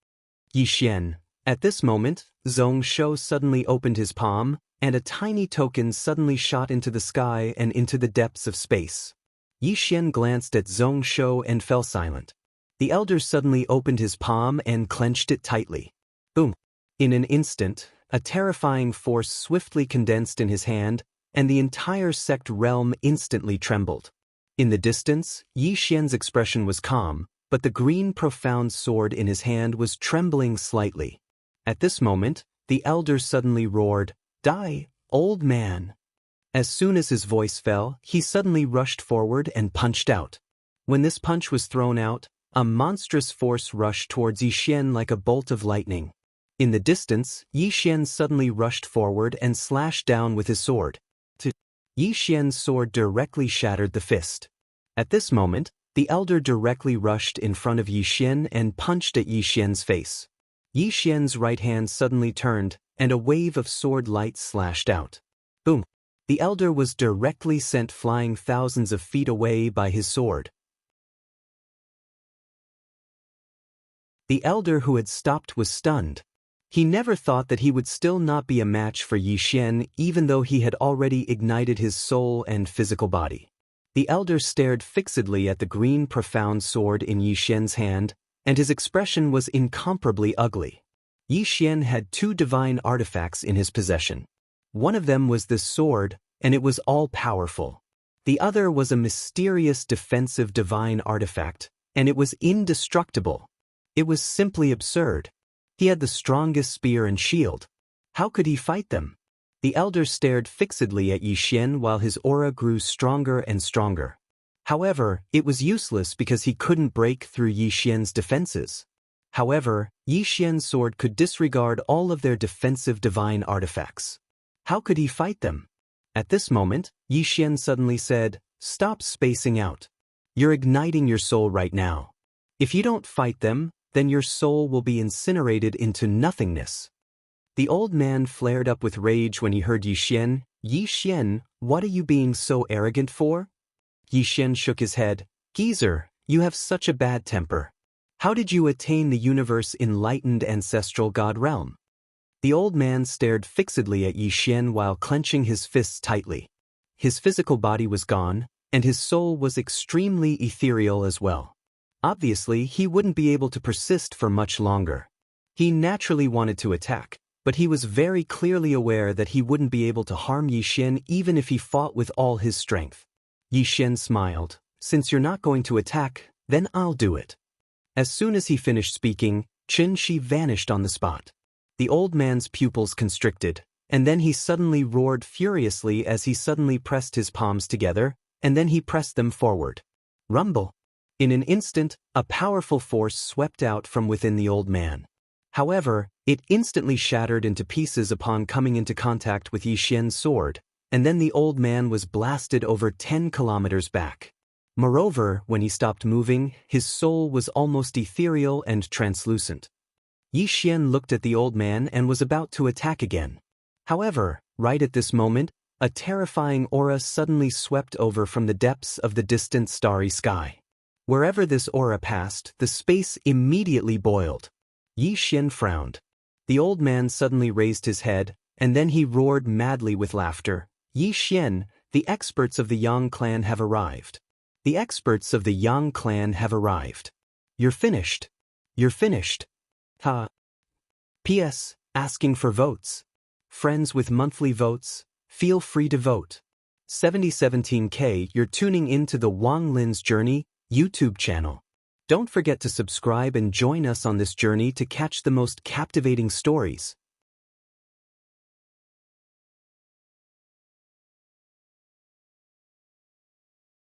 Yixian. At this moment, Zhong Shou suddenly opened his palm, and a tiny token suddenly shot into the sky and into the depths of space. Yixian glanced at Zhong Shou and fell silent. The elder suddenly opened his palm and clenched it tightly. Boom! In an instant, a terrifying force swiftly condensed in his hand, and the entire sect realm instantly trembled. In the distance, Yixian's expression was calm, but the green profound sword in his hand was trembling slightly. At this moment, the elder suddenly roared, Die, old man! As soon as his voice fell, he suddenly rushed forward and punched out. When this punch was thrown out, a monstrous force rushed towards Yixian like a bolt of lightning. In the distance, Yixian suddenly rushed forward and slashed down with his sword. Yixian's sword directly shattered the fist. At this moment, the elder directly rushed in front of Yixian and punched at Yixian's face. Yixian's right hand suddenly turned, and a wave of sword light slashed out. Boom! The elder was directly sent flying thousands of feet away by his sword. The elder who had stopped was stunned. He never thought that he would still not be a match for Yixian even though he had already ignited his soul and physical body. The elder stared fixedly at the green profound sword in Yixian's hand, and his expression was incomparably ugly. Yixian had two divine artifacts in his possession. One of them was this sword, and it was all-powerful. The other was a mysterious defensive divine artifact, and it was indestructible. It was simply absurd. He had the strongest spear and shield. How could he fight them? The elder stared fixedly at Yixian while his aura grew stronger and stronger. However, it was useless because he couldn't break through Yixian's defenses. However, Yixian's sword could disregard all of their defensive divine artifacts. How could he fight them? At this moment, Yixian suddenly said, Stop spacing out. You're igniting your soul right now. If you don't fight them, then your soul will be incinerated into nothingness. The old man flared up with rage when he heard Yixian. Yixian, what are you being so arrogant for? Yixian shook his head. Geezer, you have such a bad temper. How did you attain the universe-enlightened ancestral god realm? The old man stared fixedly at Yixian while clenching his fists tightly. His physical body was gone, and his soul was extremely ethereal as well. Obviously, he wouldn't be able to persist for much longer. He naturally wanted to attack, but he was very clearly aware that he wouldn't be able to harm Yixian even if he fought with all his strength. Yixian smiled. Since you're not going to attack, then I'll do it. As soon as he finished speaking, Qin Shi vanished on the spot. The old man's pupils constricted, and then he suddenly roared furiously as he suddenly pressed his palms together, and then he pressed them forward. Rumble! In an instant, a powerful force swept out from within the old man. However, it instantly shattered into pieces upon coming into contact with Yixian's sword, and then the old man was blasted over 10 kilometers back. Moreover, when he stopped moving, his soul was almost ethereal and translucent. Yixian looked at the old man and was about to attack again. However, right at this moment, a terrifying aura suddenly swept over from the depths of the distant starry sky. Wherever this aura passed, the space immediately boiled. Yixian frowned. The old man suddenly raised his head, and then he roared madly with laughter. Yixian, the experts of the Yang clan have arrived. The experts of the Yang clan have arrived. You're finished. You're finished. Ha. P.S. Asking for votes. Friends with monthly votes, feel free to vote. 7017K, you're tuning into the Wang Lin's Journey YouTube channel. Don't forget to subscribe and join us on this journey to catch the most captivating stories.